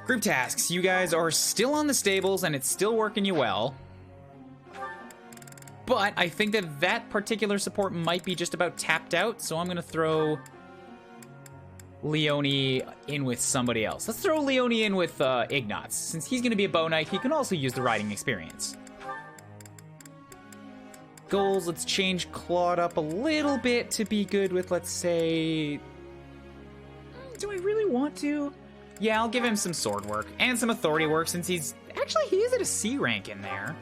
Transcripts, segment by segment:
Group tasks. You guys are still on the stables, and it's still working you well. But I think that that particular support might be just about tapped out, so I'm going to throw Leone in with somebody else. Let's throw Leone in with Ignatz. Since he's going to be a bow knight, he can also use the riding experience. Goals, let's change Claude up a little bit to be good with, let's say... Do I really want to? Yeah, I'll give him some sword work and some authority work since he's... Actually, he is at a C rank in there.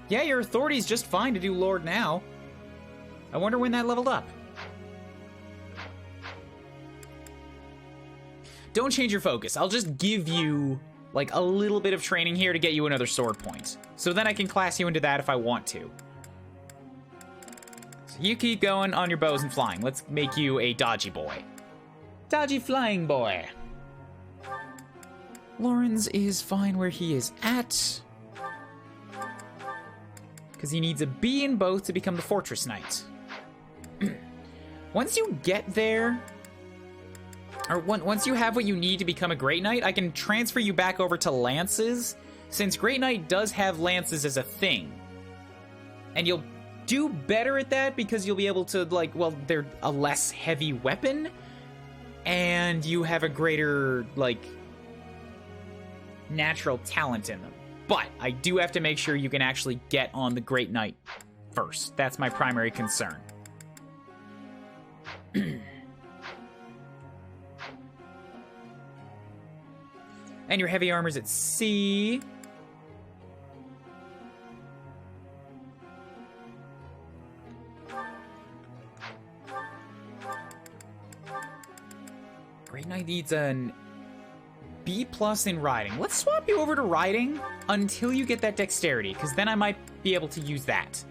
Yeah, your authority's just fine to do Lord now. I wonder when that leveled up. Don't change your focus. I'll just give you, like, a little bit of training here to get you another sword point. So then I can class you into that if I want to. So you keep going on your bows and flying. Let's make you a dodgy boy. Dodgy flying boy. Lawrence is fine where he is at. Because he needs a B in both to become the Fortress Knight. Once you get there, or once you have what you need to become a Great Knight, I can transfer you back over to Lances, since Great Knight does have Lances as a thing. And you'll do better at that because you'll be able to, like, well, they're a less heavy weapon, and you have a greater, like, natural talent in them. But I do have to make sure you can actually get on the Great Knight first. That's my primary concern. And your heavy armor's at C. Great Knight needs an B+ in riding. Let's swap you over to riding until you get that dexterity, because then I might be able to use that.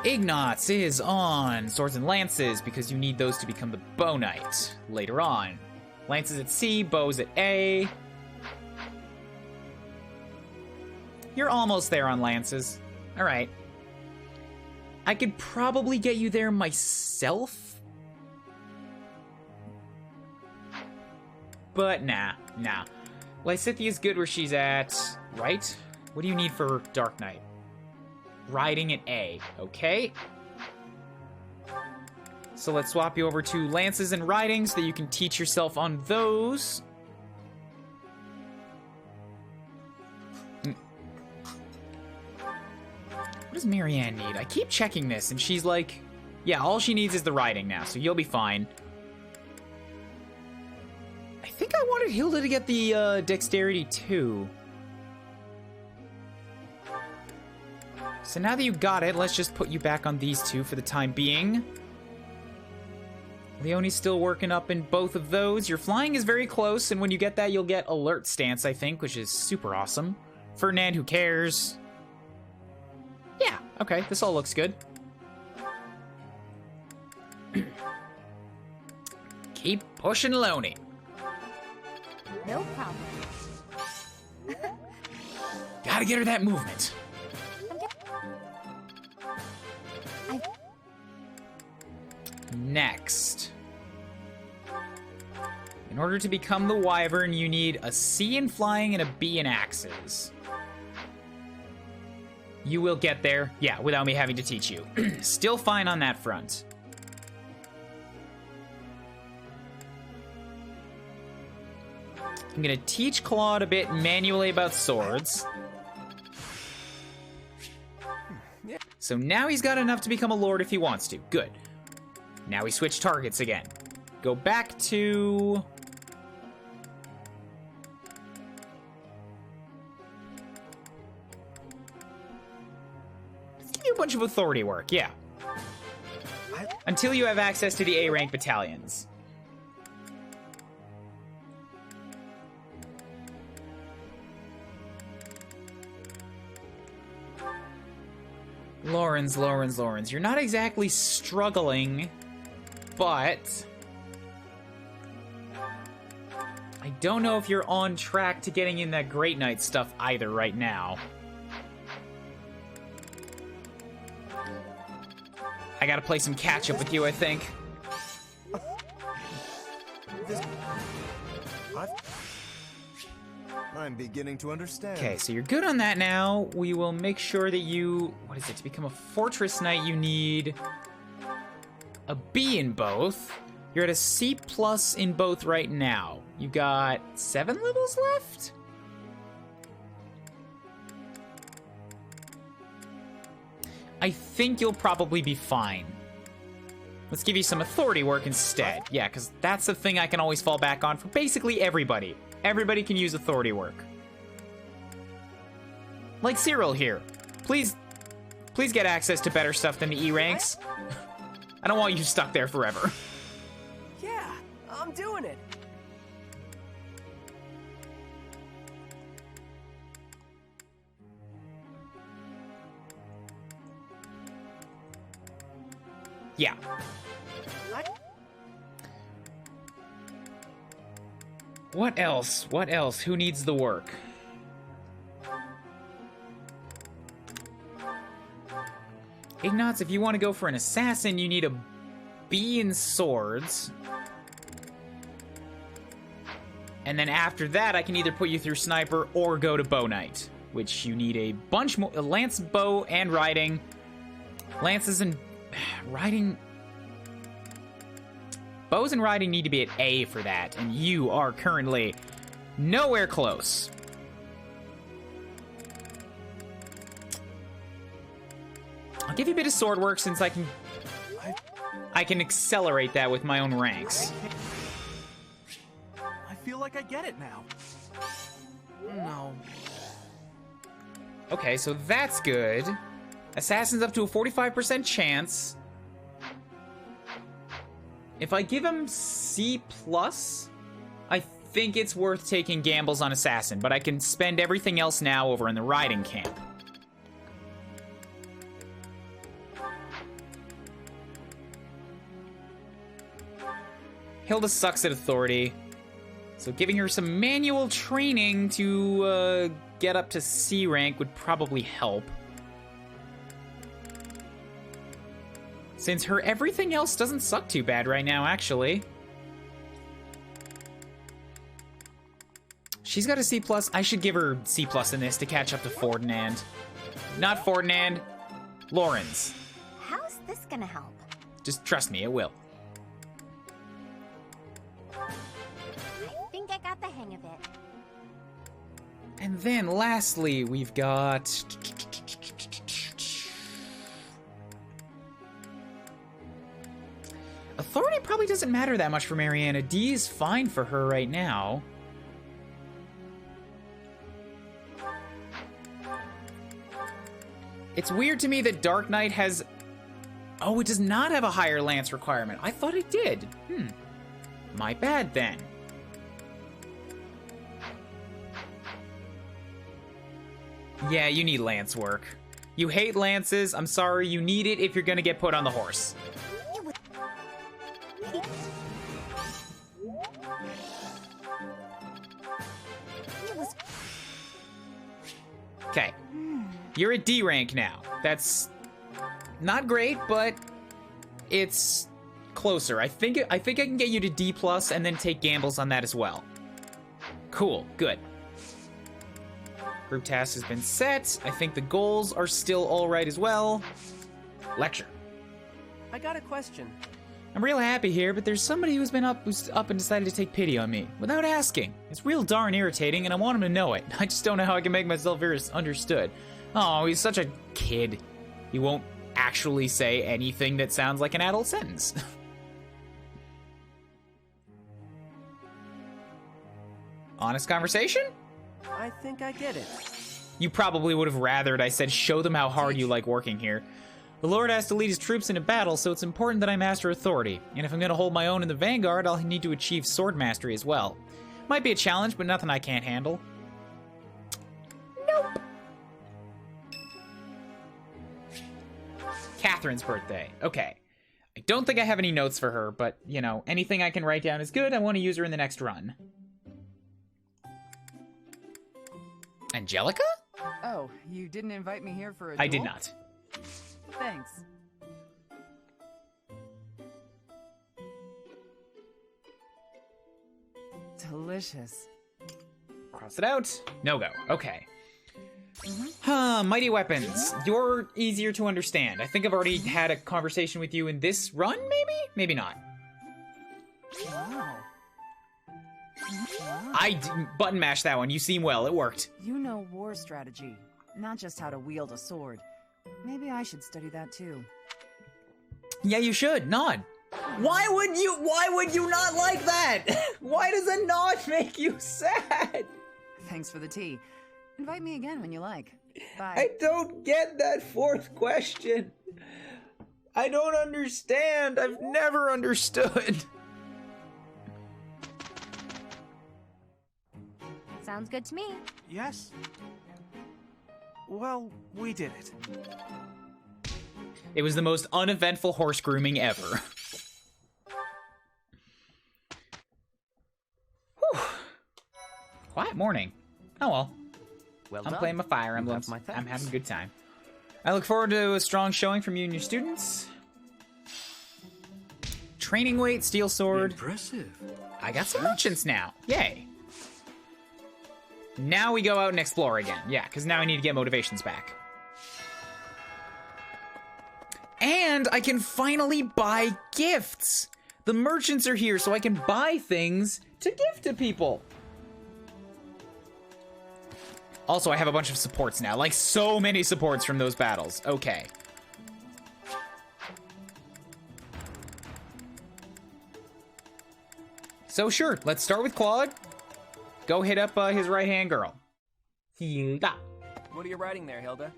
Ignatz is on swords and lances because you need those to become the bow knight later on. Lances at C, bows at A. You're almost there on lances. All right. I could probably get you there myself. But nah. Lysithia's good where she's at, right? What do you need for Dark Knight? Riding at A, okay? So let's swap you over to lances and riding so that you can teach yourself on those. What does Marianne need? I keep checking this, and she's like, yeah, all she needs is the riding now, so you'll be fine. I think I wanted Hilda to get the dexterity too. So now that you got it, let's just put you back on these two for the time being. Leonie's still working up in both of those. Your flying is very close, and when you get that, you'll get alert stance, I think, which is super awesome. Ferdinand, who cares? Yeah, okay, this all looks good. Keep pushing Leonie. No problem. Gotta get her that movement. Next. In order to become the Wyvern, you need a C in flying and a B in axes. You will get there, yeah, without me having to teach you. Still fine on that front. I'm gonna teach Claude a bit manually about swords. So now he's got enough to become a lord if he wants to. Good. Now we switch targets again. Go back to... Let's give you a bunch of authority work, yeah. Until you have access to the A-rank battalions. Lawrence. You're not exactly struggling, but I don't know if you're on track to getting in that Great Knight stuff either right now. I gotta play some catch up with you, I think. I'm beginning to understand. Okay, so you're good on that now. We will make sure that you... What is it? To become a Fortress Knight, you need a B in both. You're at a C+ in both right now. You got 7 levels left? I think you'll probably be fine. Let's give you some authority work instead. Yeah, because that's the thing I can always fall back on for basically everybody. Everybody can use authority work. Like Cyril here. Please get access to better stuff than the E ranks. I don't want you stuck there forever. Yeah, I'm doing it. Yeah. What else? What else? Who needs the work? Ignatz, if you want to go for an assassin, you need a B in swords. And then after that, I can either put you through sniper or go to bow knight, which you need a bunch more. Lance, bow, and riding. Lances and riding. Bows and riding need to be at A for that, and you are currently nowhere close. I'll give you a bit of sword work since I can accelerate that with my own ranks. I feel like I get it now. No. Okay, so that's good. Assassin's up to a 45% chance. If I give him C+, I think it's worth taking gambles on Assassin, but I can spend everything else now over in the riding camp. Hilda sucks at authority, so giving her some manual training to get up to C rank would probably help. Since her everything else doesn't suck too bad right now, actually. She's got a C+. I should give her C+ in this to catch up to Ferdinand. Not Ferdinand, Lawrence. How's this gonna help? Just trust me, it will. I think I got the hang of it. And then lastly, we've got... Authority probably doesn't matter that much for Mariana. D is fine for her right now. It's weird to me that Dark Knight has... Oh, it does not have a higher lance requirement. I thought it did. My bad then. Yeah, you need lance work. You hate lances. I'm sorry, you need it if you're gonna get put on the horse. Okay. You're at D rank now. That's not great, but it's closer. I think I can get you to D+ and then take gambles on that as well. Cool, good. Group task has been set. I think the goals are still all right as well. Lecture. I got a question. I'm real happy here, but there's somebody who's up and decided to take pity on me without asking. It's real darn irritating, and I want him to know it. I just don't know how I can make myself understood. Oh, he's such a kid. He won't actually say anything that sounds like an adult sentence. Honest conversation? I think I get it. You probably would have rathered I said show them how hard you like working here. The Lord has to lead his troops into battle, so it's important that I master authority. And if I'm going to hold my own in the vanguard, I'll need to achieve sword mastery as well. Might be a challenge, but nothing I can't handle. Nope. Catherine's birthday. Okay. I don't think I have any notes for her, but, you know, anything I can write down is good. I want to use her in the next run. Angelica? Oh, you didn't invite me here for a duel? I did not. Thanks. Delicious. Cross it out. No go. Okay. Huh, mighty weapons. You're easier to understand. I think I've already had a conversation with you in this run, maybe? Maybe not. Wow. Button mashed that one. You seem well. It worked. You know war strategy, not just how to wield a sword. Maybe I should study that too. Yeah, you should. Nod. Why would you not like that? Why does a nod make you sad? Thanks for the tea. Invite me again when you like. Bye. I don't get that fourth question. I don't understand. I've never understood. Sounds good to me. Yes? Well, we did it. It was the most uneventful horse grooming ever. Whew. Quiet morning. Oh well. Well I'm done. playing my Fire Emblem. my thanks. I'm having a good time. I look forward to a strong showing from you and your students. Training weight, steel sword. Impressive. I got some merchants now. Yay. Now we go out and explore again. Yeah, because now I need to get motivations back. And I can finally buy gifts. The merchants are here, so I can buy things to gift to people. Also, I have a bunch of supports now. Like, so many supports from those battles. Okay. So sure, let's start with Claude. Go hit up his right-hand girl. Hilda. What are you writing there, Hilda?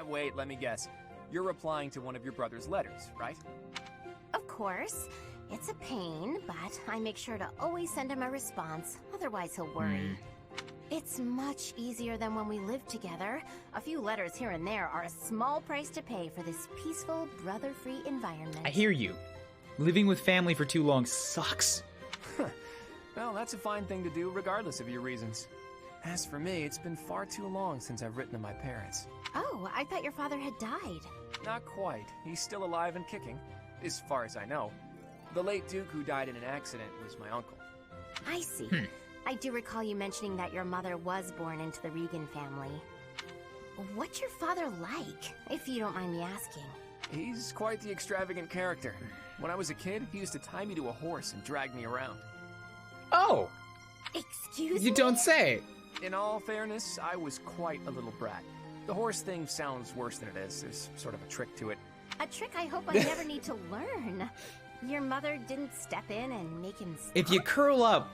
Wait, let me guess. You're replying to one of your brother's letters, right? Of course. It's a pain, but I make sure to always send him a response. Otherwise, he'll worry. It's much easier than when we lived together. A few letters here and there are a small price to pay for this peaceful, brother-free environment. I hear you. Living with family for too long sucks. Well, that's a fine thing to do regardless of your reasons. As for me, it's been far too long since I've written to my parents. Oh, I thought your father had died. Not quite. He's still alive and kicking, as far as I know. The late Duke who died in an accident was my uncle. I see. I do recall you mentioning that your mother was born into the Regan family. What's your father like, if you don't mind me asking? He's quite the extravagant character. When I was a kid, he used to tie me to a horse and drag me around. Oh, Excuse you me? don't say. In all fairness, I was quite a little brat. The horse thing sounds worse than it is. There's sort of a trick to it. A trick I hope I never need to learn. Your mother didn't step in and make him stop? If you curl up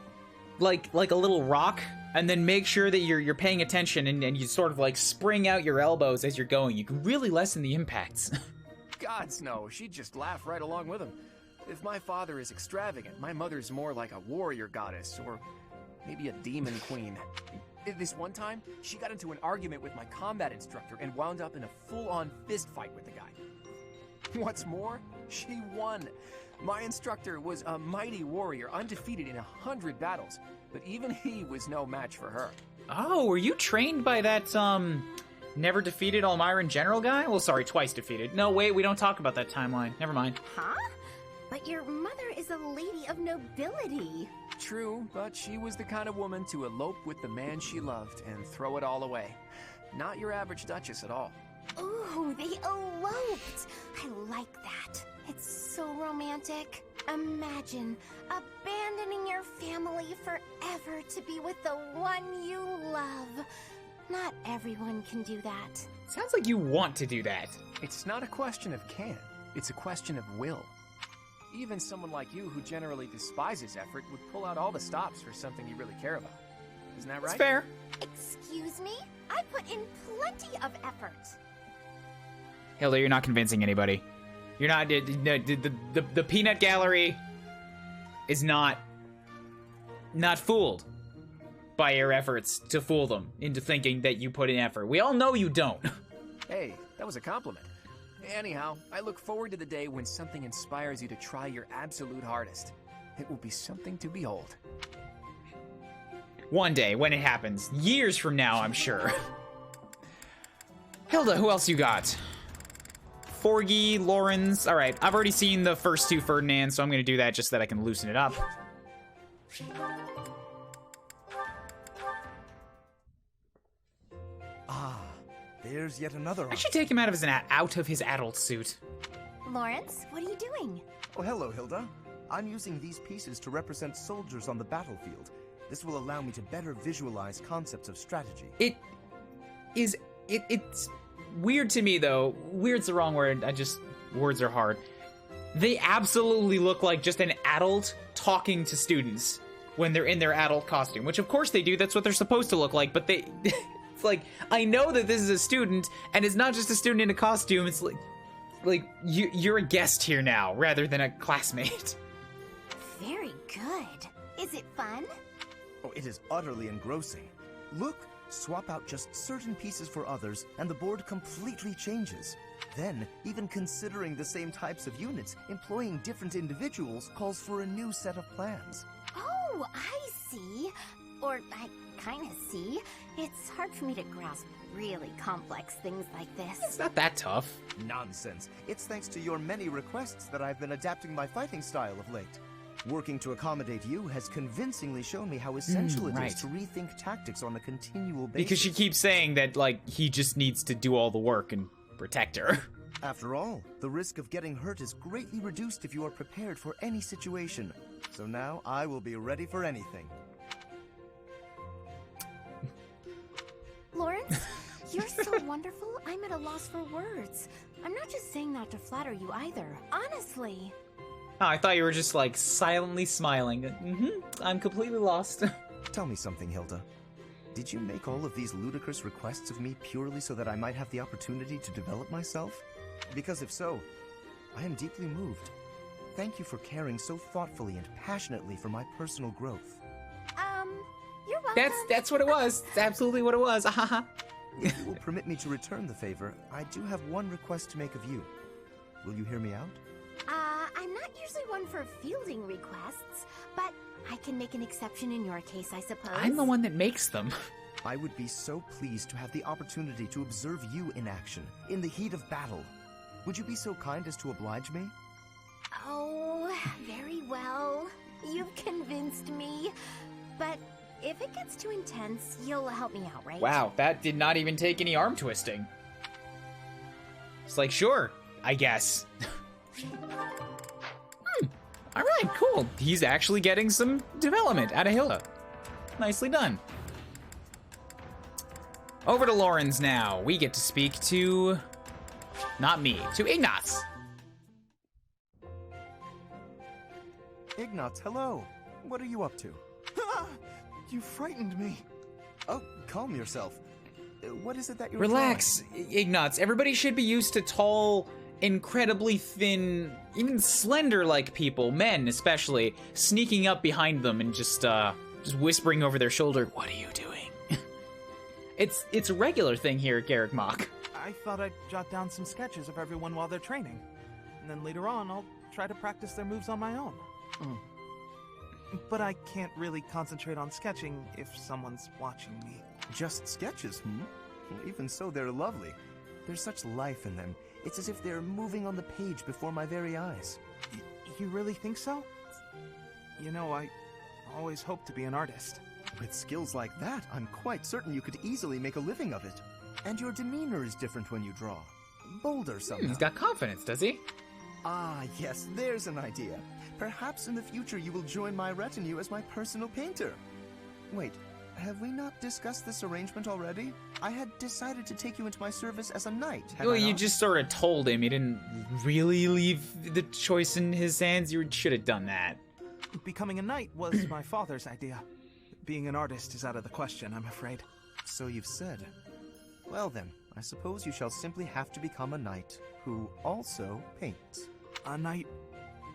like a little rock and then make sure that you're paying attention and you sort of like spring out your elbows as you're going, you can really lessen the impacts. Gods no, she'd just laugh right along with him. If my father is extravagant, my mother's more like a warrior goddess, or maybe a demon queen. This one time, she got into an argument with my combat instructor and wound up in a full-on fist fight with the guy. What's more, she won. My instructor was a mighty warrior, undefeated in 100 battles, but even he was no match for her. Oh, were you trained by that, never defeated Almiran general guy? Well, sorry, twice defeated. No, wait, we don't talk about that timeline. Never mind. Huh? But your mother is a lady of nobility. True, but she was the kind of woman to elope with the man she loved and throw it all away. Not your average duchess at all. Ooh, they eloped. I like that. It's so romantic. Imagine abandoning your family forever to be with the one you love. Not everyone can do that. Sounds like you want to do that. It's not a question of can, it's a question of will. Even someone like you who generally despises effort would pull out all the stops for something you really care about. Isn't that right? It's fair. Excuse me? I put in plenty of effort. Hilda, you're not convincing anybody. You're not. The peanut gallery is not fooled by your efforts to fool them into thinking that you put in effort. We all know you don't. Hey, that was a compliment. Anyhow, I look forward to the day when something inspires you to try your absolute hardest. It will be something to behold. One day, when it happens. Years from now, I'm sure. Hilda, who else you got? Forgy, Lawrence. Alright, I've already seen the first two Ferdinands, so I'm gonna do that just so that I can loosen it up. There's yet another I should take him out of his adult suit. Lawrence, what are you doing? Oh, hello, Hilda. I'm using these pieces to represent soldiers on the battlefield. This will allow me to better visualize concepts of strategy. It's weird to me, though. Weird's the wrong word. Words are hard. They absolutely look like just an adult talking to students when they're in their adult costume, which of course they do. That's what they're supposed to look like, but they... It's like, I know that this is a student, and it's not just a student in a costume. It's like you're a guest here now, rather than a classmate. Very good. Is it fun? Oh, it is utterly engrossing. Look, swap out just certain pieces for others, and the board completely changes. Then, even considering the same types of units, employing different individuals calls for a new set of plans. Oh, I see. Or I kind of see. It's hard for me to grasp really complex things like this. It's not that tough. Nonsense. It's thanks to your many requests that I've been adapting my fighting style of late. Working to accommodate you has convincingly shown me how essential it is to rethink tactics on a continual basis. Because she keeps saying that, like, he just needs to do all the work and protect her. After all, the risk of getting hurt is greatly reduced if you are prepared for any situation. So now I will be ready for anything. Lawrence, you're so wonderful, I'm at a loss for words. I'm not just saying that to flatter you either. Honestly. Oh, I thought you were just, like, silently smiling. I'm completely lost. Tell me something, Hilda. Did you make all of these ludicrous requests of me purely so that I might have the opportunity to develop myself? Because if so, I am deeply moved. Thank you for caring so thoughtfully and passionately for my personal growth. You're welcome. That's what it was. It's absolutely what it was. If you will permit me to return the favor, I do have one request to make of you. Will you hear me out? I'm not usually one for fielding requests, but I can make an exception in your case, I suppose. I'm the one that makes them. I would be so pleased to have the opportunity to observe you in action, in the heat of battle. Would you be so kind as to oblige me? Oh, very well. You've convinced me. But if it gets too intense, you'll help me out, right? Wow, that did not even take any arm twisting. It's like, sure, I guess. Alright, cool. He's actually getting some development out of Hilda. Nicely done. Over to Lauren's now. We get to speak to... not me, to Ignaz. Ignaz, hello. What are you up to? You frightened me. Oh, calm yourself. What is it that you're Relax, Ignaz. Everybody should be used to tall, incredibly thin, even slender-like people, men especially, sneaking up behind them and just whispering over their shoulder, "What are you doing?" It's a regular thing here at Garrick Mach. I thought I'd jot down some sketches of everyone while they're training. And then later on, I'll try to practice their moves on my own. But I can't really concentrate on sketching if someone's watching me. Just sketches, Even so, they're lovely. There's such life in them. It's as if they're moving on the page before my very eyes. You really think so? You know, I always hoped to be an artist. With skills like that, I'm quite certain you could easily make a living of it. And your demeanor is different when you draw. Bolder somehow. He's got confidence, does he? Ah, yes, there's an idea. Perhaps in the future you will join my retinue as my personal painter. Wait, have we not discussed this arrangement already? I had decided to take you into my service as a knight. Well, you just sort of told him. You didn't really leave the choice in his hands. You should have done that. Becoming a knight was my father's idea. Being an artist is out of the question, I'm afraid. So you've said. Well then, I suppose you shall simply have to become a knight who also paints. A knight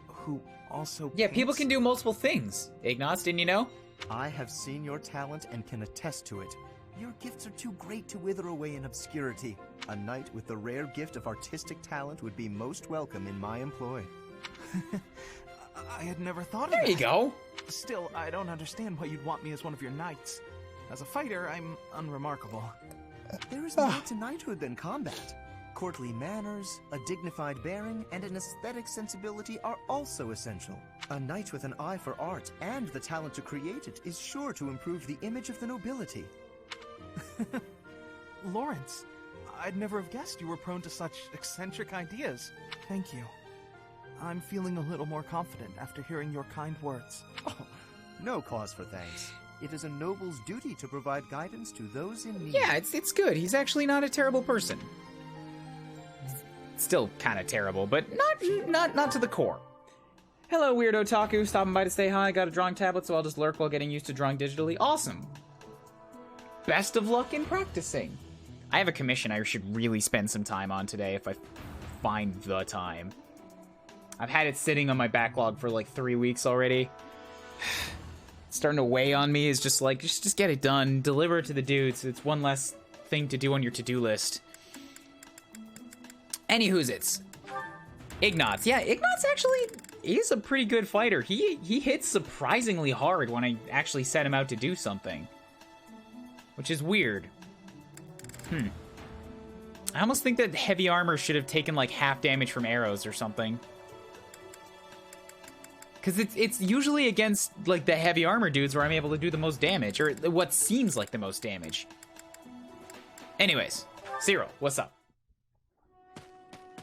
who also Yeah, paints? people can do multiple things. Ignaz, didn't you know? I have seen your talent and can attest to it. Your gifts are too great to wither away in obscurity. A knight with the rare gift of artistic talent would be most welcome in my employ. I had never thought of that. There you go. Still, I don't understand why you'd want me as one of your knights. As a fighter, I'm unremarkable. There is more to knighthood than combat. Courtly manners, a dignified bearing, and an aesthetic sensibility are also essential. A knight with an eye for art and the talent to create it is sure to improve the image of the nobility. Lawrence, I'd never have guessed you were prone to such eccentric ideas. Thank you. I'm feeling a little more confident after hearing your kind words. Oh, no cause for thanks. It is a noble's duty to provide guidance to those in need. Yeah, it's good. He's actually not a terrible person. Still kind of terrible, but not to the core. Hello, Weirdo Taku. Stopping by to say hi. Got a drawing tablet, so I'll just lurk while getting used to drawing digitally. Awesome. Best of luck in practicing. I have a commission I should really spend some time on today if I find the time. I've had it sitting on my backlog for like 3 weeks already. It's starting to weigh on me. It's just like, just get it done. Deliver it to the dudes. It's one less thing to do on your to-do list. Anywho's-its. Ignatz. Yeah, Ignatz actually is a pretty good fighter. He hits surprisingly hard when I actually set him out to do something. Which is weird. I almost think that heavy armor should have taken like half damage from arrows or something. Because it's usually against like the heavy armor dudes where I'm able to do the most damage, or what seems like the most damage. Anyways, Cyril, what's up?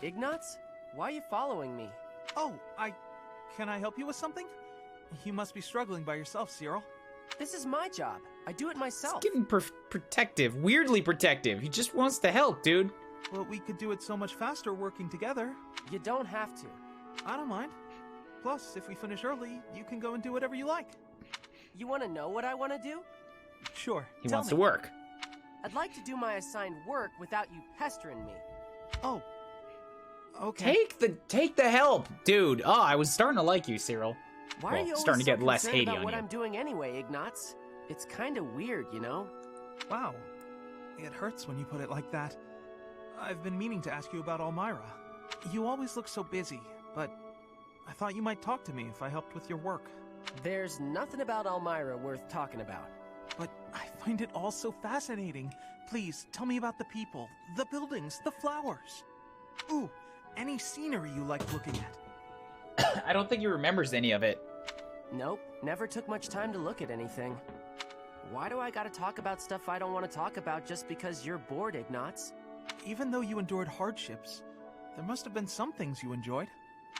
Ignatz? Why are you following me? Oh, can I help you with something? You must be struggling by yourself, Cyril. This is my job. I do it myself. He's getting protective, weirdly protective. He just wants to help, dude. Well, we could do it so much faster working together. You don't have to. I don't mind. Plus, if we finish early, you can go and do whatever you like. You want to know what I want to do? Sure. He tell wants me. to work. I'd like to do my assigned work without you pestering me. Oh. Okay. Take the help, dude. Oh, I was starting to like you, Cyril. Why Well, are you always starting to so get less concerned Haiti about on what you. I'm doing anyway, Ignatz? It's kind of weird, you know? Wow. It hurts when you put it like that. I've been meaning to ask you about Elmira. You always look so busy, but I thought you might talk to me if I helped with your work. There's nothing about Elmira worth talking about. But I find it all so fascinating. Please, tell me about the people, the buildings, the flowers. Ooh, any scenery you like looking at. I don't think he remembers any of it. Nope, never took much time to look at anything. Why do I gotta talk about stuff I don't want to talk about just because you're bored, Ignatz? Even though you endured hardships, there must have been some things you enjoyed.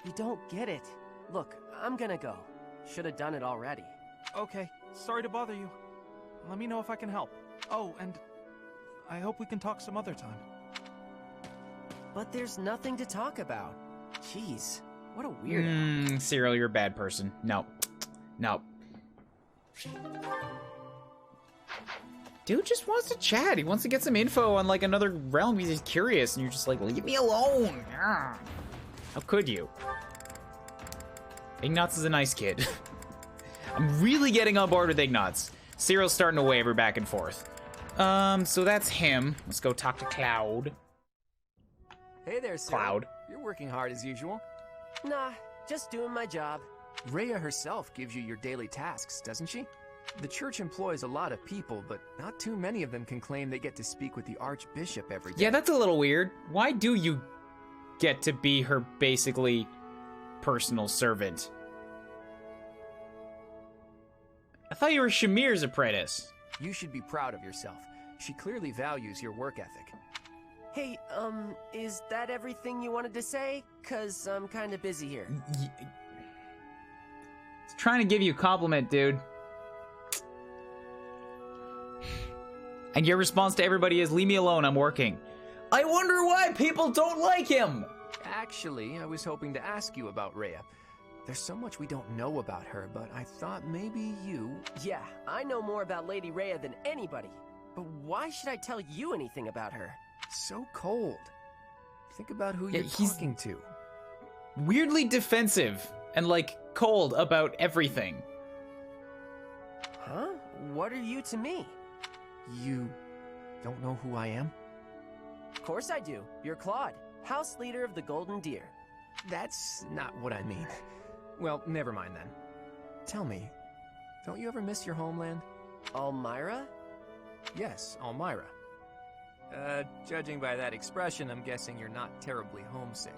You don't get it. Look, I'm gonna go. Should have done it already. Okay, sorry to bother you. Let me know if I can help. Oh, and I hope we can talk some other time. But there's nothing to talk about. Jeez, what a weirdo. Cyril, you're a bad person. No. No. Dude just wants to chat. He wants to get some info on like another realm because he's curious, and you're just like, leave me alone. How could you? Ignatz is a nice kid. I'm really getting on board with Ignatz. Cyril's starting to waver back and forth. So that's him. Let's go talk to Claude. Hey there, Cyril. Cloud. You're working hard as usual. Nah, just doing my job. Rhea herself gives you your daily tasks, doesn't she? The church employs a lot of people, but not too many of them can claim they get to speak with the Archbishop every day. Yeah, that's a little weird. Why do you get to be her basically personal servant? I thought you were Shamir's apprentice. You should be proud of yourself. She clearly values your work ethic. Hey, is that everything you wanted to say? 'Cause I'm kinda busy here. Trying to give you a compliment, dude. And your response to everybody is, leave me alone, I'm working. I wonder why people don't like him! Actually, I was hoping to ask you about Rhea. There's so much we don't know about her, but I thought maybe you... Yeah, I know more about Lady Rhea than anybody. But why should I tell you anything about her? So cold. Think about who Yeah, you're he's- talking to. Weirdly defensive and, like, cold about everything. Huh? What are you to me? You don't know who I am? Of course I do. You're Claude, house leader of the Golden Deer. That's not what I mean. Well, never mind then. Tell me, don't you ever miss your homeland? Elmira? Yes, Elmira. Judging by that expression, I'm guessing you're not terribly homesick.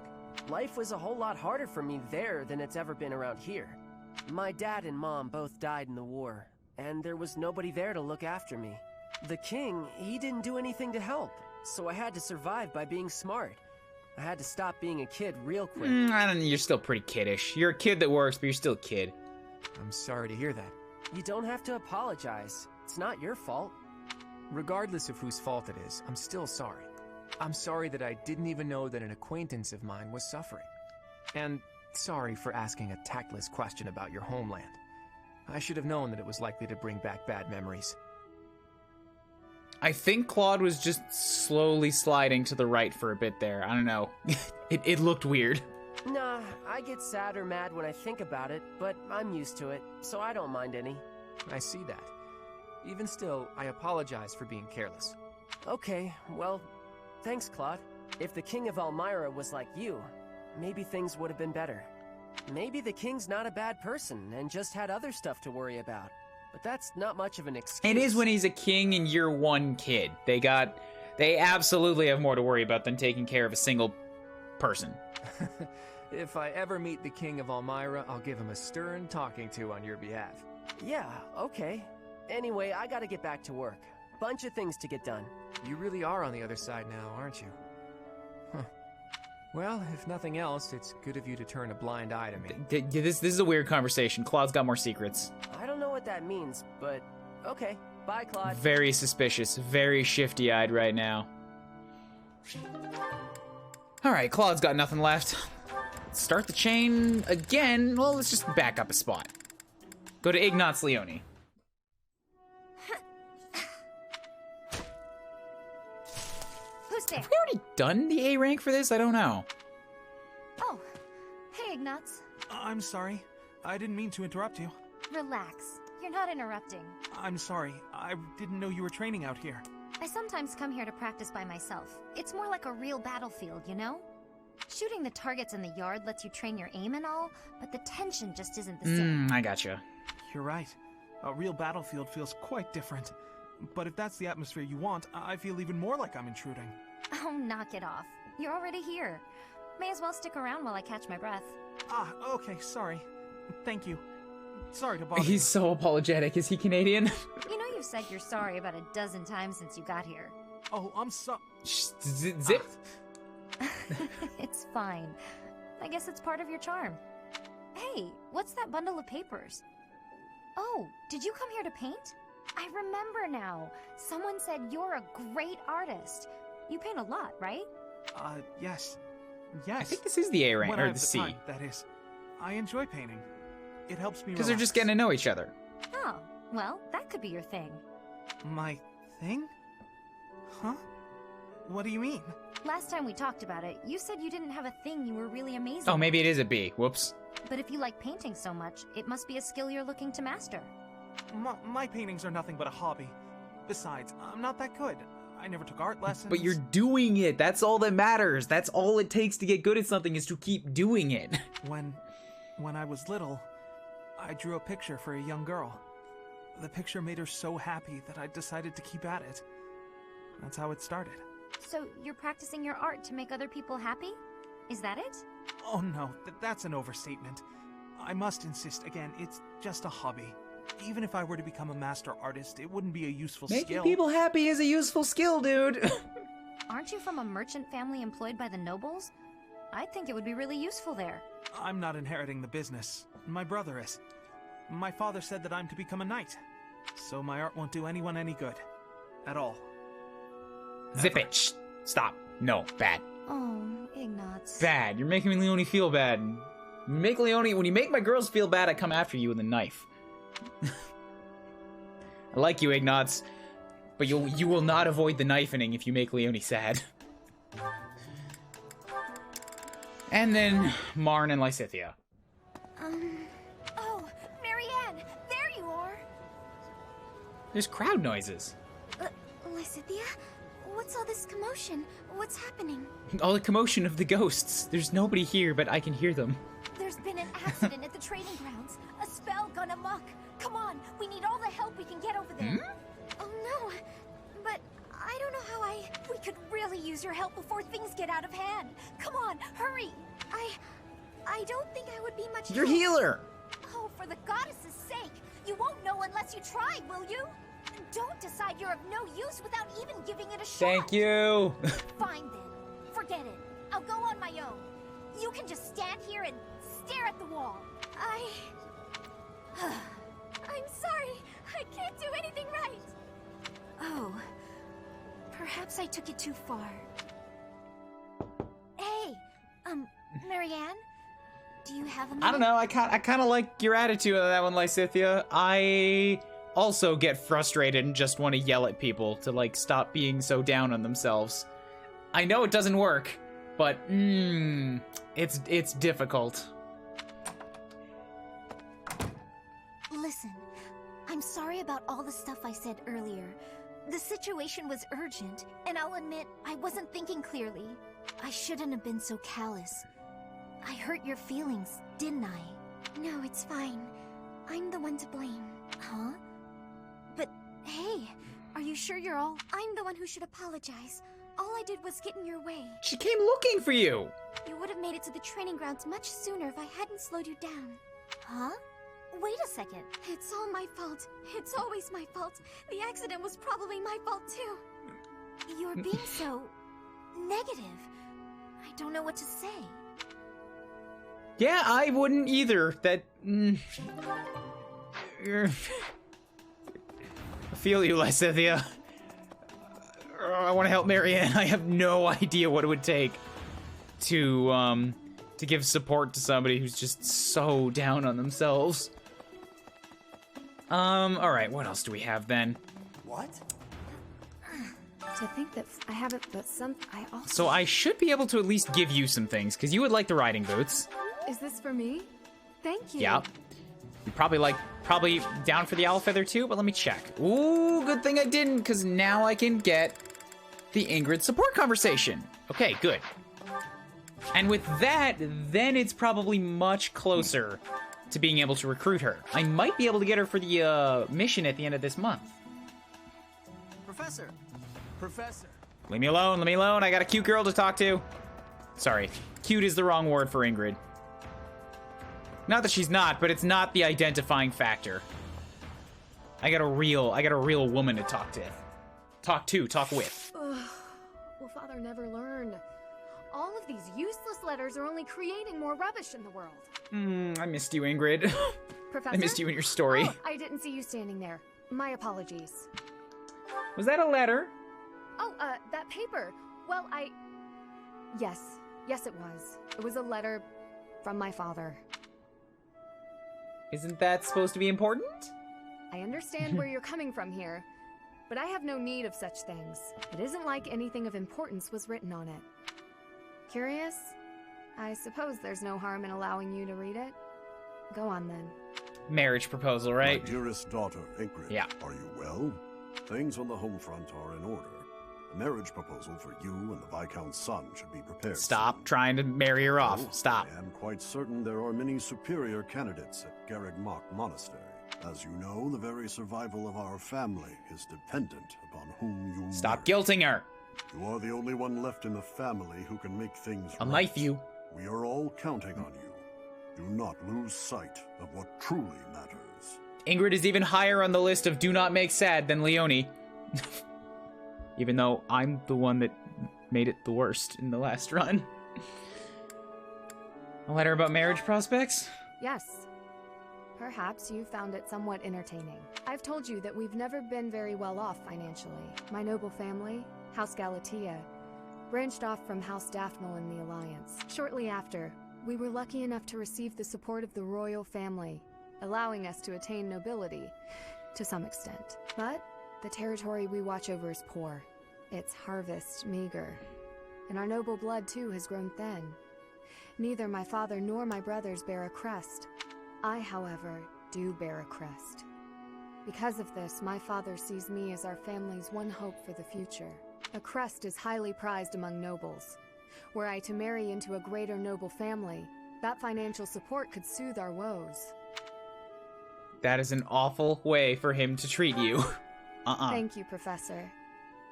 Life was a whole lot harder for me there than it's ever been around here. My dad and mom both died in the war, and there was nobody there to look after me. The king, he didn't do anything to help. so I had to survive by being smart. I had to stop being a kid real quick. I don't know, you're still pretty kiddish. You're a kid that works, but you're still a kid. I'm sorry to hear that. You don't have to apologize. It's not your fault. Regardless of whose fault it is, I'm still sorry. I'm sorry that I didn't even know that an acquaintance of mine was suffering. And sorry for asking a tactless question about your homeland. I should have known that it was likely to bring back bad memories. I think Claude was just slowly sliding to the right for a bit there. I don't know. It looked weird. Nah, I get sad or mad when I think about it, but I'm used to it, so I don't mind any. I see that. Even still, I apologize for being careless. Okay, well, thanks, Claude. If the King of Elmira was like you, maybe things would have been better. Maybe the King's not a bad person and just had other stuff to worry about. But that's not much of an excuse. It is when he's a king and you're one kid. They absolutely have more to worry about than taking care of a single person. If I ever meet the King of Elmira, I'll give him a stern talking to on your behalf. Yeah, okay. Anyway, I gotta get back to work. Bunch of things to get done. You really are on the other side now, aren't you? Huh. Well, if nothing else, it's good of you to turn a blind eye to me. This is a weird conversation. Claude's got more secrets. I don't know what that means, but okay. Bye, Claude. Very suspicious, very shifty-eyed right now. All right, Claude's got nothing left. Start the chain again. Well, let's just back up a spot. Go to Ignatz Leone. Who's there? Have we already done the A rank for this? I don't know. Oh, hey, Ignatz. I'm sorry. I didn't mean to interrupt you. Relax. You're not interrupting. I'm sorry. I didn't know you were training out here. I sometimes come here to practice by myself. It's more like a real battlefield, you know? Shooting the targets in the yard lets you train your aim and all, but the tension just isn't the same. I gotcha. You're right. A real battlefield feels quite different. But if that's the atmosphere you want, I feel even more like I'm intruding. Oh, knock it off. You're already here. May as well stick around while I catch my breath. Ah, okay, sorry. Thank you. Sorry to bother you. He's so apologetic. Is he Canadian? You know you've said you're sorry about a dozen times since you got here. Oh, I'm Zip. It's fine. I guess it's part of your charm. Hey, what's that bundle of papers? Oh, did you come here to paint? I remember now. Someone said you're a great artist. You paint a lot, right? Yes. I think this is the A rank, When I or have the the C. time, that is. I enjoy painting. It helps me Because they're just relax. getting to know each other. Oh, well, that could be your thing. My thing? Huh? What do you mean? Last time we talked about it, you said you didn't have a thing you were really amazing Oh, at. maybe it is a B. Whoops. But if you like painting so much, it must be a skill you're looking to master. My paintings are nothing but a hobby. Besides, I'm not that good. I never took art lessons. But you're doing it. That's all that matters. That's all it takes to get good at something is to keep doing it. When I was little, I drew a picture for a young girl. The picture made her so happy that I decided to keep at it. That's how it started. So you're practicing your art to make other people happy? Is that it? Oh no, that's an overstatement. I must insist again, it's just a hobby. Even if I were to become a master artist, it wouldn't be a useful Making skill. people happy is a useful skill, dude. Aren't you from a merchant family employed by the nobles? I think it would be really useful there. I'm not inheriting the business. My brother is. My father said that I'm to become a knight. So my art won't do anyone any good. At all. Zip it. Shh. Stop. No. Bad. Oh, Ignatz. Bad. You're making Leone feel bad. When you make my girls feel bad, I come after you with a knife. I like you, Ignatz, but you will not avoid the knifing if you make Leone sad. And then Marn and Lysithea. Oh, Marianne! There you are! There's crowd noises. Lysithea? What's all this commotion? What's happening? All the commotion of the ghosts. There's nobody here, but I can hear them. There's been an accident at the training grounds. A spell gone amok. Come on, we need all the help we can get over there. Oh no, but I don't know how we could really use your help before things get out of hand. Come on, hurry. I don't think I would be much Your help. healer. Oh, for the goddess's sake. You won't know unless you try, will you? Don't decide you're of no use without even giving it a shot. Thank you. Fine then. Forget it. I'll go on my own. You can just stand here and stare at the wall. I'm sorry. I can't do anything right. Oh. Perhaps I took it too far. Hey, Marianne? Do you have a minute? I don't know. I kind of like your attitude on that one, Lysithia. I also get frustrated and just want to yell at people to, like, stop being so down on themselves. I know it doesn't work, but, it's difficult. Listen, I'm sorry about all the stuff I said earlier. The situation was urgent, and I'll admit I wasn't thinking clearly. I shouldn't have been so callous. I hurt your feelings, didn't I? No, it's fine. I'm the one to blame. Huh? But, hey, are you sure you're all... I'm the one who should apologize. All I did was get in your way. She came looking for you. You would have made it to the training grounds much sooner if I hadn't slowed you down. Huh? Wait a second. It's all my fault. It's always my fault. The accident was probably my fault, too. You're being so... negative. I don't know what to say. Yeah, I wouldn't either. That... I feel you, Lysithia. I want to help Marianne. I have no idea what it would take to give support to somebody who's just so down on themselves. Alright, what else do we have then? What? To think that I haven't, but I also... So I should be able to at least give you some things, because you would like the riding boots. Is this for me? Thank you. Yeah. You probably down for the owl feather too, but let me check. Ooh, good thing I didn't, because now I can get the Ingrid support conversation. Okay, good. And with that, then it's probably much closer to being able to recruit her. I might be able to get her for the mission at the end of this month. Professor! Leave me alone, I got a cute girl to talk to. Sorry, cute is the wrong word for Ingrid. Not that she's not, but it's not the identifying factor. I got a real woman to talk to. Talk with. Will Father never learn? All of these useless letters are only creating more rubbish in the world. I missed you, Ingrid. Professor? I missed you in your story. Oh, I didn't see you standing there. My apologies. Was that a letter? Oh, that paper. Well, Yes, it was. It was a letter from my father. Isn't that supposed to be important? I understand where you're coming from here, but I have no need of such things. It isn't like anything of importance was written on it. Curious? I suppose there's no harm in allowing you to read it. Go on, then. Marriage proposal, right? My dearest daughter, Ingrid. Yeah. Are you well? Things on the home front are in order. A marriage proposal for you and the Viscount's son should be prepared. Stop trying to marry her off. Oh, Stop. I am quite certain there are many superior candidates at Garreg Mach Monastery. As you know, the very survival of our family is dependent upon whom you Stop marry. guilting her. You are the only one left in the family who can make things I'll right. knife you. We are all counting on you. Do not lose sight of what truly matters. Ingrid is even higher on the list of do not make sad than Leonie. Even though I'm the one that made it the worst in the last run. A letter about marriage prospects? Yes. Perhaps you found it somewhat entertaining. I've told you that we've never been very well off financially. My noble family, House Galatea, branched off from House Daphne in the Alliance. Shortly after, we were lucky enough to receive the support of the royal family, allowing us to attain nobility, to some extent. But the territory we watch over is poor. Its harvest meager. And our noble blood, too, has grown thin. Neither my father nor my brothers bear a crest. I, however, do bear a crest. Because of this, my father sees me as our family's one hope for the future. A crest is highly prized among nobles. Were I to marry into a greater noble family, that financial support could soothe our woes. That is an awful way for him to treat you. Thank you, Professor.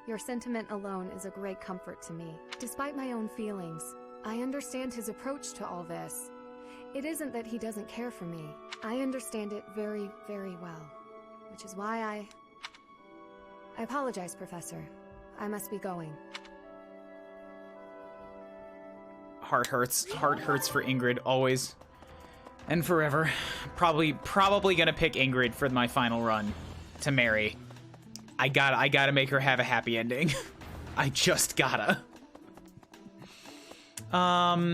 Your sentiment alone is a great comfort to me. Despite my own feelings, I understand his approach to all this. It isn't that he doesn't care for me. I understand it very, very well. Which is why I apologize, Professor. I must be going. Heart hurts. Heart hurts for Ingrid, always. And forever. Probably gonna pick Ingrid for my final run to marry. I gotta make her have a happy ending. I just gotta. I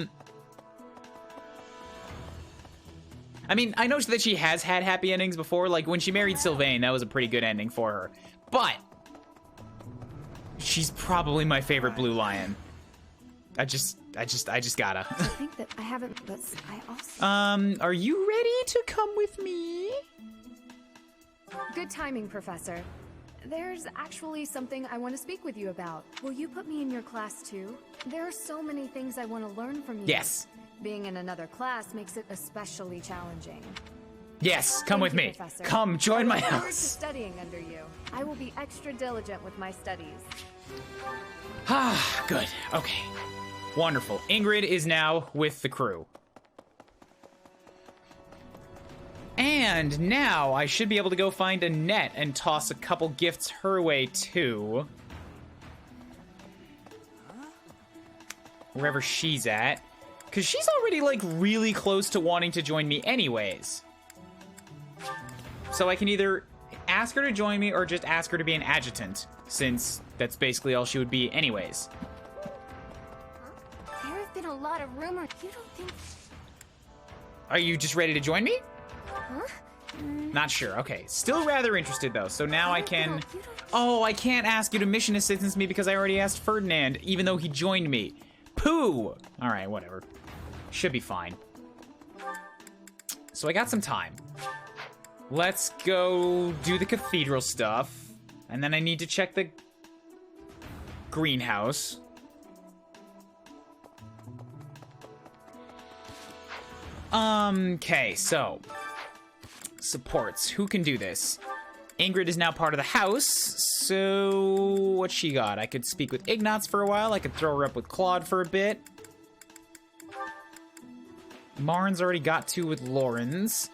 mean, I know that she has had happy endings before. Like, when she married Sylvain, that was a pretty good ending for her. But she's probably my favorite Blue Lion. I just gotta. I think that I haven't, but I also... Are you ready to come with me? Good timing, Professor. There's actually something I want to speak with you about. Will you put me in your class too? There are so many things I want to learn from you. Yes. Being in another class makes it especially challenging. Yes, come with me. Professor. Come, join my I look forward to house. studying under you. I will be extra diligent with my studies. Ah, good. Okay. Wonderful. Ingrid is now with the crew. And now I should be able to go find Annette and toss a couple gifts her way too. Wherever she's at. Because she's already, like, really close to wanting to join me anyways. So I can either ask her to join me or just ask her to be an adjutant, since that's basically all she would be anyways. There have been a lot of rumors. You don't think... Are you just ready to join me? Huh? Not sure. Okay. Still rather interested, though. So now I can... Oh, I can't ask you to mission assistance me because I already asked Ferdinand, even though he joined me. Pooh! Alright, whatever. Should be fine. So I got some time. Let's go do the cathedral stuff. And then I need to check the greenhouse. Okay, so... Supports. Who can do this? Ingrid is now part of the house, so... What she got? I could speak with Ignatz for a while. I could throw her up with Claude for a bit. Marn's already got 2 with Lorenz.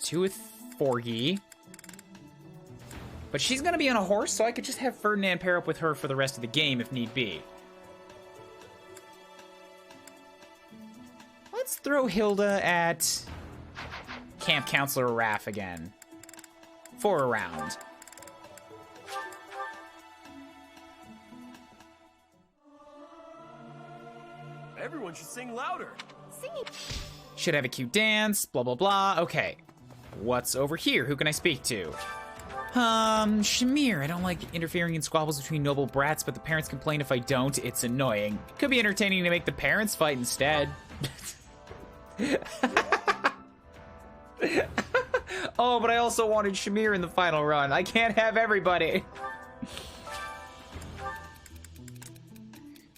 2 with Forgy. But she's gonna be on a horse, so I could just have Ferdinand pair up with her for the rest of the game if need be. Let's throw Hilda at Camp Counselor Raff again. For a round. Everyone should sing louder. Singing. Should have a cute dance, blah, blah, blah. Okay. What's over here? Who can I speak to? Shamir. I don't like interfering in squabbles between noble brats, but the parents complain if I don't. It's annoying. Could be entertaining to make the parents fight instead. Oh, but I also wanted Shamir in the final run. I can't have everybody.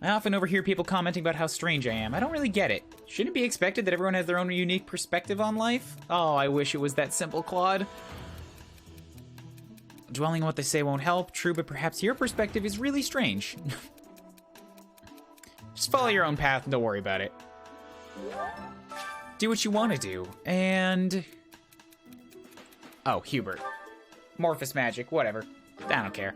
I often overhear people commenting about how strange I am. I don't really get it. Shouldn't it be expected that everyone has their own unique perspective on life? Oh, I wish it was that simple, Claude. Dwelling on what they say won't help. True, but perhaps your perspective is really strange. Just follow your own path and don't worry about it. Do what you want to do. And... Oh, Hubert. Morphous magic, whatever. I don't care.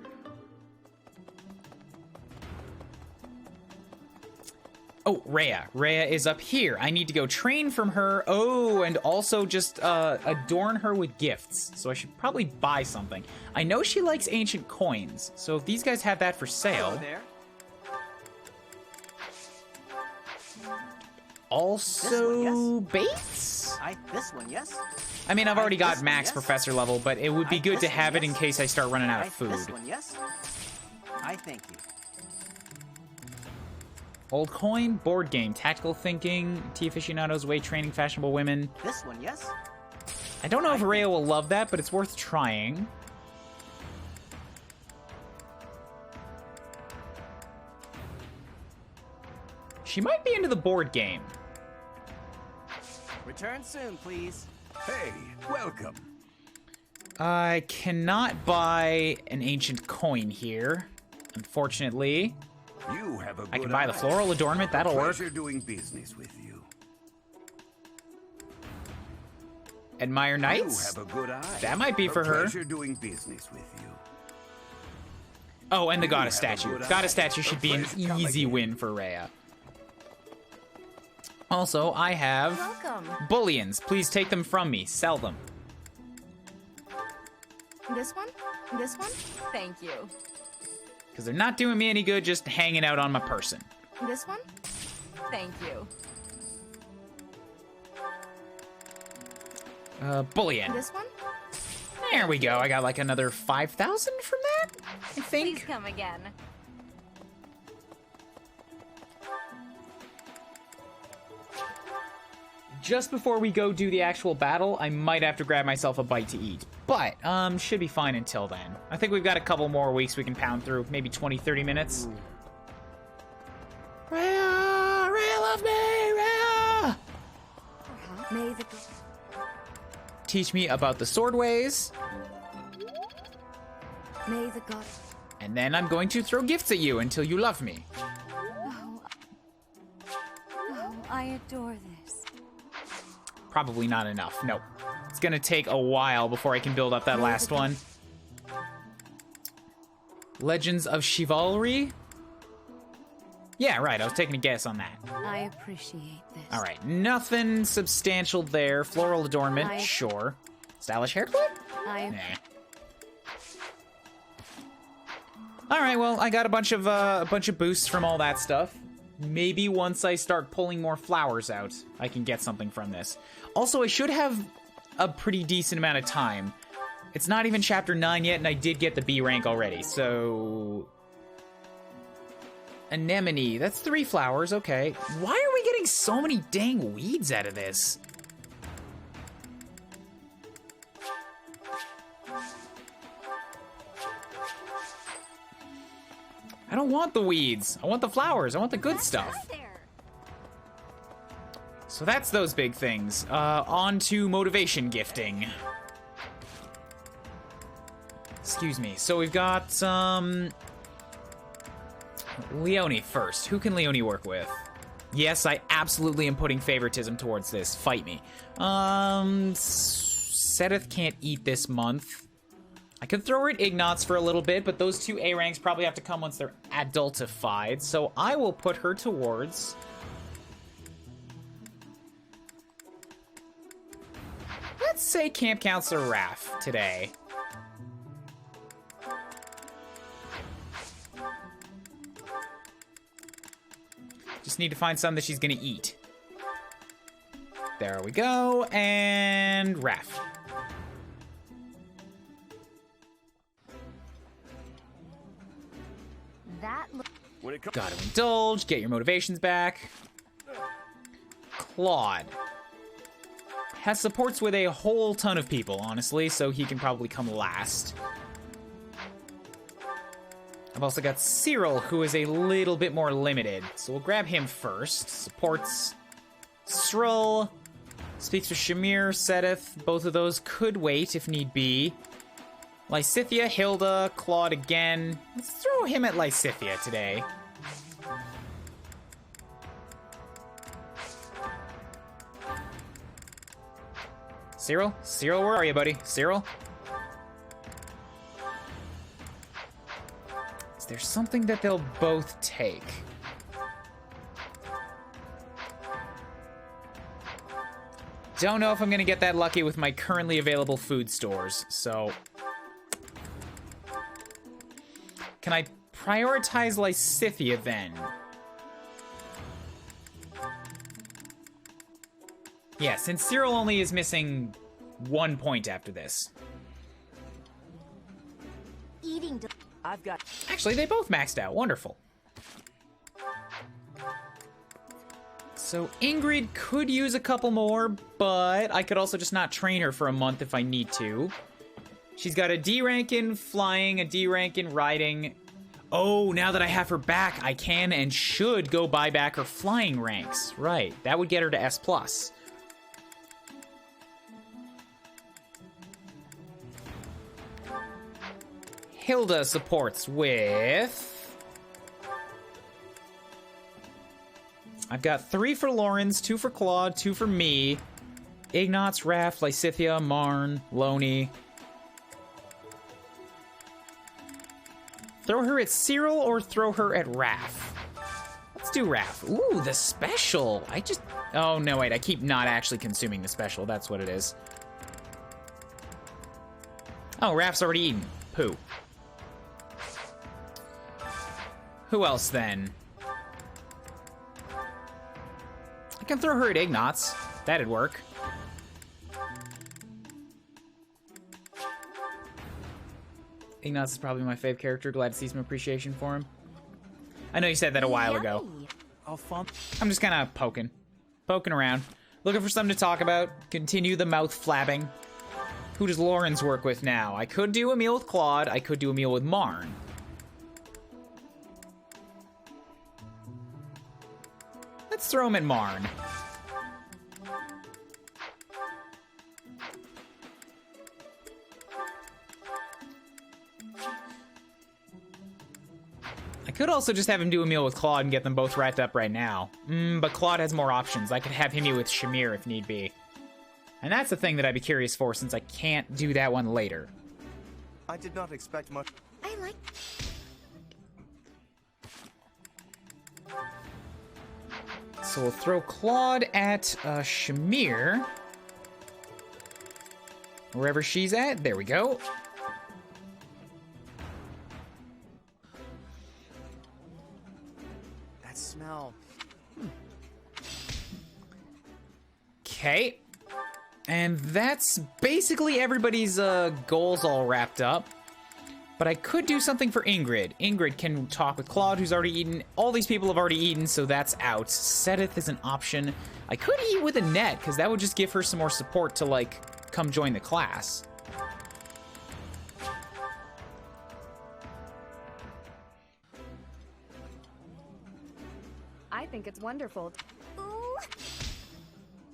Oh, Rhea. Rhea is up here. I need to go train from her. Oh, and also just adorn her with gifts. So I should probably buy something. I know she likes ancient coins, so if these guys have that for sale... Hello there. Also, Bates? This one, yes? I mean, I've already got This one, max yes? professor level, but it would be good to This have one, it in yes? case I start running out of This food. one, yes? I thank you. Old coin, board game, tactical thinking, tea aficionados, weight training, fashionable women. This one, yes? I don't know if Rhea will love that, but it's worth trying. She might be into the board game. Return soon, please. Hey, welcome. I cannot buy an ancient coin here, unfortunately. You have a good I can buy the eye. floral adornment, that'll work. Pleasure doing business with you. Admire Knights? You have a good eye. That might be for her. Pleasure doing business with you. Oh, and the goddess statue. Goddess statue should be an easy win for Rhea. Also, I have Welcome. bullions. Please take them from me. Sell them. This one? This one? Thank you. Because they're not doing me any good just hanging out on my person. This one? Thank you. Bullion. This one? There we go. I got like another 5,000 from that, I think. Please come again. Just before we go do the actual battle, I might have to grab myself a bite to eat. But, should be fine until then. I think we've got a couple more weeks we can pound through. Maybe 20, 30 minutes. Rhea! Rhea, love me! Rhea! May the... Teach me about the sword ways. May the god... And then I'm going to throw gifts at you until you love me. Oh, I adore this. Probably not enough. Nope. It's gonna take a while before I can build up that last one. Legends of Chivalry? Yeah, right. I was taking a guess on that. I appreciate this. All right. Nothing substantial there. Floral adornment, sure. Stylish hair clip? Nah. All right. Well, I got a bunch of boosts from all that stuff. Maybe once I start pulling more flowers out, I can get something from this. Also, I should have a pretty decent amount of time. It's not even chapter 9 yet, and I did get the B rank already, so... Anemone, that's 3 flowers, okay. Why are we getting so many dang weeds out of this? I don't want the weeds. I want the flowers. I want the good stuff. So that's those big things. On to motivation gifting. Excuse me. So we've got Leone first. Who can Leone work with? Yes, I absolutely am putting favoritism towards this. Fight me. Sedith can't eat this month. I could throw her at Ignatz for a little bit, but those 2 A ranks probably have to come once they're adultified. So I will put her towards... Let's say Camp Counselor Raph today. Just need to find something that she's gonna eat. There we go, and Raph. Gotta indulge, get your motivations back. Claude. Has supports with a whole ton of people, honestly, so he can probably come last. I've also got Cyril, who is a little bit more limited, so we'll grab him first. Supports Srull, speaks with Shamir, Sedith. Both of those could wait if need be. Lysithia, Hilda, Claude again. Let's throw him at Lysithia today. Cyril? Cyril, where are you, buddy? Cyril? Is there something that they'll both take? Don't know if I'm gonna get that lucky with my currently available food stores, so... Can I prioritize Lysithia then? Yeah, since Cyril only is missing 1 point after this. I've got... Actually, they both maxed out. Wonderful. So Ingrid could use a couple more, but I could also just not train her for a month if I need to. She's got a D rank in flying, a D rank in riding. Oh, now that I have her back, I can and should go buy back her flying ranks. Right, that would get her to S+. Hilda supports with... I've got 3 for Lawrence, 2 for Claude, 2 for me. Ignatz, Raph, Lysithia, Marn, Loney. Throw her at Cyril or throw her at Raph? Let's do Raph. Ooh, the special. Oh, no, wait. I keep not actually consuming the special. That's what it is. Oh, Raph's already eaten. Poo. Who else, then? I can throw her at Ignatz. That'd work. Ignatz is probably my fave character. Glad to see some appreciation for him. I know you said that a while ago. I'm just kind of poking around. Looking for something to talk about. Continue the mouth flabbing. Who does Lawrence work with now? I could do a meal with Claude. I could do a meal with Marn. Let's throw him at Marn. I could also just have him do a meal with Claude and get them both wrapped up right now. But Claude has more options. I could have him eat with Shamir if need be. And that's the thing that I'd be curious for since I can't do that one later. I did not expect much. I like... So we'll throw Claude at Shamir. Wherever she's at. There we go. That smell. Okay. And that's basically everybody's goals all wrapped up. But I could do something for Ingrid. Ingrid can talk with Claude, who's already eaten. All these people have already eaten, so that's out. Sedith is an option. I could eat with Annette, because that would just give her some more support to, like, come join the class. I think it's wonderful. Ooh.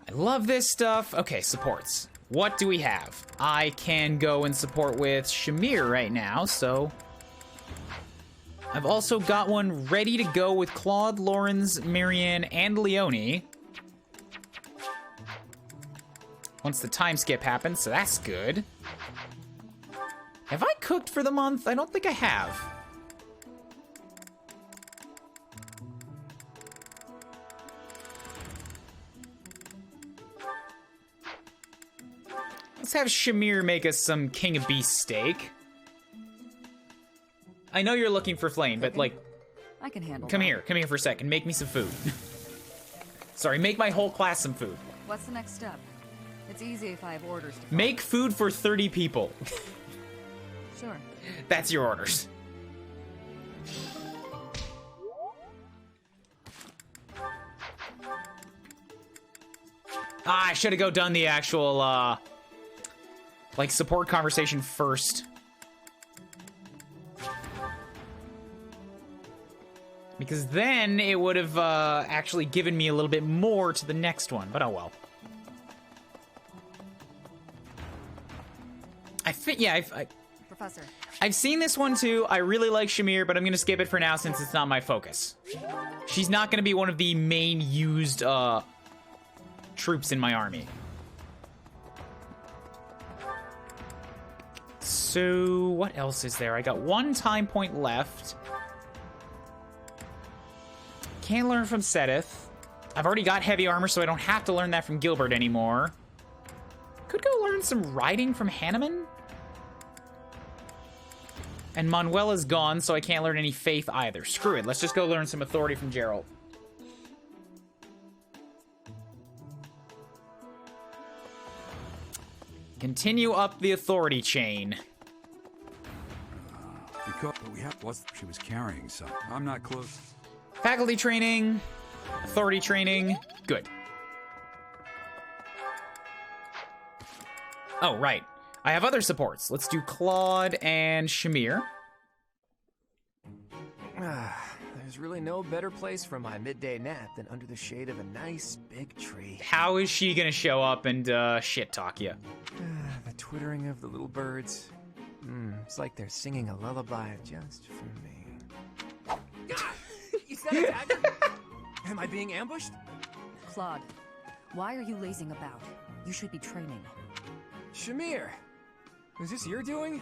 I love this stuff. Okay, supports. What do we have? I can go and support with Shamir right now, so... I've also got one ready to go with Claude, Lawrence, Marianne, and Leonie. Once the time skip happens, so that's good. Have I cooked for the month? I don't think I have. Let's have Shamir make us some King of Beast steak. I know you're looking for flame, but like... I can handle Come that. here for a second. Make me some food. Sorry, make my whole class some food. What's the next step? It's easy if I have orders to follow. Make food for 30 people. Sure. That's your orders. I should have done the actual, like, support conversation first. Because then it would have actually given me a little bit more to the next one, but oh well. Professor. I've seen this one too. I really like Shamir, but I'm gonna skip it for now since it's not my focus. She's not gonna be one of the main used troops in my army. So what else is there? I got one time point left. Can't learn from Sedith. I've already got heavy armor, so I don't have to learn that from Gilbert anymore. Could go learn some riding from Hanneman. And Manuela's gone, so I can't learn any faith either. Screw it, let's just go learn some authority from Gerald. Continue up the authority chain. Because we have what she was carrying, so I'm not close. Faculty training, authority training, good. Oh, right. I have other supports. Let's do Claude and Shamir. There's really no better place for my midday nap than under the shade of a nice big tree. How is she gonna show up and shit talk you? The twittering of the little birds. It's like they're singing a lullaby just for me. God! Is that a dagger? Am I being ambushed? Claude, why are you lazing about? You should be training. Shamir! Is this your doing?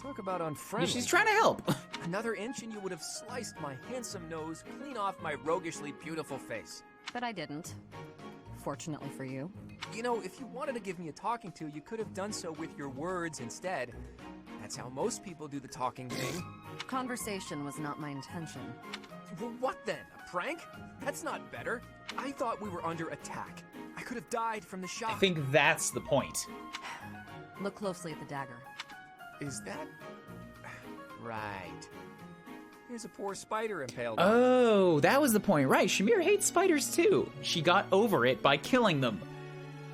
Talk about unfriendly. She's trying to help. Another inch and you would have sliced my handsome nose clean off my roguishly beautiful face. But I didn't. Fortunately for you. You know, if you wanted to give me a talking to, you could have done so with your words instead. That's how most people do the talking thing. Conversation was not my intention. Well, what then? A prank? That's not better. I thought we were under attack. I could have died from the shock. I think that's the point. Look closely at the dagger. Is that... Right. Here's a poor spider impaled on it. Oh, that was the point. Right, Shamir hates spiders too. She got over it by killing them.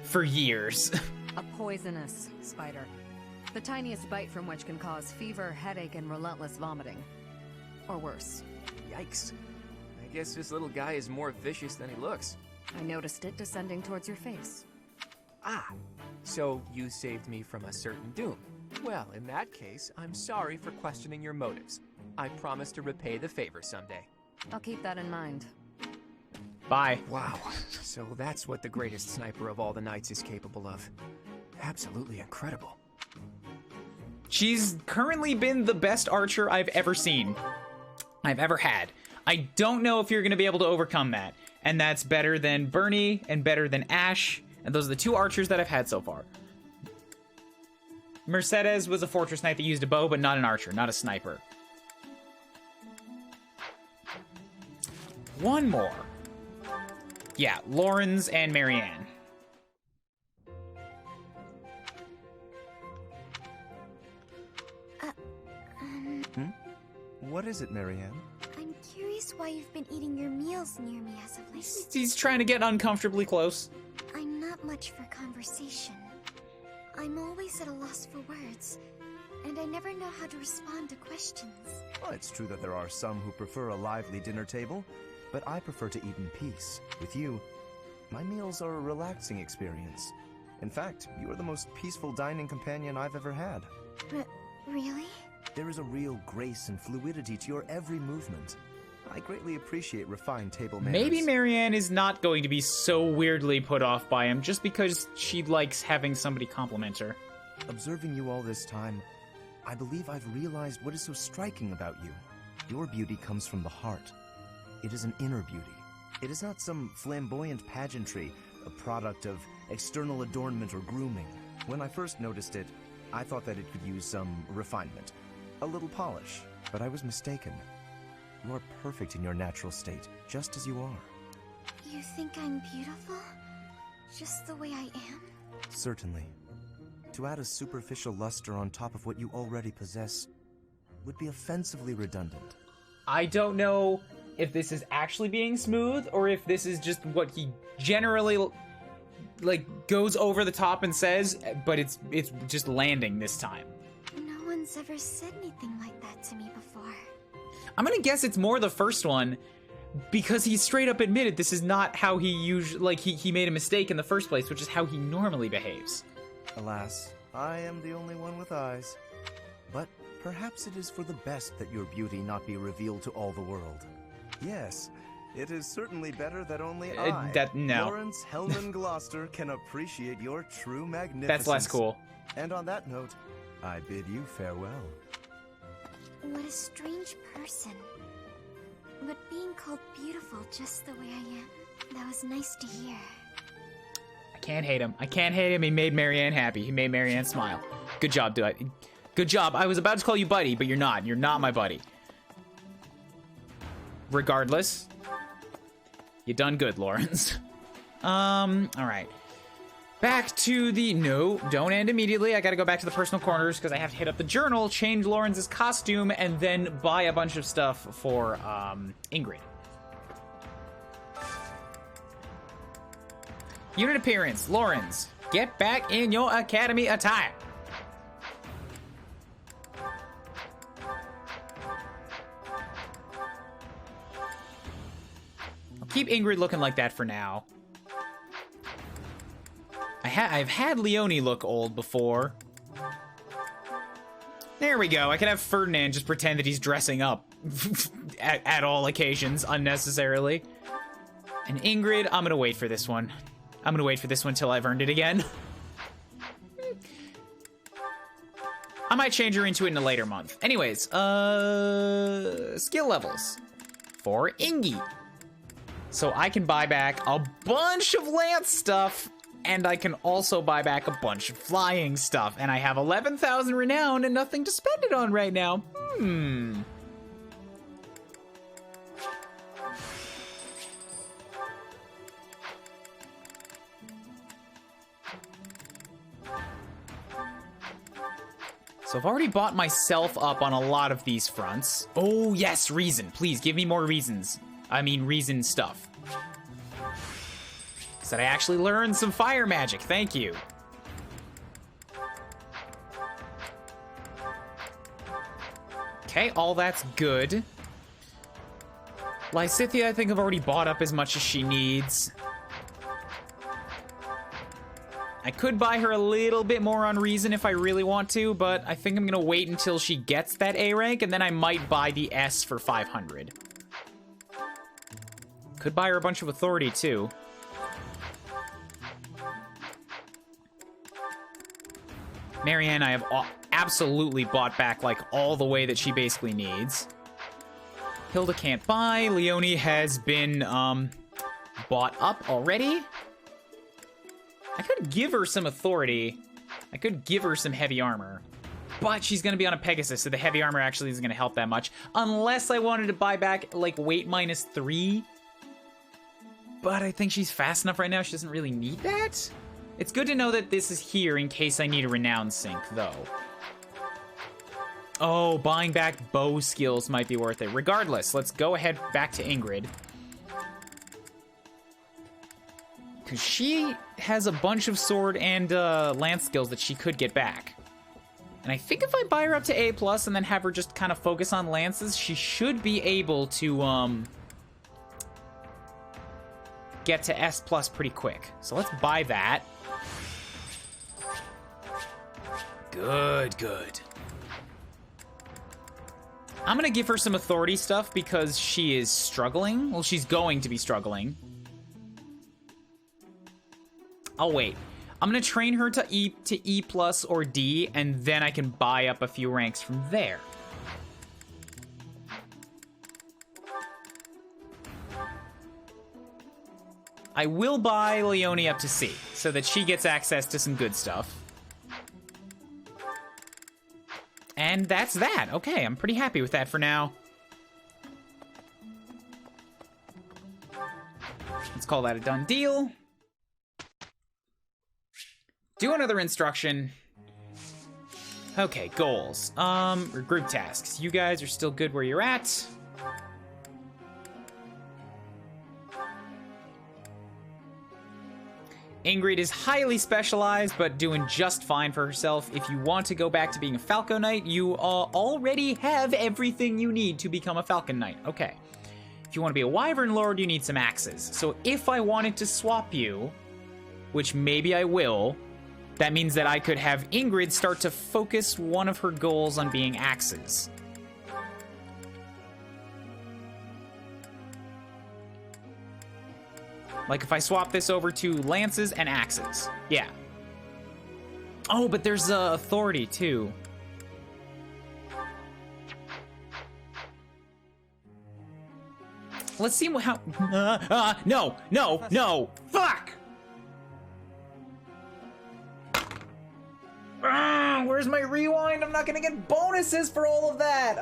For years. A poisonous spider. The tiniest bite from which can cause fever, headache, and relentless vomiting. Or worse. Yikes. I guess this little guy is more vicious than he looks. I noticed it descending towards your face. Ah, so you saved me from a certain doom. Well, in that case, I'm sorry for questioning your motives. I promise to repay the favor someday. I'll keep that in mind. Bye. Wow, so that's what the greatest sniper of all the knights is capable of. Absolutely incredible. She's currently been the best archer I've ever seen. I've ever had. I don't know if you're going to be able to overcome that. And that's better than Bernie and better than Ash. And those are the two archers that I've had so far. Mercedes was a fortress knight that used a bow, but not an archer, not a sniper. One more. Yeah, Lawrence and Marianne. What is it, Marianne? I'm curious why you've been eating your meals near me as of late. He's trying to get uncomfortably close. I'm not much for conversation. I'm always at a loss for words, and I never know how to respond to questions. Well, it's true that there are some who prefer a lively dinner table, but I prefer to eat in peace. With you, my meals are a relaxing experience. In fact, you are the most peaceful dining companion I've ever had. Really? There is a real grace and fluidity to your every movement. I greatly appreciate refined table manners. Maybe Marianne is not going to be so weirdly put off by him just because she likes having somebody compliment her. Observing you all this time, I believe I've realized what is so striking about you. Your beauty comes from the heart. It is an inner beauty. It is not some flamboyant pageantry, a product of external adornment or grooming. When I first noticed it, I thought that it could use some refinement, a little polish, but I was mistaken. You are perfect in your natural state, just as you are. You think I'm beautiful? Just the way I am? Certainly. To add a superficial luster on top of what you already possess would be offensively redundant. I don't know if this is actually being smooth or if this is just what he generally like goes over the top and says, but it's just landing this time. No one's ever said anything like that to me before. I'm gonna guess it's more the first one because he straight up admitted this is not how he usually, like he made a mistake in the first place, which is how he normally behaves. Alas, I am the only one with eyes. But perhaps it is for the best that your beauty not be revealed to all the world. Yes, it is certainly better that only no. Lawrence Hellman Gloucester, can appreciate your true magnificence. That's less cool. And on that note, I bid you farewell. What a strange person. But being called beautiful just the way I am, that was nice to hear. I can't hate him. I can't hate him. He made Marianne happy. He made Marianne smile. Good job, dude. Good job. I was about to call you buddy, but you're not. You're not my buddy. Regardless, you done good, Lawrence. All right. Back to the... No, don't end immediately. I gotta go back to the personal corners because I have to hit up the journal, change Lawrence's costume, and then buy a bunch of stuff for Ingrid. Unit appearance. Lawrence, get back in your academy attire. I'll keep Ingrid looking like that for now. I've had Leone look old before. There we go. I can have Ferdinand just pretend that he's dressing up at all occasions unnecessarily. And Ingrid, I'm gonna wait for this one. I'm gonna wait for this one till I've earned it again. I might change her into it in a later month. Anyways, skill levels for Ingy. So I can buy back a bunch of lance stuff, and I can also buy back a bunch of flying stuff. And I have 11,000 renown and nothing to spend it on right now. So I've already bought myself up on a lot of these fronts. Oh, yes, reason. Please, give me more reasons. I mean, reason stuff. So that I actually learned some fire magic. Thank you. Okay, all that's good. Lysithea, I think I've already bought up as much as she needs. I could buy her a little bit more on reason if I really want to, but I think I'm gonna wait until she gets that A rank, and then I might buy the S for 500. Could buy her a bunch of authority too. Marianne, I have absolutely bought back like all the way that she basically needs. Hilda can't buy. Leonie has been bought up already. I could give her some authority. I could give her some heavy armor. But she's going to be on a Pegasus, so the heavy armor actually isn't going to help that much. Unless I wanted to buy back, like, weight -3. But I think she's fast enough right now, she doesn't really need that. It's good to know that this is here in case I need a renown sync, though. Oh, buying back bow skills might be worth it. Regardless, let's go ahead back to Ingrid. Because she has a bunch of sword and lance skills that she could get back. And I think if I buy her up to A+ and then have her just kind of focus on lances, she should be able to get to S+ pretty quick. So let's buy that. Good, good. I'm going to give her some authority stuff because she is struggling. Well, she's going to be struggling. I'll wait. I'm gonna train her to E+ or D, and then I can buy up a few ranks from there. I will buy Leonie up to C, so that she gets access to some good stuff. And that's that. Okay, I'm pretty happy with that for now. Let's call that a done deal. Do another instruction. Okay, goals. Or group tasks. You guys are still good where you're at. Ingrid is highly specialized, but doing just fine for herself. If you want to go back to being a Falco Knight, you already have everything you need to become a Falcon Knight. Okay. If you want to be a Wyvern Lord, you need some axes. So if I wanted to swap you, which maybe I will, that means that I could have Ingrid start to focus one of her goals on being axes. Like if I swap this over to lances and axes. Yeah. Oh, but there's authority too. Let's see how... No! Fuck! Where's my rewind? I'm not gonna get bonuses for all of that.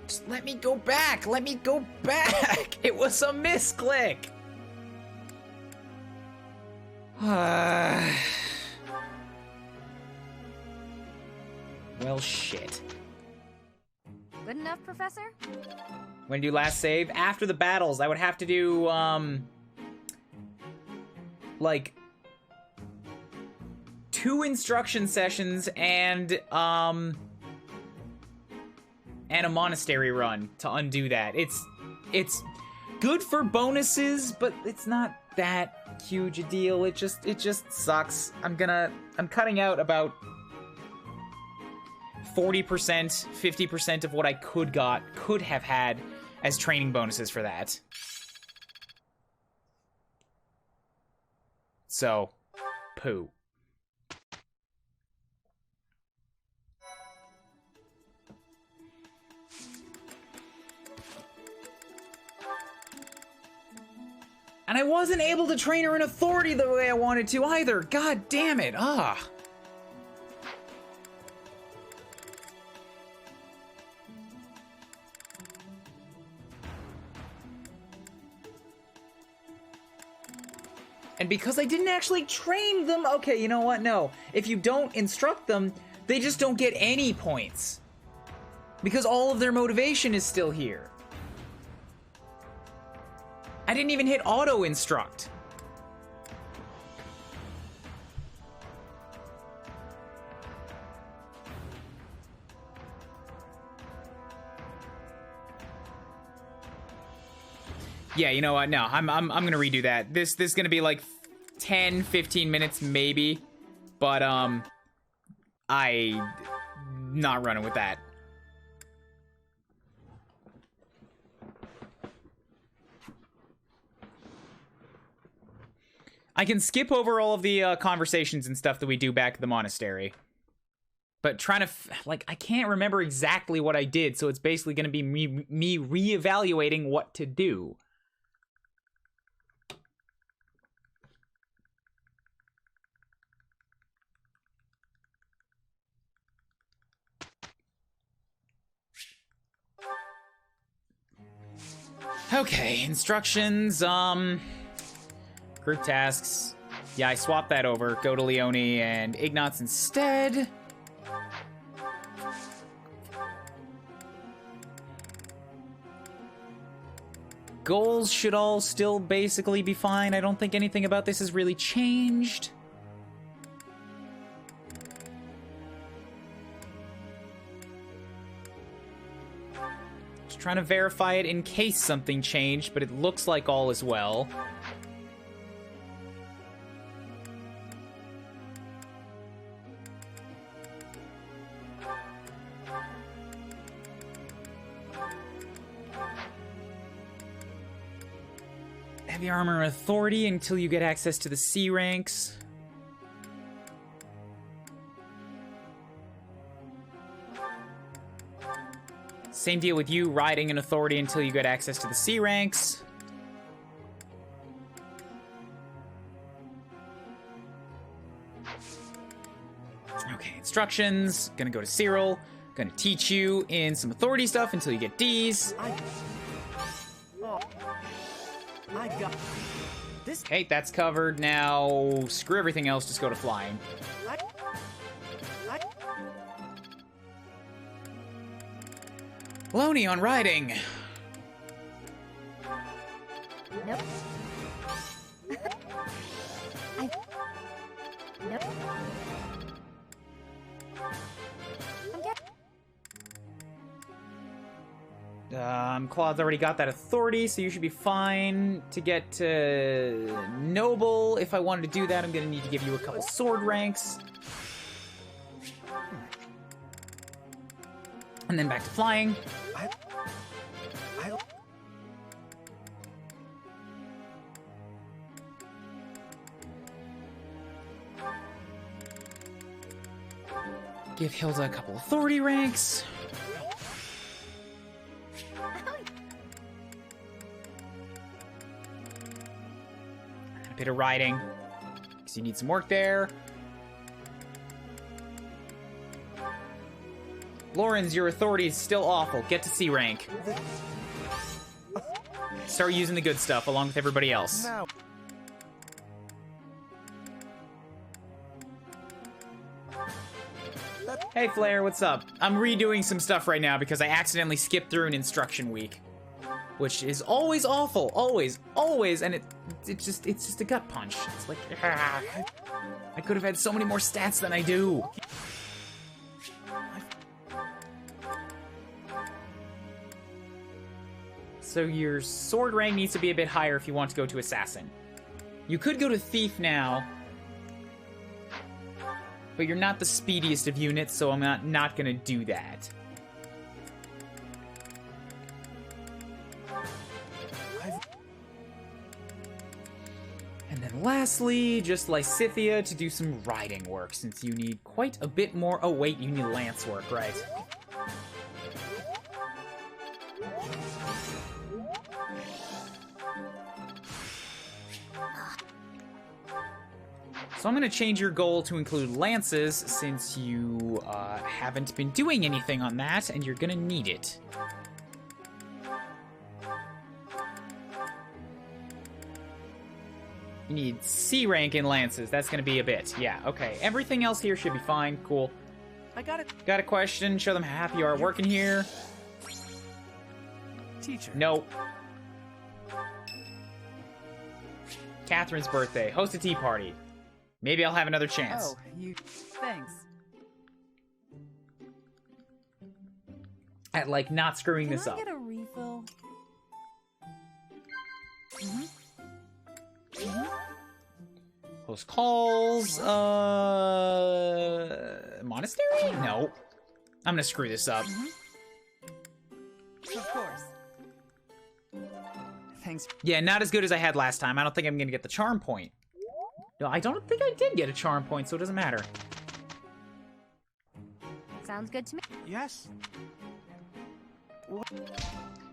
Just let me go back. Let me go back. It was a misclick. Well, shit. Good enough, Professor? When do you last save? After the battles. I would have to do, like, 2 instruction sessions and a monastery run to undo that. It's good for bonuses, but it's not that that huge a deal. It just sucks. I'm cutting out about 40%, 50% of what I could have had as training bonuses for that. So, poo. And I wasn't able to train her in authority the way I wanted to either. God damn it. Ah. And because I didn't actually train them, okay, you know what? No. If you don't instruct them, they just don't get any points. Because all of their motivation is still here. I didn't even hit auto instruct. Yeah, you know what? No, I'm gonna redo that. This is gonna be like 10, 15 minutes maybe, but I not running with that. I can skip over all of the conversations and stuff that we do back at the monastery. But trying to, like, I can't remember exactly what I did, so it's basically going to be me reevaluating what to do. Okay, instructions, group tasks. Yeah, I swapped that over. Go to Leone and Ignatz instead. Goals should all still basically be fine. I don't think anything about this has really changed. Just trying to verify it in case something changed, but it looks like all is well. Heavy armor authority until you get access to the C ranks. Same deal with you, riding an authority until you get access to the C ranks. Okay, instructions. Gonna go to Cyril. Gonna teach you in some authority stuff until you get D's. I got this. Okay, that's covered. Now, screw everything else, just go to flying. Leone on riding. Nope. Nope. Claude's already got that authority, so you should be fine to get to noble. If I wanted to do that, I'm gonna need to give you a couple sword ranks. And then back to flying. Give Hilda a couple authority ranks. And a bit of riding, because you need some work there. Lawrence, your authority is still awful. Get to C rank. Start using the good stuff along with everybody else. Now. Hey Flair, what's up? I'm redoing some stuff right now because I accidentally skipped through an instruction week, which is always awful, always, and it's just a gut punch. It's like, I could have had so many more stats than I do. So your sword rank needs to be a bit higher if you want to go to assassin. You could go to Thief now, but you're not the speediest of units, so I'm not gonna do that. And then lastly, just Lysithia to do some riding work, since you need quite a bit more. Oh wait, you need lance work, right? So I'm going to change your goal to include lances, since you haven't been doing anything on that, and you're going to need it. You need C rank in lances. That's going to be a bit. Yeah, okay. Everything else here should be fine. Cool. I got it. Got a question? Show them how happy you are working here. Teacher. No. Catherine's birthday. Host a tea party. Maybe I'll have another chance. Oh, you... Thanks. At, like, not screwing this Can I up. get a refill? Host calls, monastery? No. I'm gonna screw this up. Of course. Thanks. Yeah, not as good as I had last time. I don't think I'm gonna get the charm point. No, I don't think I did get a charm point, so it doesn't matter. Sounds good to me. Yes.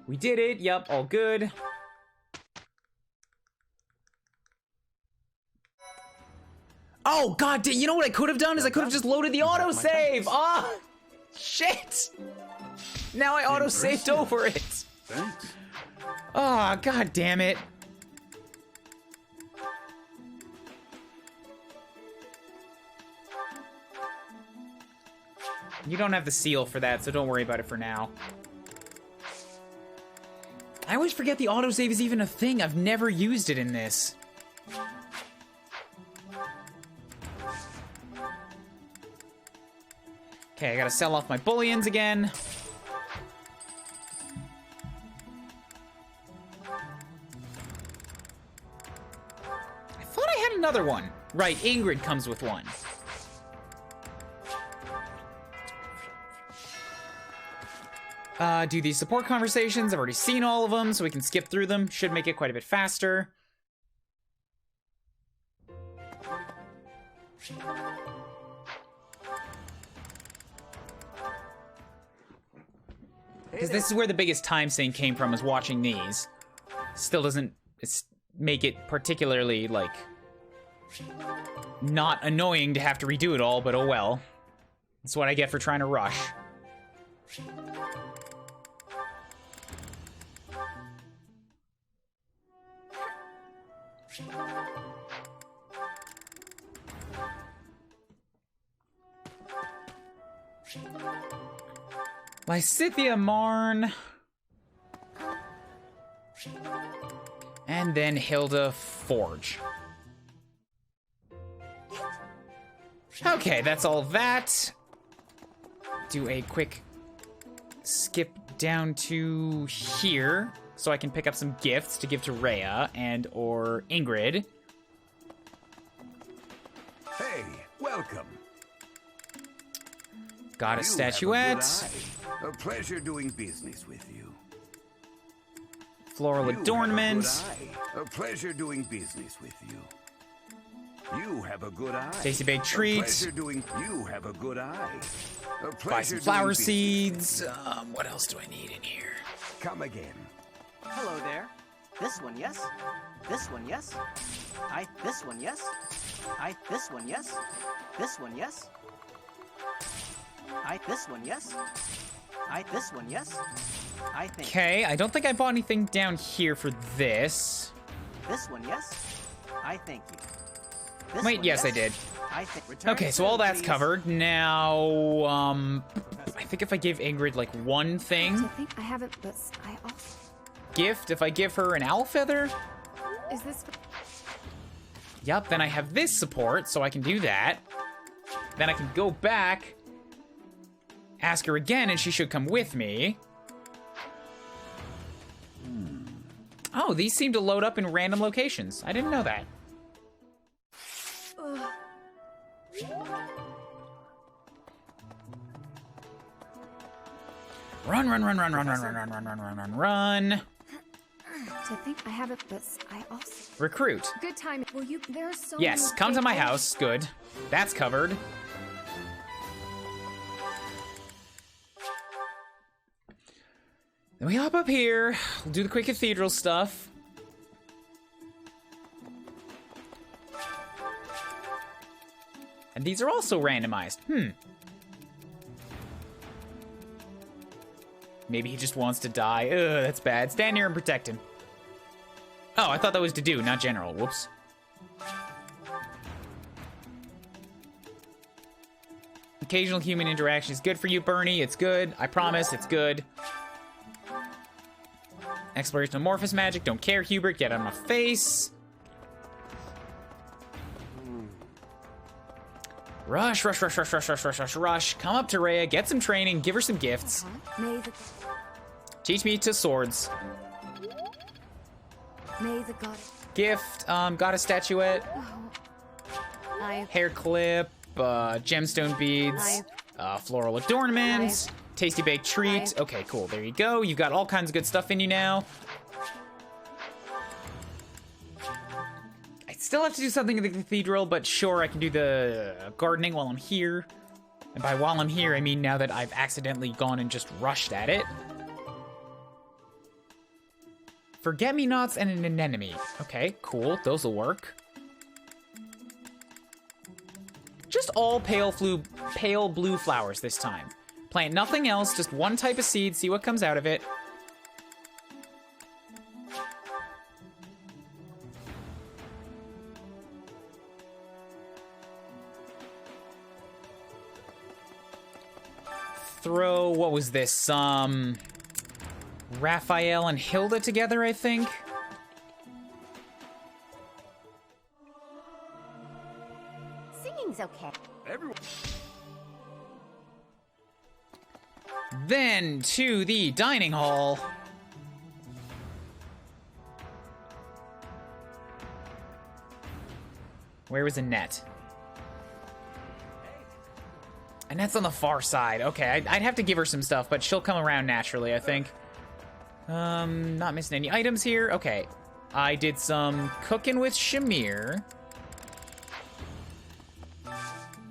We did it. Yep, all good. Oh, god, you know what I could have done is I could have just loaded the autosave. Ah, shit. Now I autosaved over it. Thanks. Oh, god damn it. You don't have the seal for that, so don't worry about it for now. I always forget the autosave is even a thing. I've never used it in this. Okay, I gotta sell off my bullions again. I thought I had another one. Right, Ingrid comes with one. Do these support conversations. I've already seen all of them, so we can skip through them. Should make it quite a bit faster. Because this is where the biggest time sink came from, is watching these. Still doesn't make it particularly, like, not annoying to have to redo it all, but oh well. That's what I get for trying to rush. Lysithia Marn. And then Hilda Forge. Okay, that's all that. Do a quick skip down to here, so I can pick up some gifts to give to Rhea and or Ingrid. Hey, welcome. Got a statuette. A pleasure doing business with you. Floral adornment. A pleasure doing business with you. You have a good eye. Tasty baked treat. A pleasure doing. You have a good eye. A pleasure Buy some flower doing seeds. What else do I need in here? Come again. Hello there. This one, yes. This one, yes. This one, yes. This one, yes. This one, yes. This one, yes. This one, yes. I think. Okay, I don't think I bought anything down here for this. This one, yes. I thank you. This Wait, one, yes, I did. I think. Return Okay, so all soon, that's please. covered. Now, I think if I give Ingrid, like, one thing, I think I haven't, but I also... gift, if I give her an owl feather, Is this... yep, then I have this support, so I can do that. Then I can go back, ask her again, and she should come with me. Oh, these seem to load up in random locations. I didn't know that. Run, run, run, run, run, run, run, run, run, run, run, run, run. To think I have it, but I also... Recruit. Good time. Will you... There are so Yes, many come to my things- house. Good. That's covered. Then we hop up here. We'll do the quick cathedral stuff. And these are also randomized. Maybe he just wants to die. Ugh, that's bad. Stand here and protect him. Oh, I thought that was to do, not general. Whoops. Occasional human interaction is good for you, Bernie. It's good. I promise, it's good. Exploration of Morphous magic. Don't care, Hubert. Get out of my face. Rush, rush, rush, rush, rush, rush, rush, rush, rush. Come up to Rhea, get some training, give her some gifts. May the... Teach me to swords. May the god... Gift, got a statuette. Hair clip, gemstone beads, floral adornments, tasty baked treat. Okay, cool, there you go. You've got all kinds of good stuff in you now. I still have to do something in the cathedral, but sure, I can do the gardening while I'm here. And by while I'm here, I mean now that I've accidentally gone and just rushed at it. Forget-me-nots and an anemone. Okay, cool. Those will work. Just all pale blue flowers this time. Plant nothing else, just one type of seed, see what comes out of it. Throw, what was this? Raphael and Hilda together, I think. Singing's okay. Everyone. Then to the dining hall. Where was Annette? Annette's on the far side. Okay, I'd have to give her some stuff, but she'll come around naturally, I think. Not missing any items here. Okay, I did some cooking with Shamir.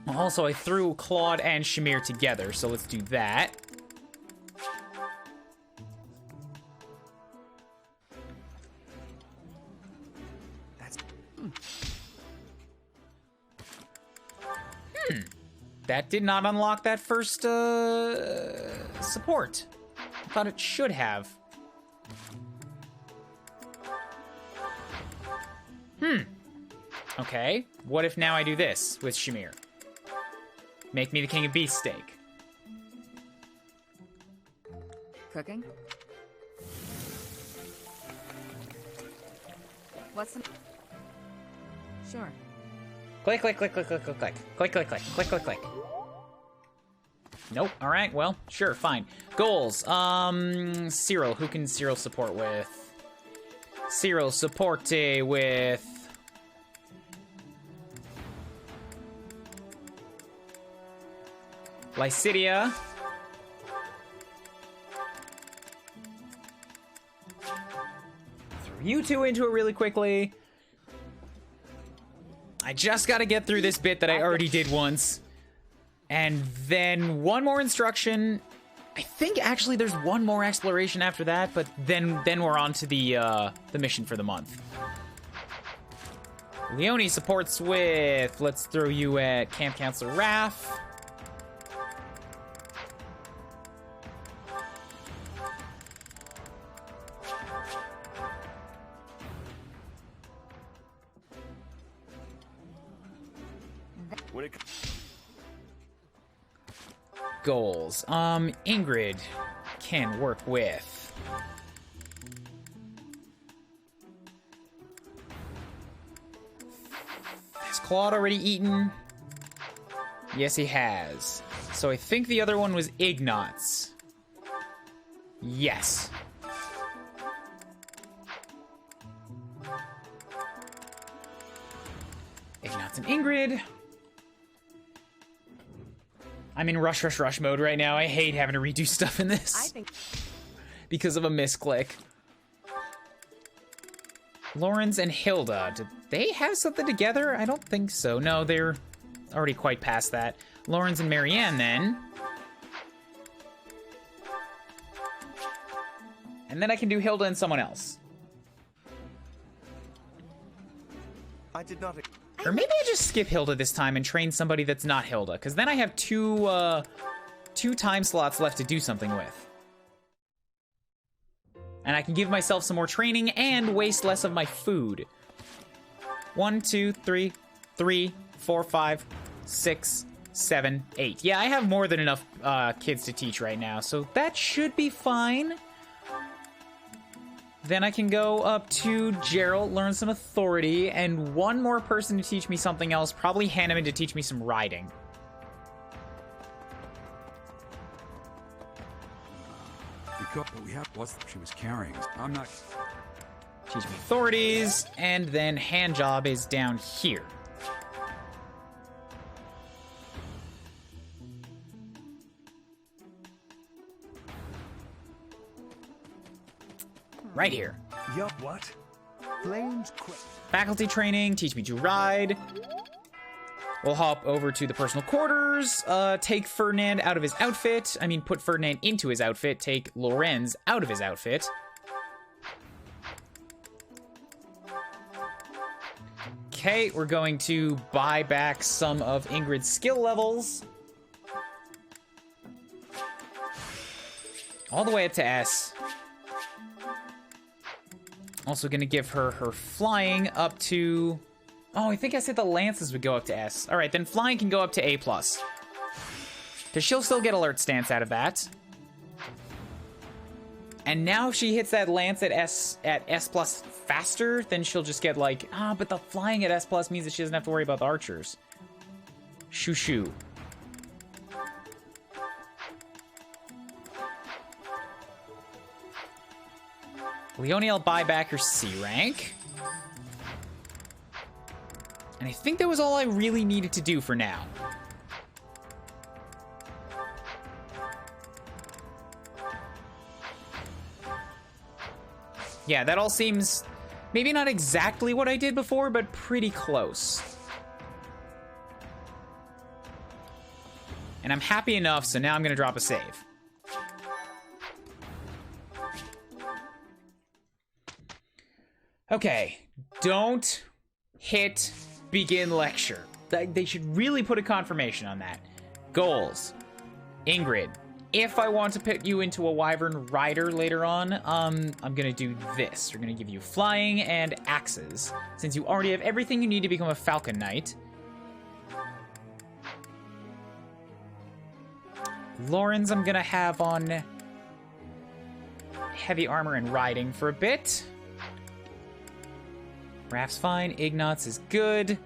Also, I threw Claude and Shamir together, so let's do that. That did not unlock that first, support. I thought it should have. Okay, what if now I do this with Shamir? Make me the king of beefsteak. Cooking? What's the... Sure. Click, click, click, click, click, click, click. Click, click, click, click, click, click. Nope, alright, well, sure, fine. Goals, Cyril, who can Cyril support with? Cyril supporte with... Lycidia. Throw you two into it really quickly. I just gotta get through this bit that I already did once. And then one more instruction. I think actually there's one more exploration after that, but then we're on to the mission for the month. Leone supports with, let's throw you at Camp Counselor Raph. Goals. Ingrid can work with. Has Claude already eaten? Yes, he has. So I think the other one was Ignatz. Yes. Ignatz and Ingrid. I'm in rush mode right now. I hate having to redo stuff in this. Because of a misclick. Lawrence and Hilda, did they have something together? I don't think so. No, they're already quite past that. Lawrence and Marianne, then. And then I can do Hilda and someone else. I did not... Or maybe I just skip Hilda this time and train somebody that's not Hilda, because then I have two time slots left to do something with. And I can give myself some more training and waste less of my food. 1, 2, 3, 4, 5, 6, 7, 8. Yeah, I have more than enough kids to teach right now, so that should be fine. Then I can go up to Gerald, learn some authority, and one more person to teach me something else, probably Hanneman to teach me some riding. Because we have what she was carrying. I'm not... Teach me authorities, and then hand job is down here. Right here. Yup, what? Flames quick. Faculty training, teach me to ride. We'll hop over to the personal quarters, take Ferdinand out of his outfit. I mean, put Ferdinand into his outfit, take Lorenz out of his outfit. Okay, we're going to buy back some of Ingrid's skill levels. All the way up to S. Also gonna give her her flying up to... Oh, I think I said the lances would go up to S. All right, then flying can go up to A+. Because she'll still get alert stance out of that. And now if she hits that lance at S plus faster, then she'll just get like, but the flying at S plus means that she doesn't have to worry about the archers. Shoo shoo. Leonie, I'll buy back her C rank. And I think that was all I really needed to do for now. Yeah, that all seems maybe not exactly what I did before, but pretty close. And I'm happy enough, so now I'm gonna drop a save. Okay, don't hit begin lecture. They should really put a confirmation on that. Goals. Ingrid, if I want to put you into a Wyvern Rider later on, I'm gonna do this. We're gonna give you flying and axes, since you already have everything you need to become a Falcon Knight. Lawrence, I'm gonna have on heavy armor and riding for a bit. Raph's fine. Ignatz is good.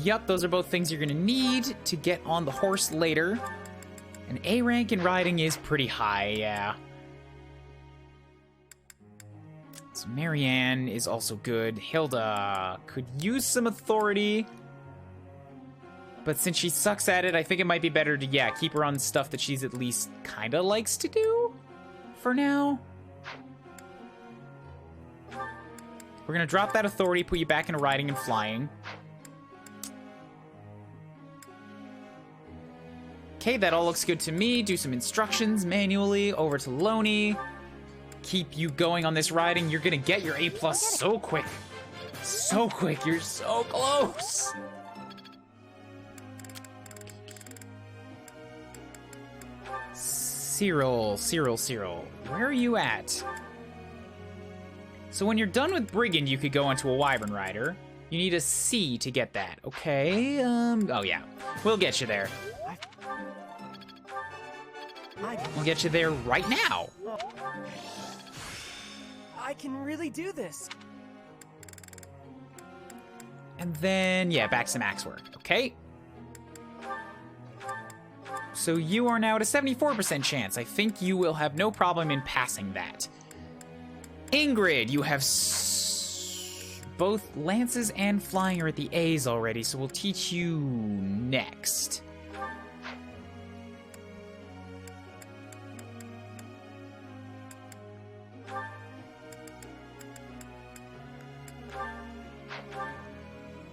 Yup, those are both things you're gonna need to get on the horse later. An A rank in riding is pretty high, yeah. So Marianne is also good. Hilda could use some authority. But since she sucks at it, I think it might be better to, yeah, keep her on stuff that she's at least kind of likes to do for now. We're going to drop that authority, put you back into riding and flying. Okay, that all looks good to me. Do some instructions manually over to Loney. Keep you going on this riding. You're going to get your A+ so quick. So quick. You're so close. Cyril. Where are you at? So when you're done with Brigand, you could go onto a Wyvern Rider. You need a C to get that. Okay, oh yeah. We'll get you there. We'll get you there right now. I can really do this. And then, yeah, back some axe work, okay? So you are now at a 74% chance. I think you will have no problem in passing that. Ingrid, you have both lances and flying are at the A's already, so we'll teach you next.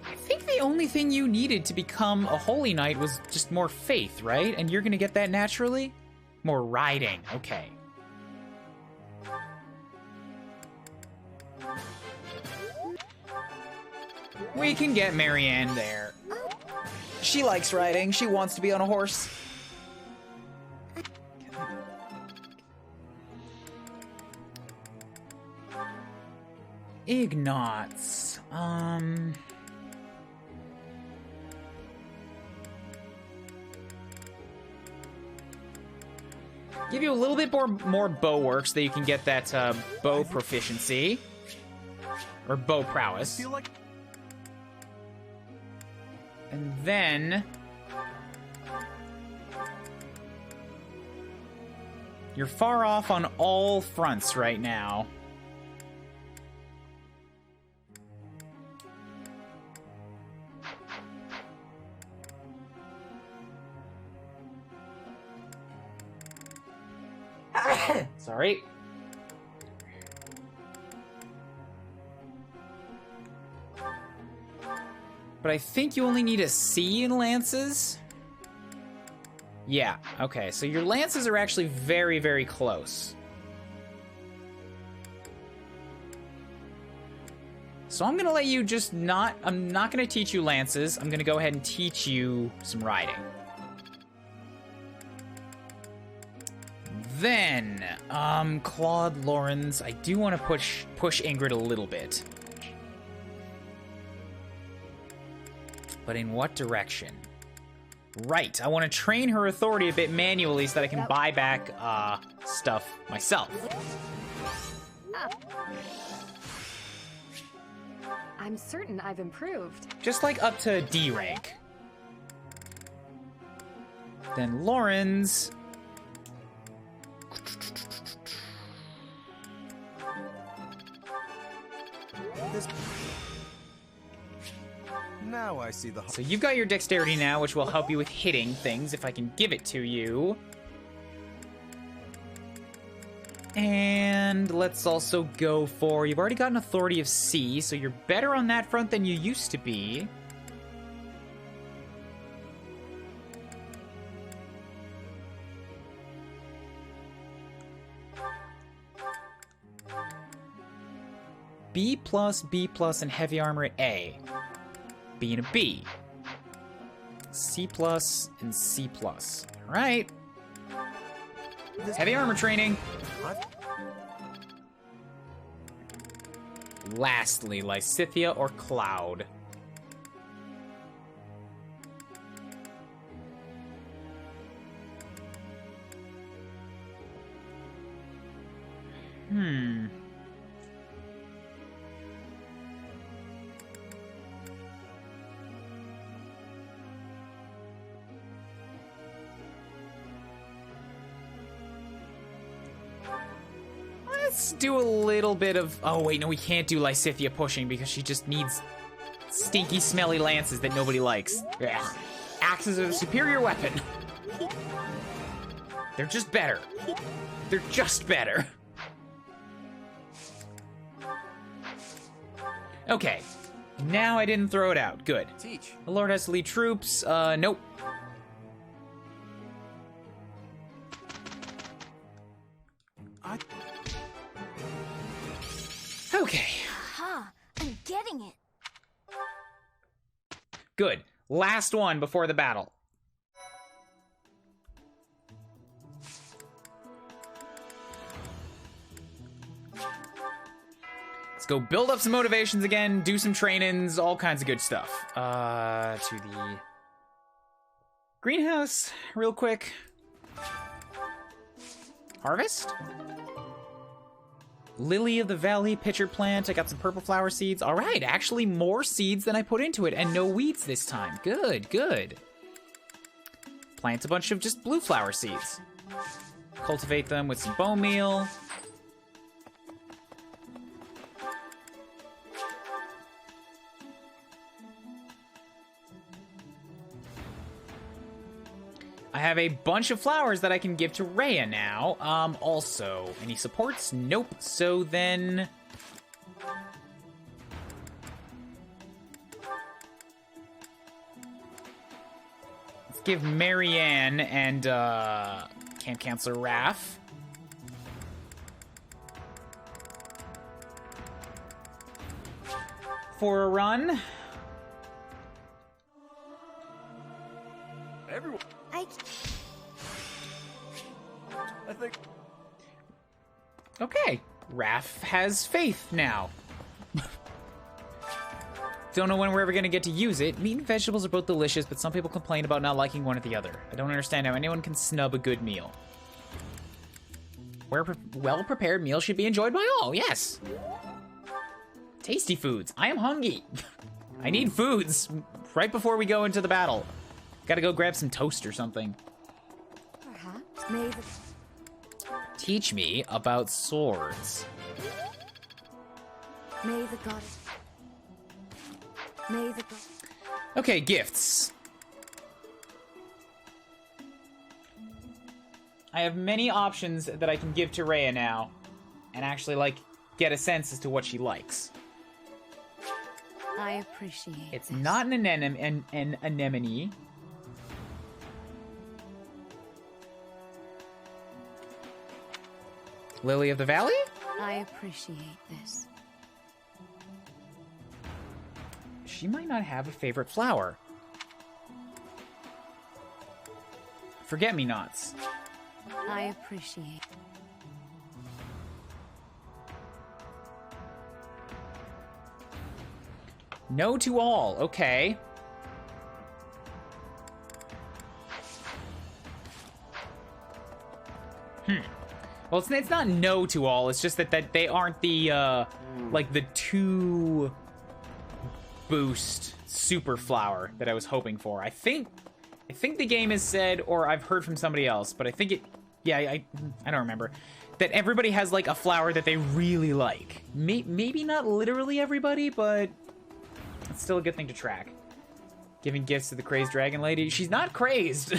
I think the only thing you needed to become a holy knight was just more faith, right? And you're gonna get that naturally? More riding, okay. We can get Marianne there. She likes riding. She wants to be on a horse. Ignatz. Give you a little bit more bow work so that you can get that bow proficiency. Or bow prowess. I feel like... And then... You're far off on all fronts right now. Sorry. But I think you only need a C in lances. Yeah, okay, so your lances are actually very, very close. So I'm gonna let you just I'm not gonna teach you lances. I'm gonna go ahead and teach you some riding. Then, Claude, Lawrence, I do want to push Ingrid a little bit. But in what direction? Right, I want to train her authority a bit manually so that I can buy back, stuff myself. I'm certain I've improved. Just like up to D rank. Then Lawrence... Now I see the... So you've got your dexterity now, which will help you with hitting things if I can give it to you. And let's also go for... You've already got an authority of C, so you're better on that front than you used to be. B+, B+, and heavy armor at A. B and a B. C+, and C+. Alright. Heavy armor training. Lastly, Lysithea or Cloud. Let's do a little bit of... Oh, wait, no, we can't do Lysithea pushing because she just needs stinky, smelly lances that nobody likes. Ugh. Axes are a superior weapon. They're just better. They're just better. Okay. Now I didn't throw it out. Good. Teach. The Lord has to lead troops. Nope. Okay. Aha! I'm getting it. Good. Last one before the battle. Let's go build up some motivations again, do some trainings, all kinds of good stuff. To the greenhouse, real quick. Harvest? Lily of the Valley, pitcher plant. I got some purple flower seeds. All right, actually more seeds than I put into it, and no weeds this time. Good, good. Plant a bunch of just blue flower seeds. Cultivate them with some bone meal. have a bunch of flowers that I can give to Rhea now. Also, any supports? Nope. So then... let's give Marianne and, Camp Counselor Raph. For a run. Everyone. I think. Okay. Raph has faith now. Don't know when we're ever gonna get to use it. Meat and vegetables are both delicious, but some people complain about not liking one or the other. I don't understand how anyone can snub a good meal. Well-prepared meal should be enjoyed by all, yes. Tasty foods. I am hungry. I need foods right before we go into the battle. Gotta go grab some toast or something. Perhaps may the... Teach me about swords. May the goddess... May the god... Okay, gifts. I have many options that I can give to Rhea now. And actually, like, get a sense as to what she likes. I appreciate It's this. not an anemone. Lily of the Valley? I appreciate this. She might not have a favorite flower. Forget-me-nots. I appreciate. No to all. Okay. Well, it's not no to all. It's just that they aren't the, like, the 2 boost super flower that I was hoping for. I think the game has said, or I've heard from somebody else, but I think it... yeah, I don't remember. That everybody has, like, a flower that they really like. Maybe not literally everybody, but it's still a good thing to track. Giving gifts to the crazed dragon lady. She's not crazed.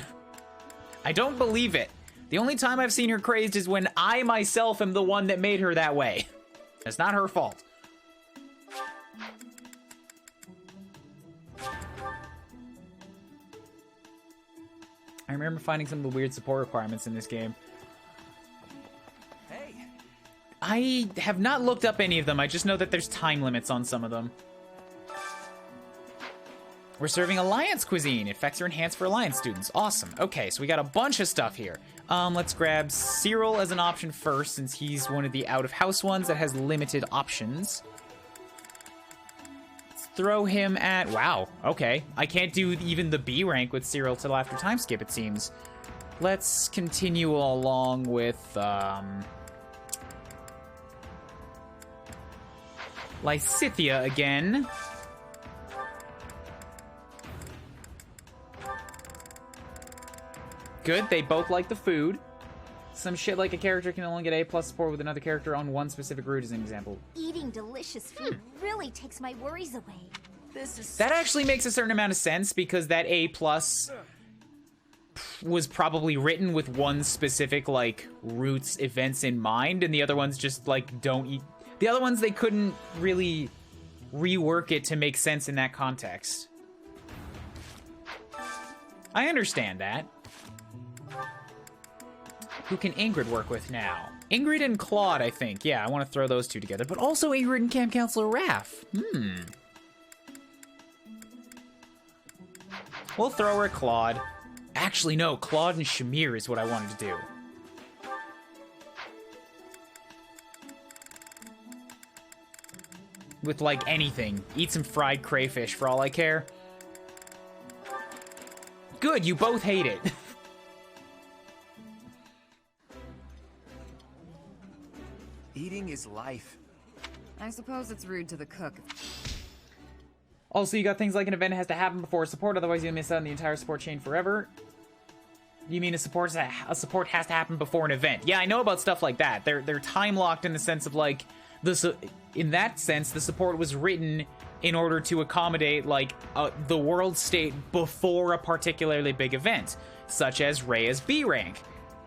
I don't believe it. The only time I've seen her crazed is when I myself am the one that made her that way. It's not her fault. I remember finding some of the weird support requirements in this game. Hey. I have not looked up any of them. I just know that there's time limits on some of them. We're serving Alliance cuisine. Effects are enhanced for Alliance students. Awesome. Okay, so we got a bunch of stuff here. Let's grab Cyril as an option first, since he's one of the out-of-house ones that has limited options. Let's throw him at... wow, okay. I can't do even the B rank with Cyril till after time skip, it seems. Let's continue along with, Lysithia again. Good, they both like the food. Some shit like a character can only get A+ support with another character on one specific route as an example. Eating delicious food really takes my worries away. This is... that actually makes a certain amount of sense, because that A+ was probably written with one specific, like, routes events in mind, and the other ones just, like, don't eat... the other ones, they couldn't really rework it to make sense in that context. I understand that. Who can Ingrid work with now? Ingrid and Claude, I think. Yeah, I want to throw those two together. But also Ingrid and Camp Counselor Raph. We'll throw her Claude. Actually, no. Claude and Shamir is what I wanted to do. With, like, anything. Eat some fried crayfish for all I care. Good, you both hate it. Eating is life. I suppose it's rude to the cook. Also, you got things like an event has to happen before support, otherwise you'll miss out on the entire support chain forever. You mean a support has to happen before an event? Yeah, I know about stuff like that. They're time locked in the sense of, like, in that sense, the support was written in order to accommodate, like, the world state before a particularly big event. such as Rhea's B rank.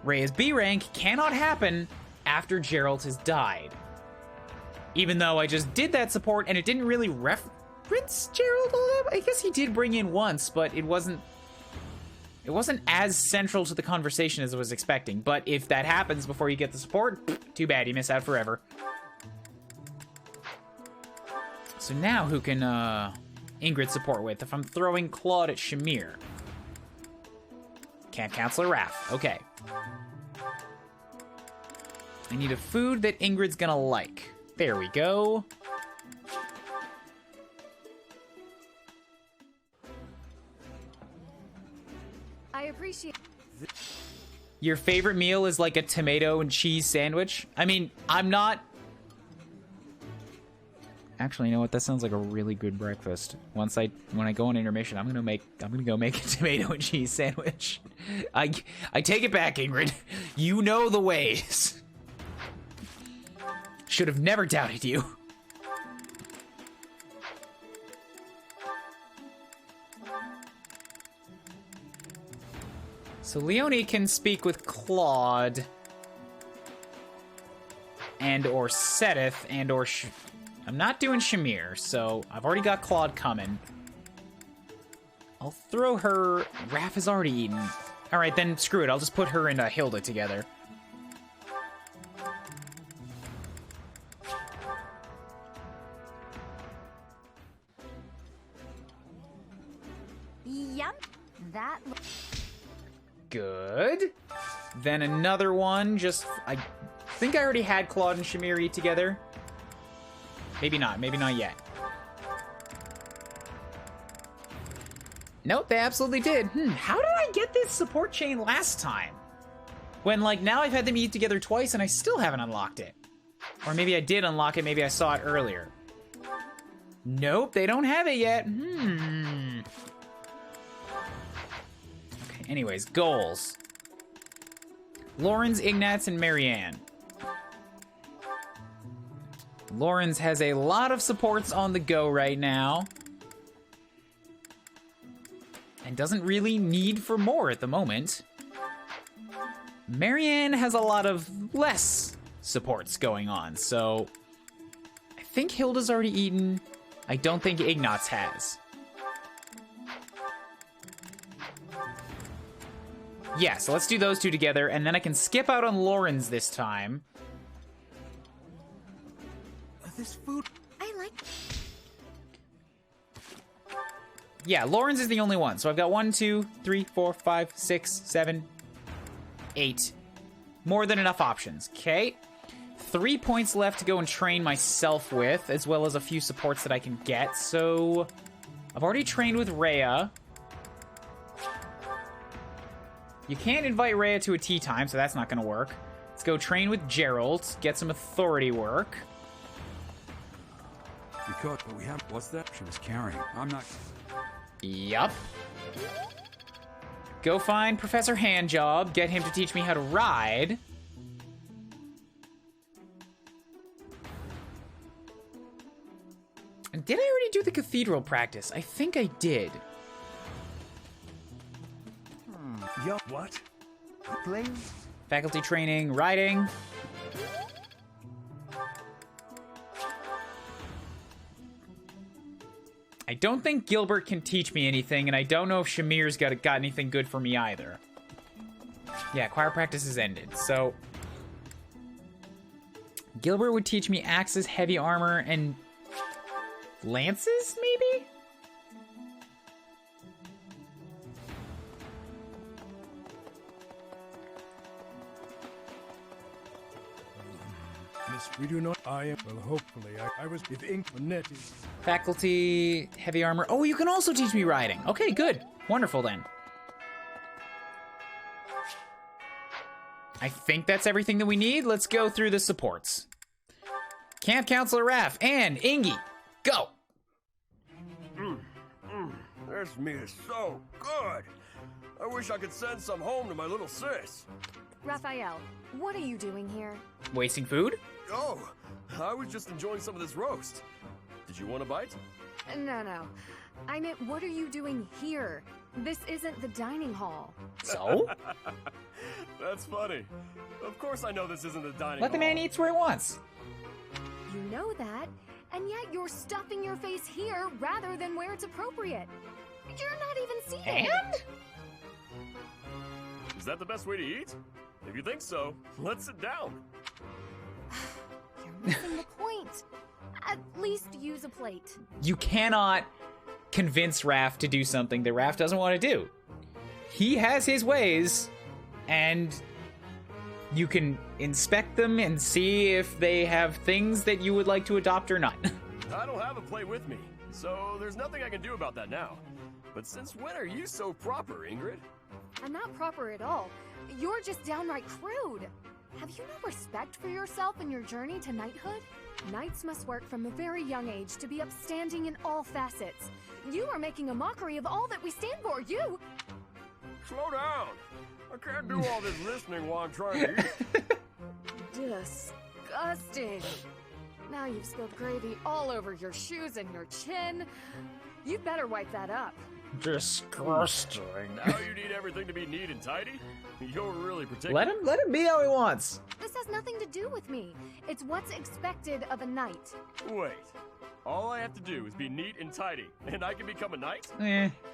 Rhea's B rank cannot happen after Gerald has died. Even though I just did that support and it didn't really reference Gerald all that. I guess he did bring in once, but it wasn't as central to the conversation as I was expecting. But if that happens before you get the support, too bad, you miss out forever. So now who can Ingrid support with if I'm throwing Claude at Shamir? Camp Counselor Raph. Okay. I need a food that Ingrid's gonna like. There we go. I appreciate... Your favorite meal is like a tomato and cheese sandwich? I mean, I'm not... Actually, you know what? That sounds like a really good breakfast. When I go on intermission, I'm gonna go make a tomato and cheese sandwich. I take it back, Ingrid. You know the ways. Should have never doubted you. So Leonie can speak with Claude and or Sedith and or I'm not doing Shamir, so I've already got Claude coming. I'll throw her... Raph has already eaten. Alright, then screw it. I'll just put her and Hilda together. Yep, that... Good. Then another one, I think I already had Claude and Shamir eat together. Maybe not yet. Nope, they absolutely did. How did I get this support chain last time? When, like, now I've had them eat together twice and I still haven't unlocked it. Or maybe I did unlock it, maybe I saw it earlier. Nope, they don't have it yet. Okay, anyways, goals. Lawrence, Ignatz, and Marianne. Lawrence has a lot of supports on the go right now. And doesn't really need for more at the moment. Marianne has a lot of less supports going on, so... I think Hilda's already eaten. I don't think Ignatz has. Yeah, so let's do those two together, and then I can skip out on Lawrence this time. This food... I like... Yeah, Lawrence is the only one. So I've got 1, 2, 3, 4, 5, 6, 7, 8. More than enough options. Okay. 3 points left to go and train myself with, as well as a few supports that I can get. So I've already trained with Rhea. You can't invite Rhea to a tea time, so that's not going to work. Let's go train with Gerald, get some authority work. Because we have... What's that? She was carrying. I'm not... Yup. Go find Professor Handjob, get him to teach me how to ride. And did I already do the cathedral practice? I think I did. Yo, what? Playing? Faculty training, riding. I don't think Gilbert can teach me anything, and I don't know if Shamir's got anything good for me either. Yeah, choir practice has ended, so... Gilbert would teach me axes, heavy armor, and... lances, maybe? Miss, we do not... I am... Well, hopefully, I was with Inconetti. Faculty, heavy armor. Oh, you can also teach me riding. Okay, good. Wonderful, then. I think that's everything that we need. Let's go through the supports. Camp Counselor Raph and Ingy. Go! This meat is so good. I wish I could send some home to my little sis. Raphael, what are you doing here? Wasting food? Oh, I was just enjoying some of this roast. Did you want a bite? No. I meant, what are you doing here? This isn't the dining hall. So? That's funny. Of course I know this isn't the dining Let the man eat where he wants. You know that, and yet you're stuffing your face here rather than where it's appropriate. You're not even seated. And? Is that the best way to eat? If you think so, let's sit down. You're missing the point. At least use a plate. You cannot convince Raph to do something that Raph doesn't want to do. He has his ways, and you can inspect them and see if they have things that you would like to adopt or not. I don't have a plate with me, so there's nothing I can do about that now. But since when are you so proper, Ingrid? I'm not proper at all. You're just downright crude. Have you no respect for yourself and your journey to knighthood? Knights must work from a very young age to be upstanding in all facets. You are making a mockery of all that we stand for. You... Slow down. I can't do all this listening while I'm trying to eat. Disgusting. Now you've spilled gravy all over your shoes and your chin. You'd better wipe that up. Disgusting. Now you need everything to be neat and tidy? You're really particular. Let him be how he wants. This has nothing to do with me. It's what's expected of a knight. Wait. All I have to do is be neat and tidy, and I can become a knight?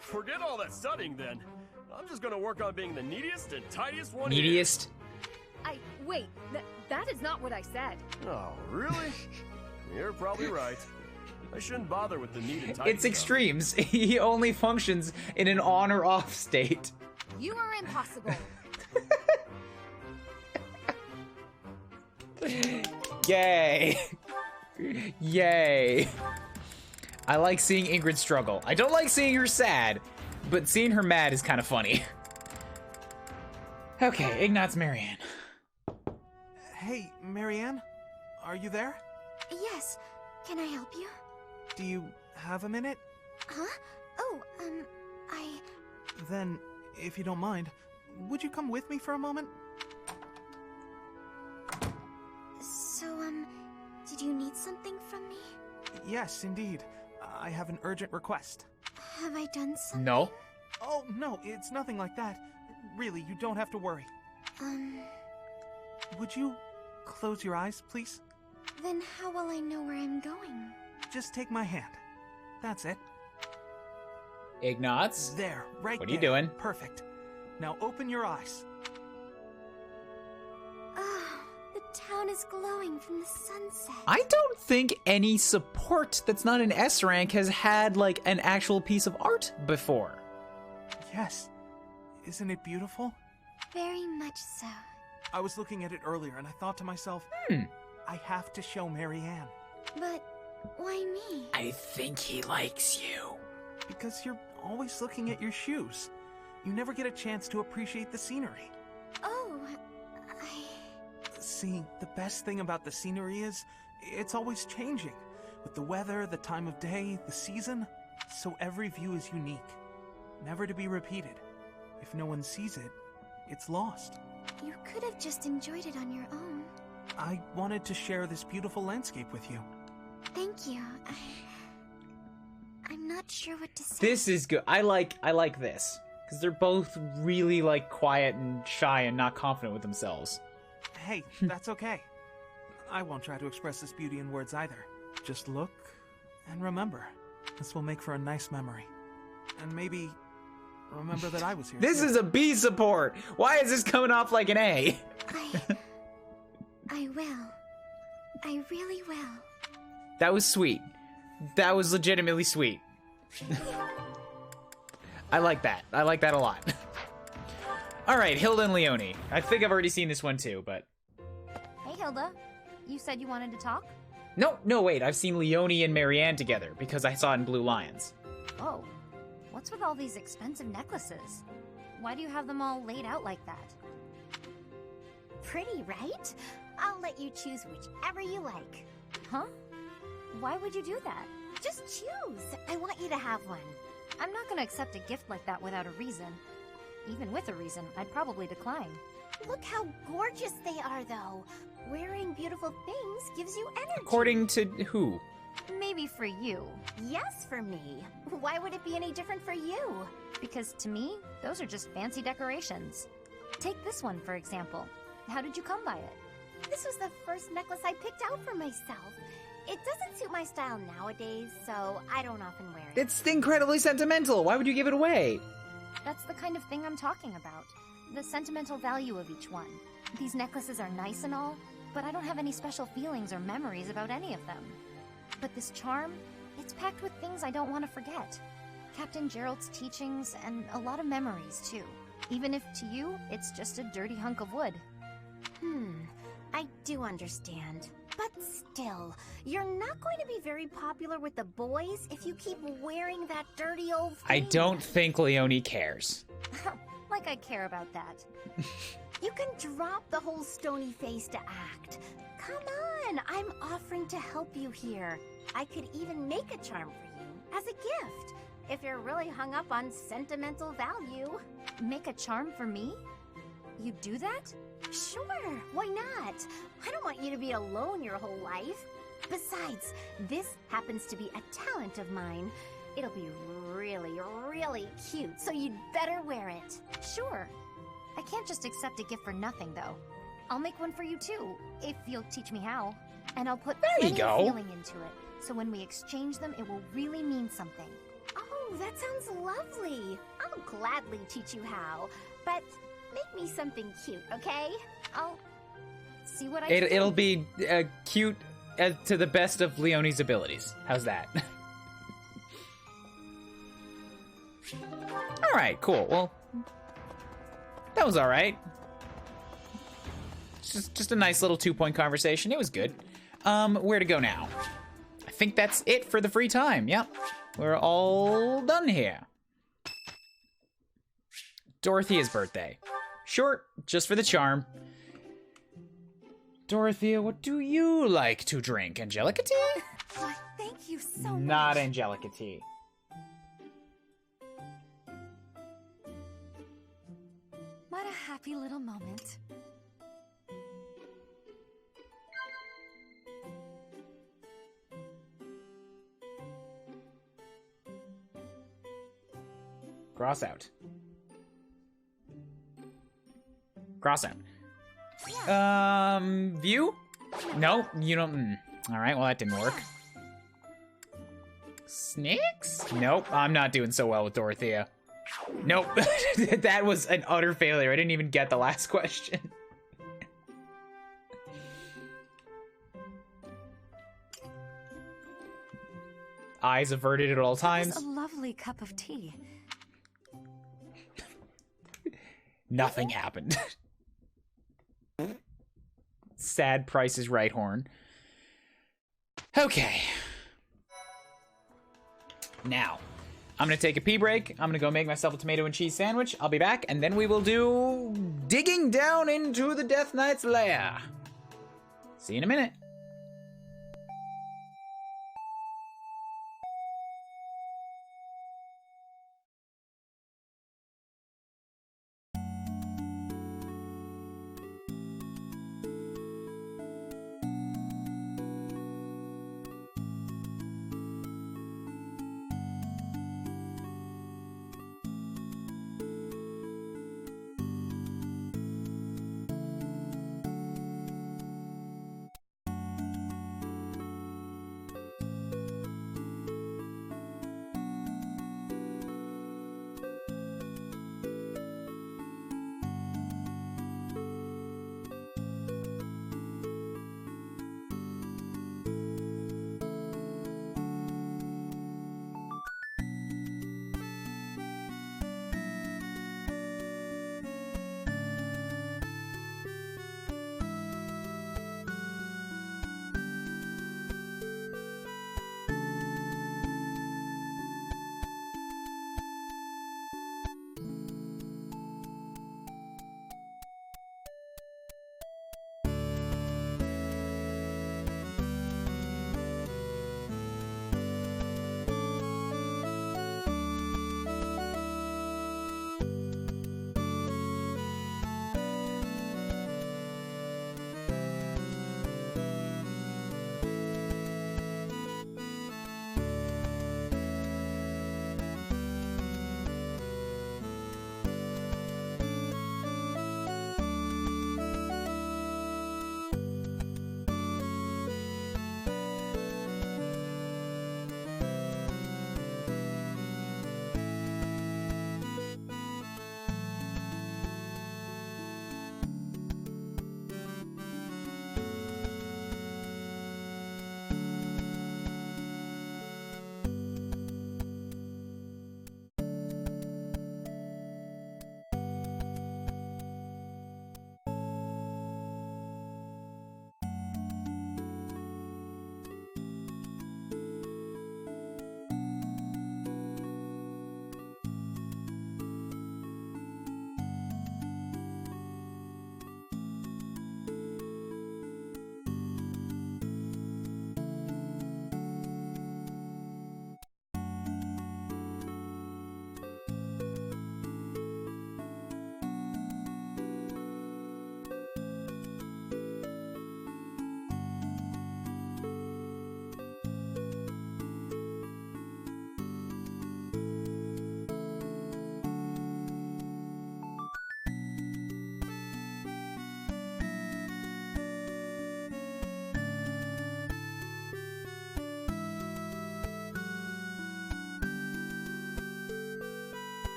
Forget all that studying then. I'm just gonna work on being the neatest and tidiest one Neatest? Wait, that is not what I said. Oh, really? You're probably right. I shouldn't bother with the neat and tidy It's stuff. extremes. He only functions in an on or off state. You are impossible. Yay. Yay. I like seeing Ingrid struggle. I don't like seeing her sad, but seeing her mad is kind of funny. Okay, Ignatz Marianne. Hey, Marianne? Are you there? Yes. Can I help you? Do you have a minute? Huh? Oh, Then, if you don't mind, would you come with me for a moment? So, did you need something from me? Yes, indeed. I have an urgent request. Have I done something? No. Oh, no, it's nothing like that. Really, you don't have to worry. Would you close your eyes, please? Then how will I know where I'm going? Just take my hand. That's it. Ignatz? There, right What are there. you doing? Perfect. Now open your eyes. Ah, the town is glowing from the sunset. I don't think any support that's not an S rank has had, like, an actual piece of art before. Yes. Isn't it beautiful? Very much so. I was looking at it earlier and I thought to myself, I have to show Marianne. But why me? I think he likes you. Because you're always looking at your shoes. You never get a chance to appreciate the scenery. Oh, See, the best thing about the scenery is, it's always changing. With the weather, the time of day, the season. So every view is unique. Never to be repeated. If no one sees it, it's lost. You could have just enjoyed it on your own. I wanted to share this beautiful landscape with you. Thank you. I'm not sure what to say. This is good. I like this. Because they're both really, like, quiet and shy and not confident with themselves. Hey, that's okay. I won't try to express this beauty in words either. Just look and remember. This will make for a nice memory. And maybe remember that I was here. This too. is a B support. Why is this coming off like an A? I will. I really will. That was sweet. That was legitimately sweet. I like that. I like that a lot. All right, Hilda and Leonie. I think I've already seen this one too, but... Hey, Hilda. You said you wanted to talk? No, wait. I've seen Leonie and Marianne together because I saw it in Blue Lions. Oh. What's with all these expensive necklaces? Why do you have them all laid out like that? Pretty, right? I'll let you choose whichever you like. Huh? Why would you do that? Just choose. I want you to have one. I'm not gonna accept a gift like that without a reason. Even with a reason, I'd probably decline. Look how gorgeous they are, though. Wearing beautiful things gives you energy. According to who? Maybe maybe for you. Yes, for me. Why would it be any different for you? Because to me, those are just fancy decorations. Take this one, for example. How did you come by it? This was the first necklace I picked out for myself. It doesn't suit my style nowadays, so I don't often wear it. It's incredibly sentimental. Why would you give it away? That's the kind of thing I'm talking about. The sentimental value of each one. These necklaces are nice and all, but I don't have any special feelings or memories about any of them. But this charm, it's packed with things I don't want to forget. Captain Gerald's teachings and a lot of memories, too. Even if to you, it's just a dirty hunk of wood. I do understand. But still, you're not going to be very popular with the boys if you keep wearing that dirty old thing. I don't think Leonie cares. Like I care about that. You can drop the whole stony-faced act. Come on, I'm offering to help you here. I could even make a charm for you as a gift, if you're really hung up on sentimental value. Make a charm for me? You do that? Sure, why not? I don't want you to be alone your whole life. Besides, this happens to be a talent of mine. It'll be really, really cute, so you'd better wear it. Sure. I can't just accept a gift for nothing, though. I'll make one for you, too, if you'll teach me how. And I'll put plenty of feeling into it, so when we exchange them, it will really mean something. Oh, that sounds lovely. I'll gladly teach you how, but make me something cute, okay? I'll see what I can do. It'll be cute to the best of Leonie's abilities. How's that? Alright, cool. Well, that was alright. Just a nice little 2-point conversation. It was good. Where to go now? I think that's it for the free time. Yep. We're all done here. Dorothea's birthday. Short, just for the charm. Dorothea, what do you like to drink? Angelica tea? Why, thank you so much. Not Angelica tea. What a happy little moment. Cross out. Cross out. View? No, you don't. All right, well, that didn't work. Snakes? Nope, I'm not doing so well with Dorothea. Nope, that was an utter failure. I didn't even get the last question. Eyes averted at all times. It's a lovely cup of tea. Nothing happened. Sad Price is Right horn. Okay. Now, I'm gonna take a pee break. I'm gonna go make myself a tomato and cheese sandwich. I'll be back, and then we will do digging down into the Death Knight's lair. See you in a minute.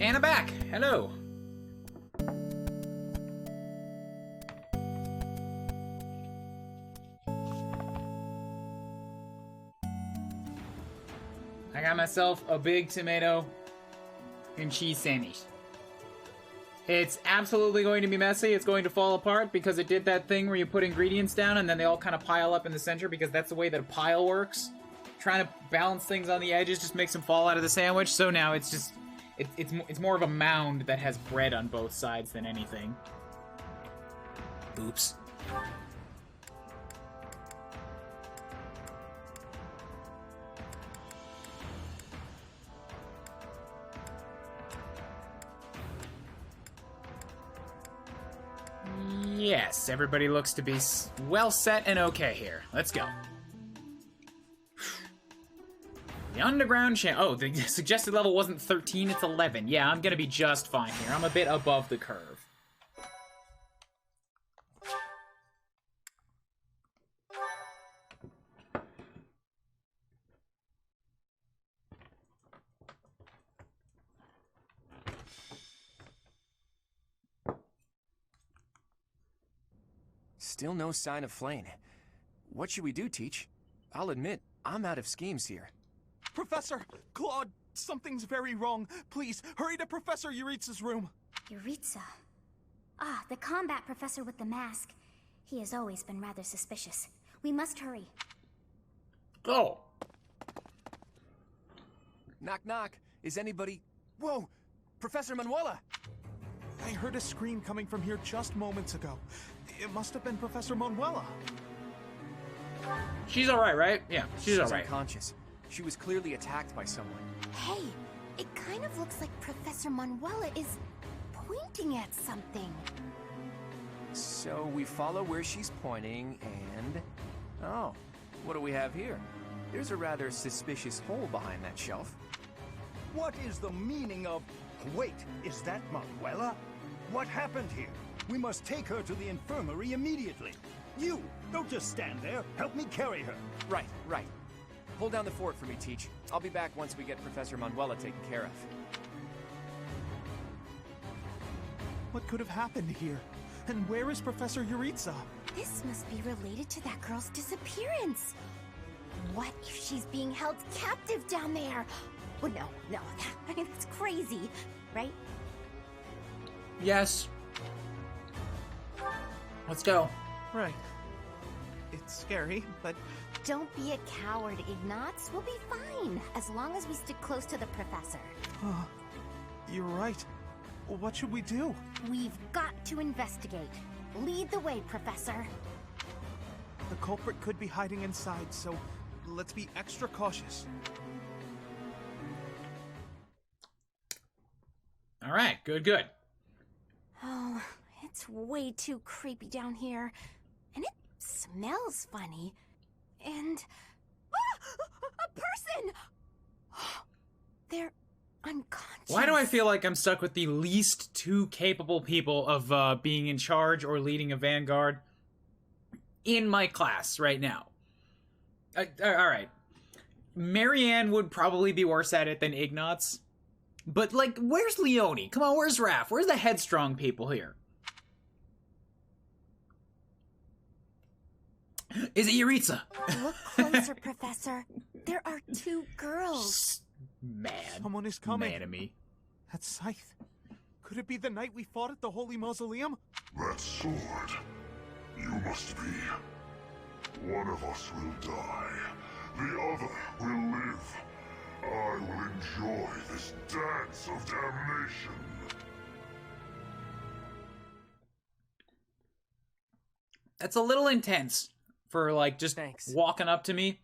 And I'm back. Hello. I got myself a big tomato and cheese sandwich. It's absolutely going to be messy. It's going to fall apart because it did that thing where you put ingredients down and then they all kind of pile up in the center because that's the way that a pile works. Trying to balance things on the edges just makes them fall out of the sandwich. So now it's just, it's more of a mound that has bread on both sides than anything. Oops. Yes, everybody looks to be well set and okay here. Let's go. The underground oh, the suggested level wasn't 13, it's 11. Yeah, I'm gonna be just fine here. I'm a bit above the curve. Still no sign of Flane. What should we do, Teach? I'll admit, I'm out of schemes here. Professor! Claude! Something's very wrong. Please, hurry to Professor Yuritsa's room. Yuritsa? Ah, the combat professor with the mask. He has always been rather suspicious. We must hurry. Go! Knock, knock. Is anybody... Whoa! Professor Manuela! I heard a scream coming from here just moments ago. It must have been Professor Manuela. She's alright, right? Yeah, she's alright. Unconscious. She was clearly attacked by someone. Hey, it kind of looks like Professor Manuela is pointing at something. So we follow where she's pointing and... Oh, what do we have here? There's a rather suspicious hole behind that shelf. What is the meaning of... Wait, is that Manuela? What happened here? We must take her to the infirmary immediately. You, don't just stand there. Help me carry her. Right, right. Hold down the fort for me, Teach. I'll be back once we get Professor Manuela taken care of. What could have happened here? And where is Professor Yuritsa? This must be related to that girl's disappearance. What if she's being held captive down there? Well, no, that's crazy, right? Yes. Let's go. Right. It's scary, but... Don't be a coward, Ignatz. We'll be fine, as long as we stick close to the professor. You're right. What should we do? We've got to investigate. Lead the way, Professor. The culprit could be hiding inside, so let's be extra cautious. Alright, good. Oh, it's way too creepy down here. And it smells funny. And... a person! They're unconscious. Why do I feel like I'm stuck with the least two capable people of being in charge or leading a vanguard in my class right now? Alright. Marianne would probably be worse at it than Ignatz. But, like, where's Leone? Come on, where's Raph? Where's the headstrong people here? Is it Yuritsa? Look closer, Professor. There are two girls. Man. Someone is coming. Man of me. That's Scythe. Could it be the night we fought at the Holy Mausoleum? That sword. You must be. One of us will die. The other will live. I will enjoy this dance of damnation. That's a little intense for, like, just walking up to me.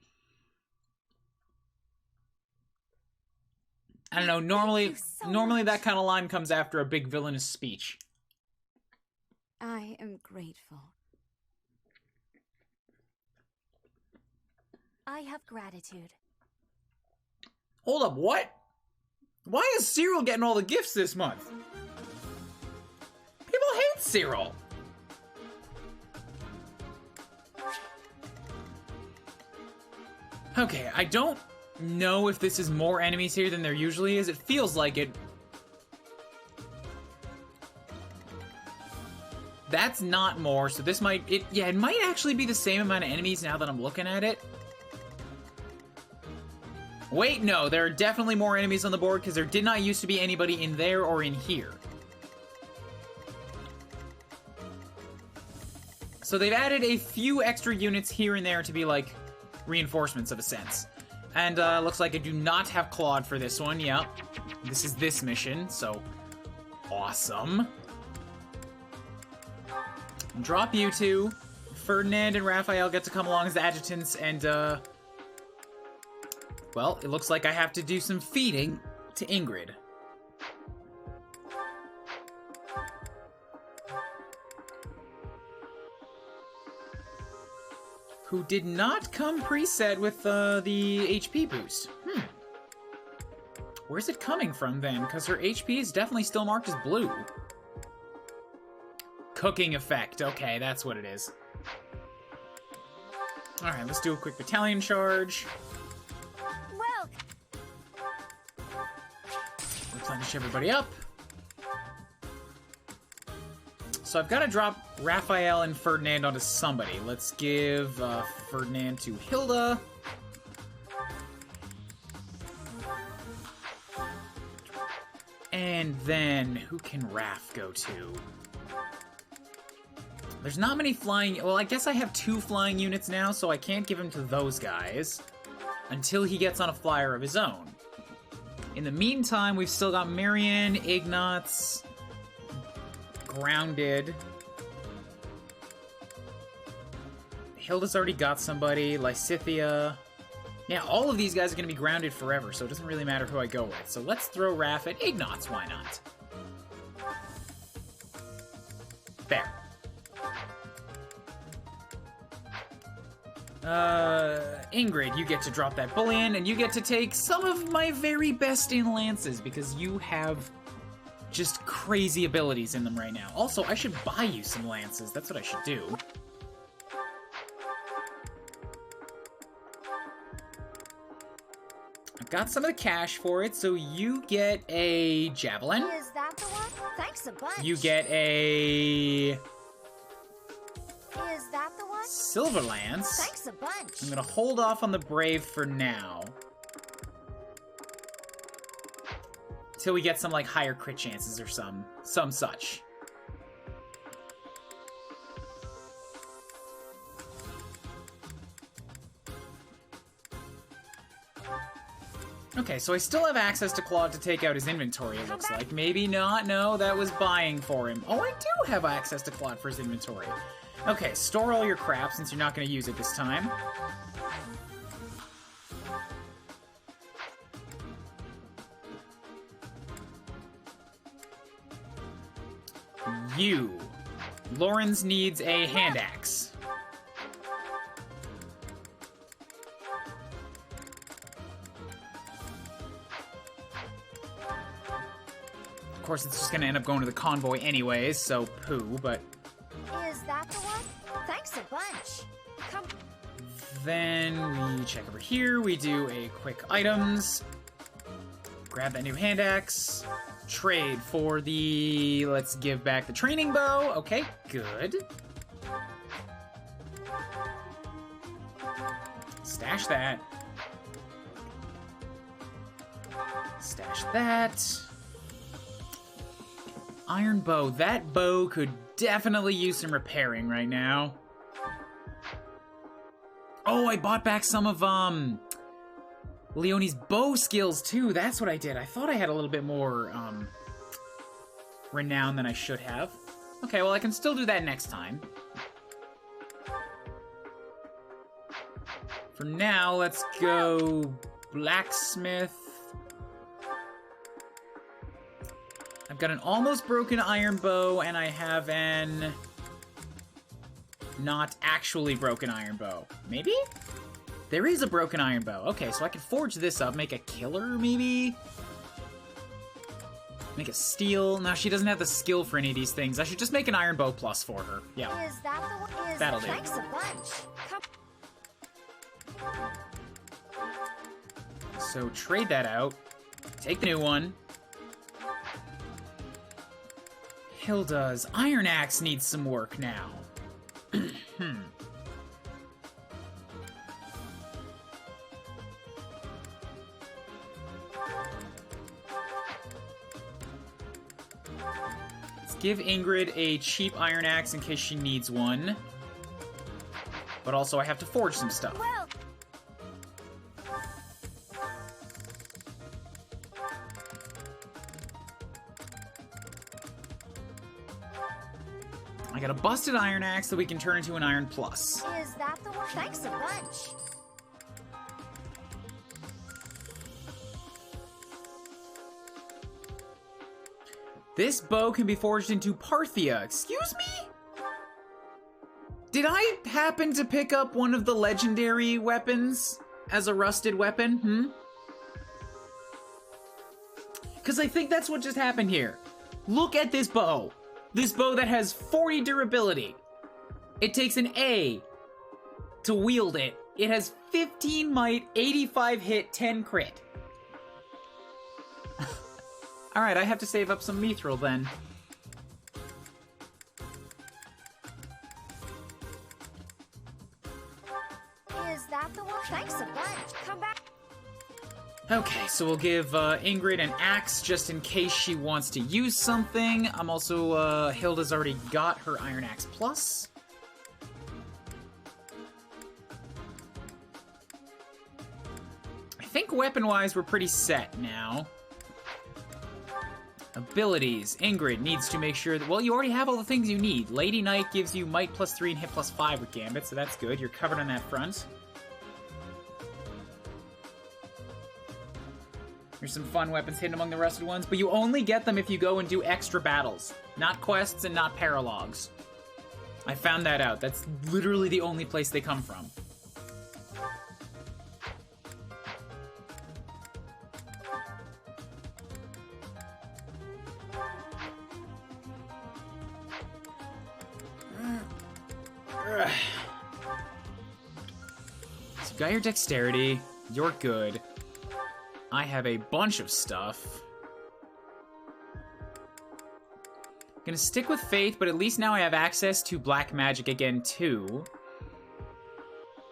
I don't know, normally that kind of line comes after a big villainous speech. I am grateful. I have gratitude. Hold up, what? Why is Cyril getting all the gifts this month? People hate Cyril. Okay, I don't know if this is more enemies here than there usually is. It feels like it. That's not more, so this might... it might actually be the same amount of enemies now that I'm looking at it. Wait, no, there are definitely more enemies on the board because there did not used to be anybody in there or in here. So they've added a few extra units here and there to be, like, reinforcements of a sense. And, looks like I do not have Claude for this one, yep. This is this mission, so... awesome. Drop you two. Ferdinand and Raphael get to come along as adjutants, and, well, it looks like I have to do some feeding to Ingrid. Who did not come preset with, the HP boost. Where's it coming from, then? Because her HP is definitely still marked as blue. Cooking effect. Okay, that's what it is. Alright, let's do a quick battalion charge. Well, Replenish everybody up. So I've got to drop Raphael and Ferdinand onto somebody. Let's give Ferdinand to Hilda. And then, who can Raph go to? There's not many flying... Well, I guess I have 2 flying units now, so I can't give him to those guys until he gets on a flyer of his own. In the meantime, we've still got Marion, Ignatz, Grounded. Hilda's already got somebody, Lysithia. Yeah, all of these guys are going to be grounded forever, so it doesn't really matter who I go with. So let's throw Raph at Ignatz, why not? Fair. Ingrid, you get to drop that bullion, and you get to take some of my very best in lances, because you have just crazy abilities in them right now. Also, I should buy you some lances. That's what I should do. I've got some of the cash for it, so you get a javelin. Is that the one? Thanks a bunch. You get a... Is that the one? Silver Lance. Thanks a bunch. I'm gonna hold off on the Brave for now. Till we get some, like, higher crit chances or some such. Okay, so I still have access to Claude to take out his inventory, it looks like. Maybe not. No, that was buying for him. Oh, I do have access to Claude for his inventory. Okay, store all your crap since you're not going to use it this time. You. Lawrence needs a hand axe. Of course, it's just going to end up going to the convoy anyways, so poo, but... Is that the one? Thanks a bunch. Come. Then we check over here, we do a quick items. Grab that new hand axe. Trade for the... Let's give back the training bow. Okay, good. Stash that. Stash that. Iron bow. That bow could definitely use some repairing right now. Oh, I bought back some of, Leonie's bow skills, too. That's what I did. I thought I had a little bit more, renown than I should have. Okay, well, I can still do that next time. For now, let's go blacksmith. I've got an almost broken iron bow, and I have an not actually broken iron bow. Maybe? There is a broken iron bow. Okay, so I can forge this up, make a killer, maybe? Make a steel. No, she doesn't have the skill for any of these things. I should just make an iron bow plus for her. Yeah. Is that the one? That'll do. Thanks a bunch. Come. So trade that out. Take the new one. Hilda's Iron Axe needs some work now. Let's give Ingrid a cheap Iron Axe in case she needs one. But also I have to forge some stuff. Well, I got a busted Iron Axe that we can turn into an Iron Plus. is that the one? Thanks a bunch. This bow can be forged into Parthia. Excuse me? Did I happen to pick up one of the legendary weapons as a rusted weapon? Because I think that's what just happened here. Look at this bow. This bow that has 40 durability. It takes an A to wield it. It has 15 might, 85 hit, 10 crit. Alright, I have to save up some mithril then. Is that the one? Thanks a bunch. Come back. Okay, so we'll give Ingrid an axe just in case she wants to use something. I'm also, Hilda's already got her Iron Axe Plus. I think weapon-wise we're pretty set now. Abilities. Ingrid needs to make sure that, well, you already have all the things you need. Lady Knight gives you might +3 and hit +5 with Gambit, so that's good. You're covered on that front. There's some fun weapons hidden among the rusted ones, but you only get them if you go and do extra battles. Not quests and not paralogs. I found that out. That's literally the only place they come from. So you got your dexterity. You're good. I have a bunch of stuff. Gonna stick with Faith, but at least now I have access to black magic again, too.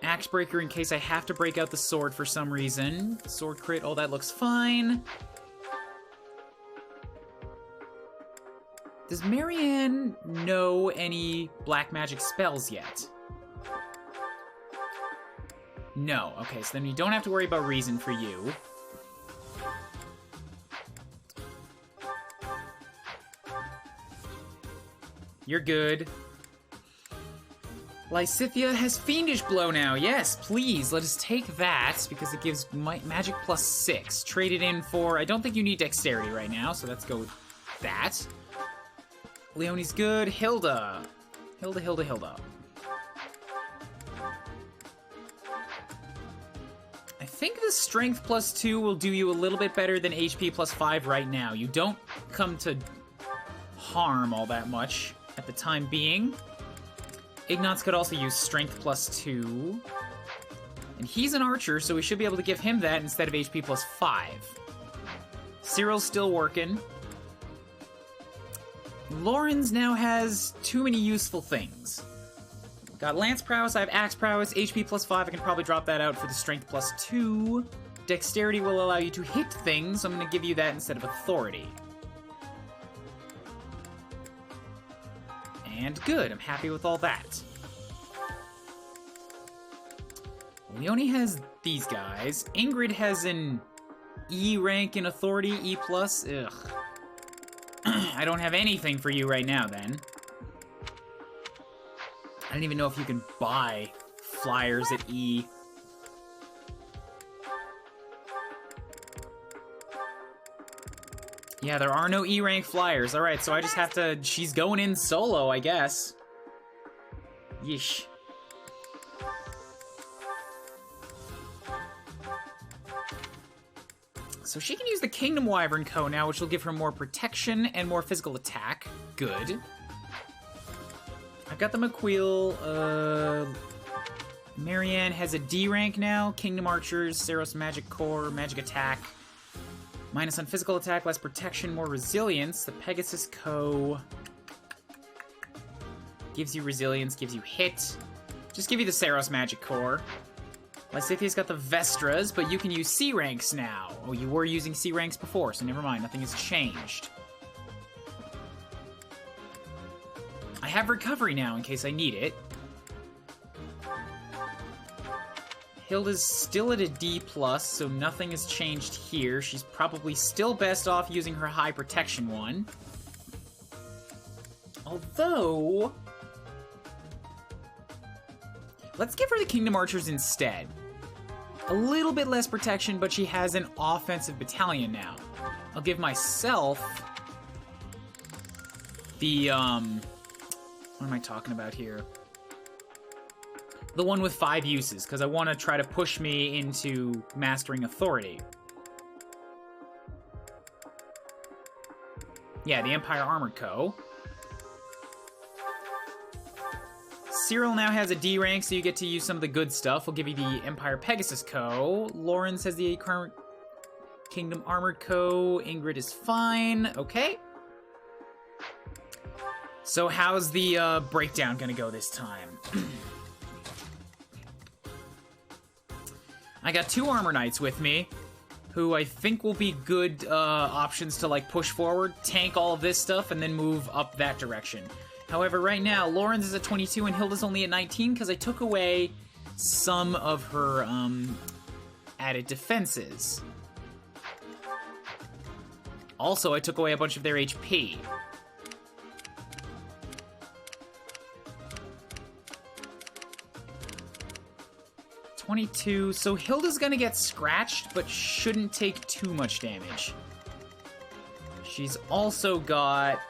Axebreaker in case I have to break out the sword for some reason. Sword crit, all that looks fine. Does Marianne know any black magic spells yet? No. Okay, so then you don't have to worry about reason for you. You're good. Lysithia has Fiendish Blow now. Yes, please, let us take that, because it gives magic +6. Trade it in for... I don't think you need dexterity right now, so let's go with that. Leonie's good. Hilda. Hilda. I think the strength +2 will do you a little bit better than HP +5 right now. You don't come to harm all that much at the time being. Ignatz could also use strength +2. And he's an archer, so we should be able to give him that instead of HP +5. Cyril's still working. Lauren's now has too many useful things. Got Lance Prowess, I have Axe Prowess, HP +5, I can probably drop that out for the Strength +2. Dexterity will allow you to hit things, so I'm going to give you that instead of Authority. And good, I'm happy with all that. Leonie has these guys. Ingrid has an E rank in Authority, E+. Ugh. I don't have anything for you right now, then. I don't even know if you can buy flyers at E. Yeah, there are no E-rank flyers. Alright, so I just have to... She's going in solo, I guess. Yeesh. So she can use the Kingdom Wyvern Co now, which will give her more protection and more physical attack. Good. I've got the McQueel. Marianne has a D rank now. Kingdom Archers, Saros Magic Core, Magic Attack. Minus on physical attack, less protection, more resilience. The Pegasus Co. Gives you resilience, gives you hit. Just give you the Saros Magic Core. Lysithia's got the Vestras, but you can use C ranks now. Oh, you were using C ranks before, so never mind. Nothing has changed. I have recovery now in case I need it. Hilda's still at a D+, so nothing has changed here. She's probably still best off using her high protection one. Although... let's give her the Kingdom Archers instead. A little bit less protection, but she has an offensive battalion now. I'll give myself the, what am I talking about here? The one with 5 uses, because I want to try to push me into mastering authority. Yeah, the Empire Armored Co. Cyril now has a D rank, so you get to use some of the good stuff. We'll give you the Empire Pegasus Co. Lawrence has the Kingdom Armored Co. Ingrid is fine. Okay. So how's the breakdown gonna go this time? I got 2 Armor Knights with me, who I think will be good options to like push forward, tank all of this stuff, and then move up that direction. However, right now, Lauren's is at 22 and Hilda's only at 19 because I took away some of her added defenses. Also, I took away a bunch of their HP. .22, so Hilda's gonna get scratched, but shouldn't take too much damage. She's also got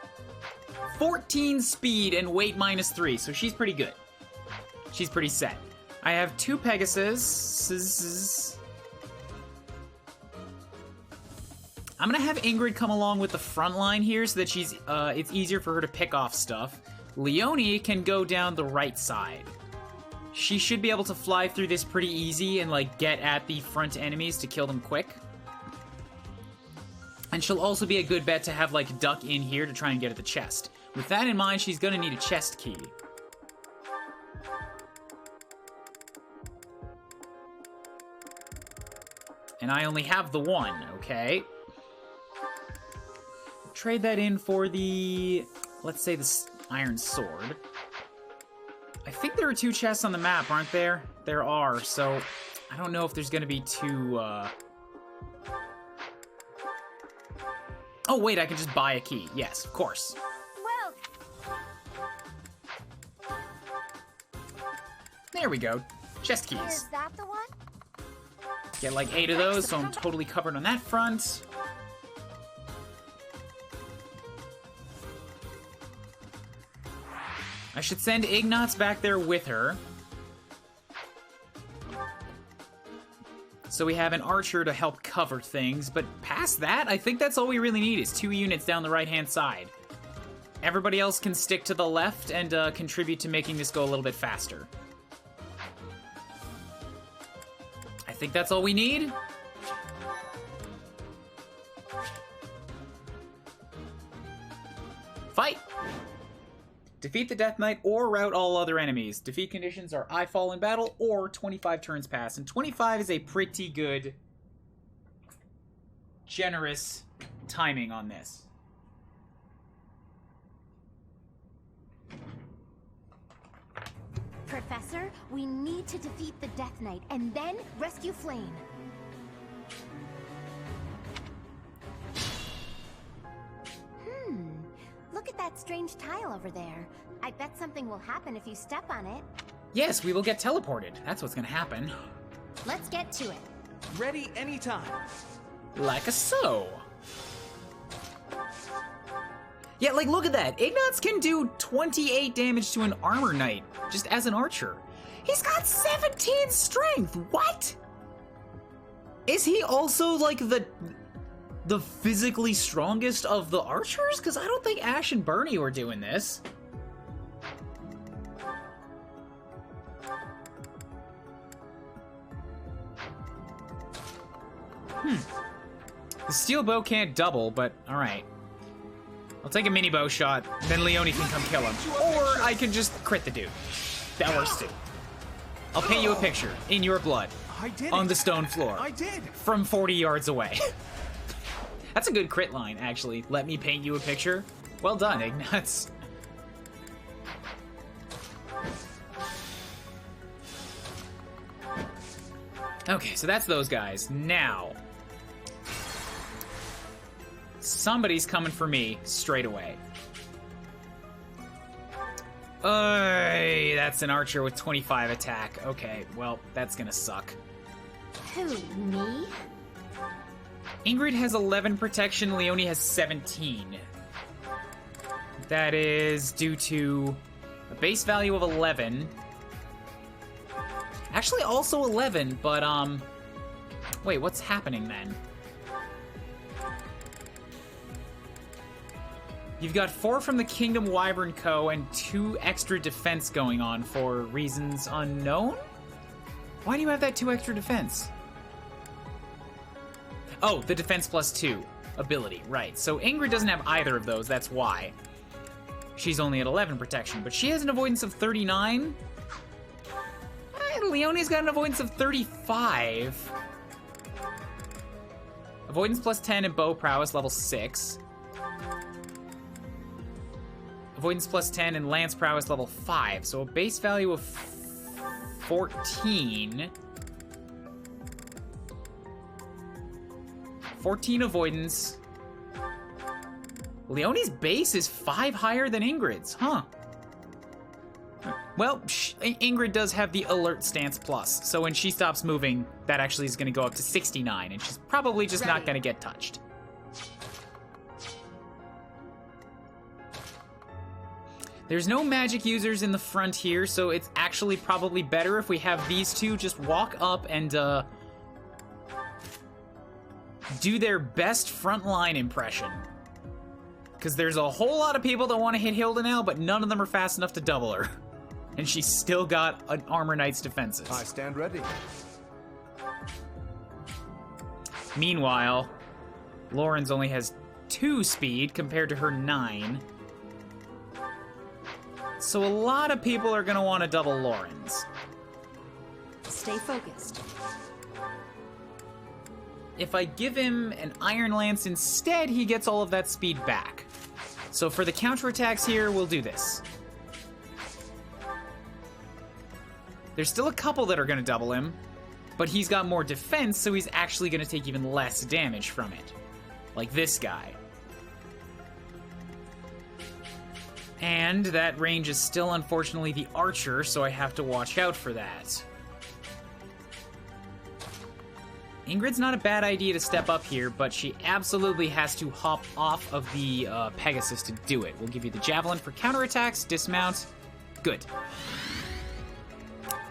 14 speed and weight -3, so she's pretty good. She's pretty set. I have 2 Pegasus. I'm gonna have Ingrid come along with the front line here so that she's it's easier for her to pick off stuff. Leonie can go down the right side. She should be able to fly through this pretty easy and like get at the front enemies to kill them quick. And she'll also be a good bet to have like duck in here to try and get at the chest. With that in mind, she's gonna need a chest key. And I only have the one, okay? Trade that in for the, let's say the Iron Sword. I think there are 2 chests on the map, aren't there? There are, so I don't know if there's gonna be 2, Oh, wait, I can just buy a key. Yes, of course. Well... There we go. Chest keys. Is that the one? Get like 8 of those, so I'm totally covered on that front. I should send Ignatz back there with her. So we have an archer to help cover things, but past that, I think that's all we really need is 2 units down the right-hand side. Everybody else can stick to the left and contribute to making this go a little bit faster. I think that's all we need. Fight! Defeat the Death Knight or rout all other enemies. Defeat conditions are I fall in battle or 25 turns pass. And 25 is a pretty good, generous timing on this. Professor, we need to defeat the Death Knight and then rescue Flame. Look at that strange tile over there. I bet something will happen if you step on it. Yes, we will get teleported. That's what's gonna happen. Let's get to it. Ready anytime. Like a so. Yeah, like look at that. Ignatz can do 28 damage to an armor knight, just as an archer. He's got 17 strength. What? Is he also like the physically strongest of the archers? Because I don't think Ash and Bernie were doing this. The steel bow can't double, but alright. I'll take a mini bow shot, then Leone can come kill him. Or I can just crit the dude. That works too. I'll paint you a picture in your blood. I did on the stone floor. I did. From 40 yards away. That's a good crit line, actually. Let me paint you a picture. Well done, Ignatz. Okay, so that's those guys. Now, somebody's coming for me straight away. That's an archer with 25 attack. Okay, well, that's gonna suck. Who, me? Ingrid has 11 protection, Leone has 17. That is due to a base value of 11. Actually, also 11, but, wait, what's happening then? You've got 4 from the Kingdom Wyvern Co. and 2 extra defense going on for reasons unknown? Why do you have that 2 extra defense? Oh, the defense plus 2 ability, right. So Ingrid doesn't have either of those, that's why. She's only at 11 protection, but she has an avoidance of 39. Leone's got an avoidance of 35. Avoidance plus 10 and bow prowess level 6. Avoidance plus 10 and lance prowess level 5. So a base value of 14. 14 avoidance. Leone's base is 5 higher than Ingrid's, huh? Well, Ingrid does have the alert stance plus, so when she stops moving, that actually is going to go up to 69, and she's probably just not going to get touched. There's no magic users in the front here, so it's actually probably better if we have these two just walk up and do their best frontline impression. Because there's a whole lot of people that want to hit Hilda now, but none of them are fast enough to double her. And she's still got an Armor Knight's defenses. I stand ready. Meanwhile, Lauren's only has 2 speed compared to her 9. So a lot of people are going to want to double Lauren's. Stay focused. If I give him an Iron Lance instead, he gets all of that speed back. So for the counterattacks here, we'll do this. There's still a couple that are going to double him, but he's got more defense, so he's actually going to take even less damage from it. Like this guy. And that range is still, unfortunately, the archer, so I have to watch out for that. Ingrid's not a bad idea to step up here, but she absolutely has to hop off of the Pegasus to do it. We'll give you the Javelin for counterattacks, dismount. Good.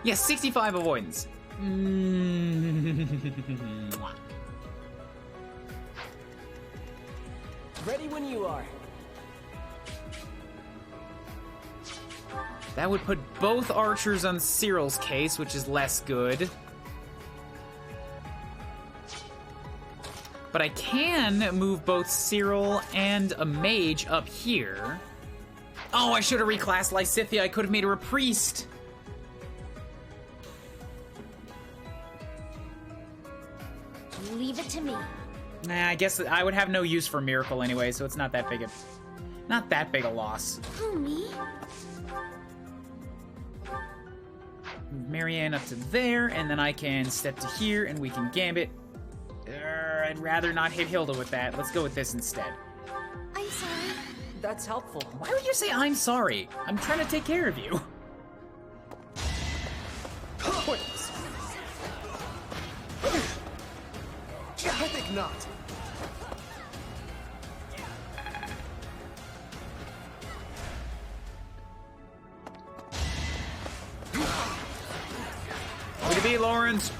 Yes, 65 avoidance. Ready when you are. That would put both archers on Cyril's case, which is less good. But I can move both Cyril and a mage up here. Oh, I should have reclassed Lysithia. I could have made her a priest. Leave it to me. Nah, I guess I would have no use for Miracle anyway, so it's not that big a loss. Who, me? Move Marianne up to there, and then I can step to here, and we can gambit. I'd rather not hit Hilda with that. Let's go with this instead. I'm sorry. That's helpful. Why would you say I'm sorry? I'm trying to take care of you. I think not. Way to be, Lawrence.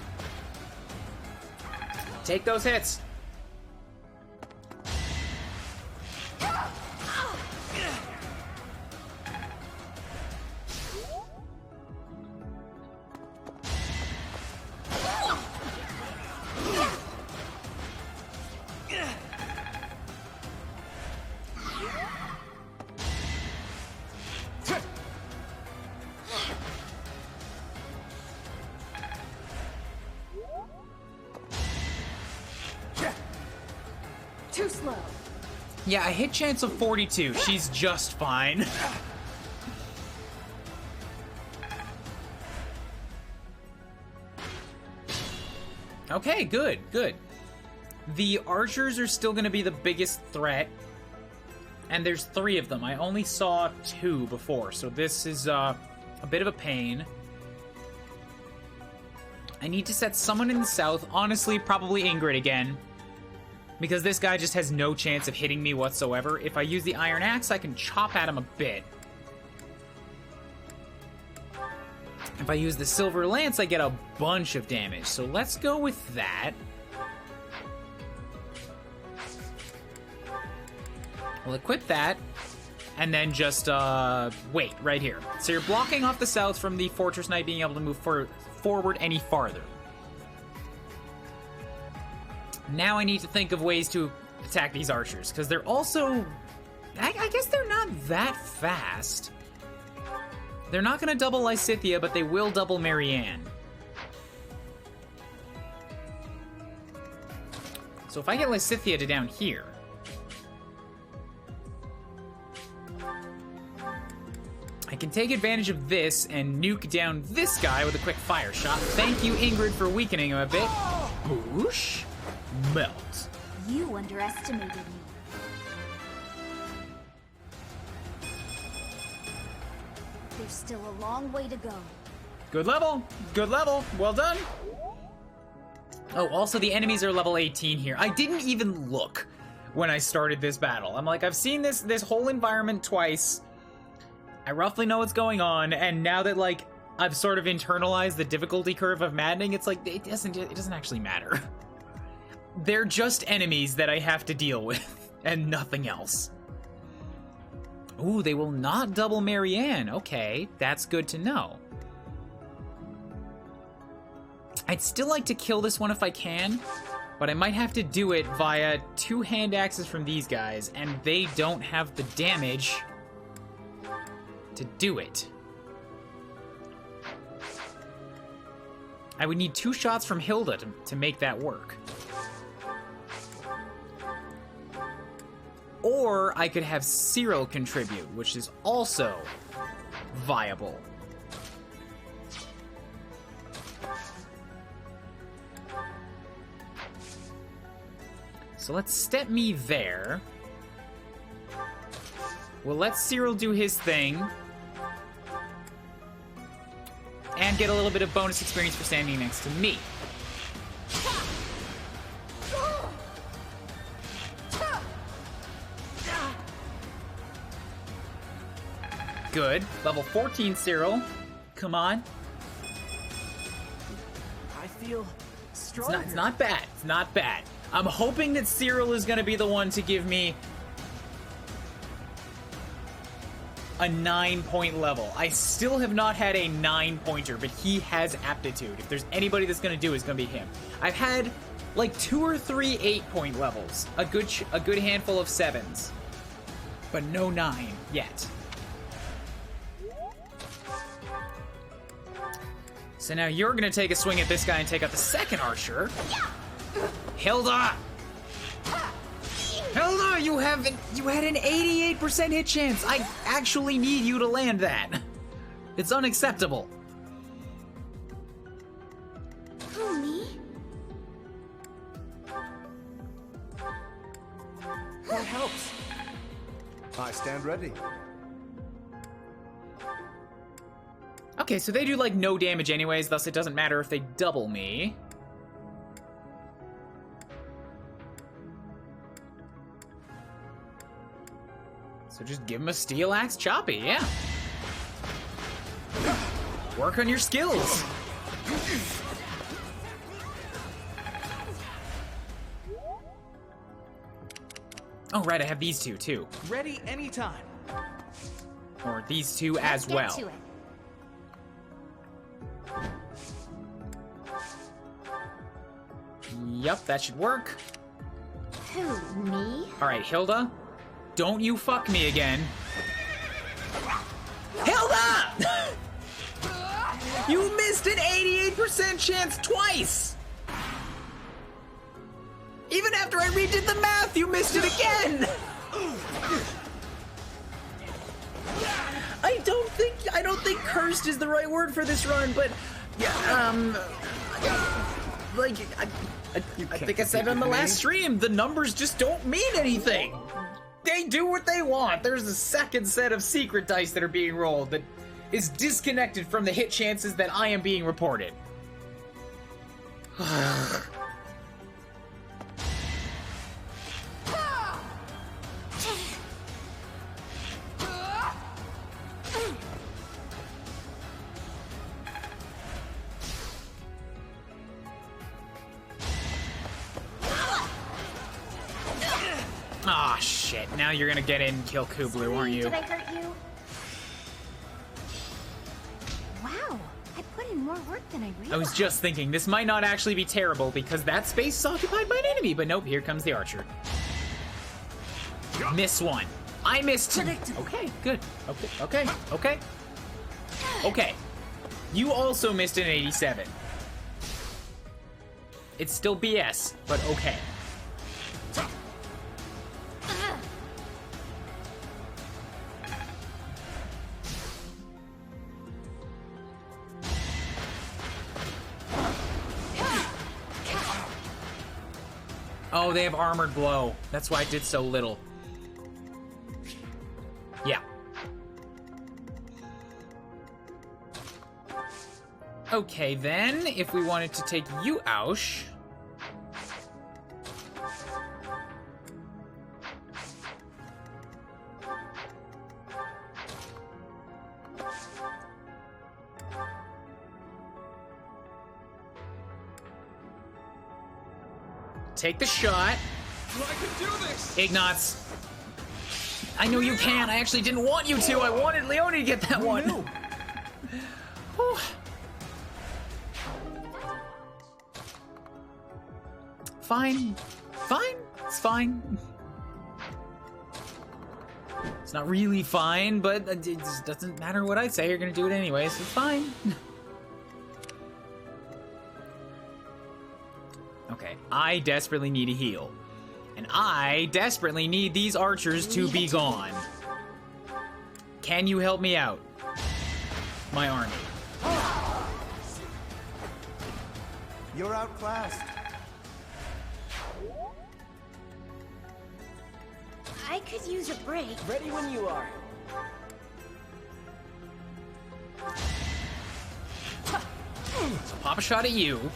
Take those hits. too slow. Yeah, a hit chance of 42. She's just fine. Okay, good, good. The archers are still going to be the biggest threat. And there's 3 of them. I only saw 2 before, so this is a bit of a pain. I need to set someone in the south. Honestly, probably Ingrid again. Because this guy just has no chance of hitting me whatsoever. If I use the Iron Axe, I can chop at him a bit. If I use the Silver Lance, I get a bunch of damage. So let's go with that. We'll equip that. And then just, wait, right here. So you're blocking off the south from the Fortress Knight being able to move forward any farther. Now I need to think of ways to attack these archers, because they're also... I guess they're not that fast. They're not going to double Lysithea, but they will double Marianne. So if I get Lysithea to down here... I can take advantage of this and nuke down this guy with a quick fire shot. Thank you, Ingrid, for weakening him a bit. Boosh. Melt. You underestimated me. There's still a long way to go. Good level. Good level. Well done. Oh, also the enemies are level 18 here. I didn't even look when I started this battle. I'm like, I've seen this whole environment twice. I roughly know what's going on, and now that, like, I've sort of internalized the difficulty curve of Maddening, it's like, it doesn't actually matter. They're just enemies that I have to deal with, and nothing else. Ooh, they will not double Marianne. Okay, that's good to know. I'd still like to kill this one if I can, but I might have to do it via 2 hand axes from these guys, and they don't have the damage to do it. I would need 2 shots from Hilda to make that work. Or I could have Cyril contribute, which is also viable. So let's step me there. We'll let Cyril do his thing. And get a little bit of bonus experience for standing next to me. Good. Level 14 Cyril. Come on. I feel stronger. It's not bad. It's not bad. I'm hoping that Cyril is going to be the one to give me a 9-point level. I still have not had a 9-pointer, but he has aptitude. If there's anybody that's going to do it, it's going to be him. I've had like 2 or 3 8-point levels, a good handful of 7s, but no 9 yet. So now you're going to take a swing at this guy and take out the second archer. Hilda! Hilda, you had an 88% hit chance. I actually need you to land that. It's unacceptable. Who, me? That helps. I stand ready. Okay, so they do like no damage anyways, thus it doesn't matter if they double me. So just give him a steel axe choppy, yeah. Work on your skills. Oh, right, I have these 2 too. Ready anytime. Or these 2 as well. Let's get to it. Yep, that should work. Who, me? All right, Hilda, don't you fuck me again. Hilda! You missed an 88% chance twice! Even after after I redid the math, you missed it again! I don't think cursed is the right word for this run, but yeah, like I think I said on the last stream, the numbers just don't mean anything. They do what they want. There's a second set of secret dice that are being rolled that is disconnected from the hit chances that I am being reported. Ah, shit. Now you're gonna get in and kill Kuuribro, aren't you? Did I hurt you? Wow, I put in more work than I realized. I was just thinking, this might not actually be terrible because that space is occupied by an enemy, but nope, here comes the archer. Miss one. I missed two. Okay, good. Okay. You also missed an 87. It's still BS, but okay. Oh, they have armored blow. That's why I did so little. Yeah. Okay, then, if we wanted to take you out... Take the shot. I can do this. Ignatz. I know you can. I actually didn't want you to. I wanted Leone to get that one. Fine. It's fine. It's not really fine, but it just doesn't matter what I say. You're gonna do it anyway, so it's fine. Okay, I desperately need a heal. And I desperately need these archers to be gone. Can you help me out? My army. You're outclassed. I could use a break. Ready when you are. So pop a shot at you.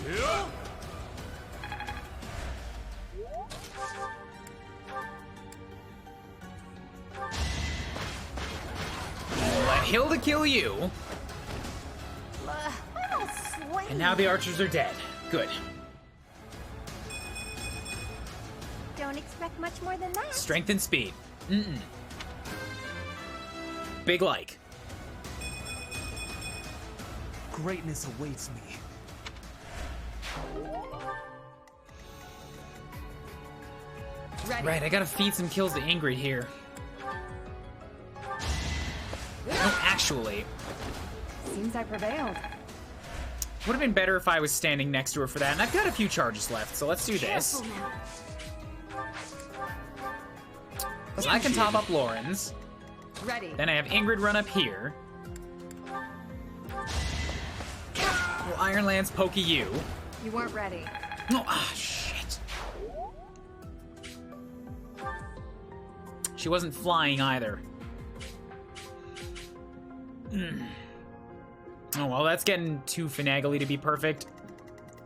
Yeah. Let Hilda kill you. And now the archers are dead. Good. Don't expect much more than that. Strength and speed. Big like. Greatness awaits me. Ready. Right, I gotta feed some kills to Ingrid here. No, actually. Seems I prevailed. Would have been better if I was standing next to her for that, and I've got a few charges left, so let's do this. So I can top up Lauren's. Ready. Then I have Ingrid run up here. Well, Iron Lance pokey you. You weren't ready. No, shit. She wasn't flying either. Oh, well, that's getting too finagly to be perfect.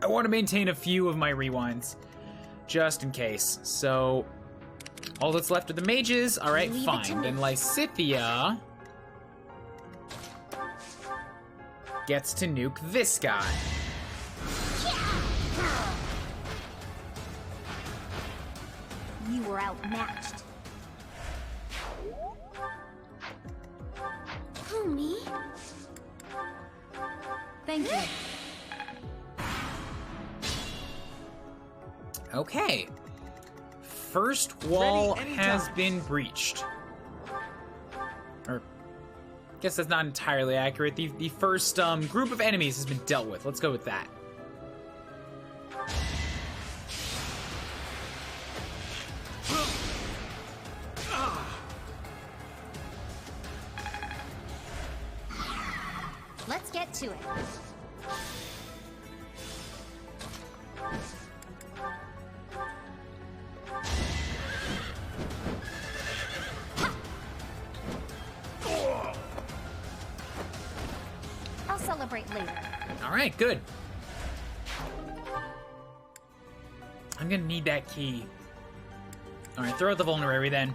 I want to maintain a few of my rewinds, just in case. So, all that's left are the mages. All right, fine. Then Lysithea gets to nuke this guy. You were outmatched. Who, me? Thank you. Okay. First wall has been breached. Or, I guess that's not entirely accurate. The first group of enemies has been dealt with. Let's go with that. Let's get to it. I'll celebrate later. All right, good. I'm gonna need that key. All right, throw out the vulnerary then.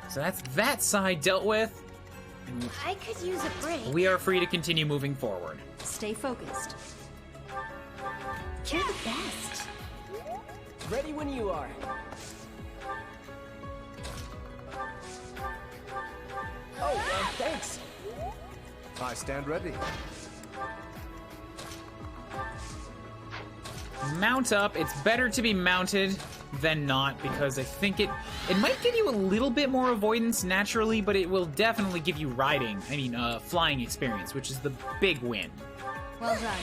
So that's that side dealt with. I could use a break. We are free to continue moving forward. Stay focused. You're the best. Ready when you are. Oh, thanks. I stand ready. Mount up. It's better to be mounted than not, because I think it might give you a little bit more avoidance naturally, but it will definitely give you flying experience, which is the big win. Well done.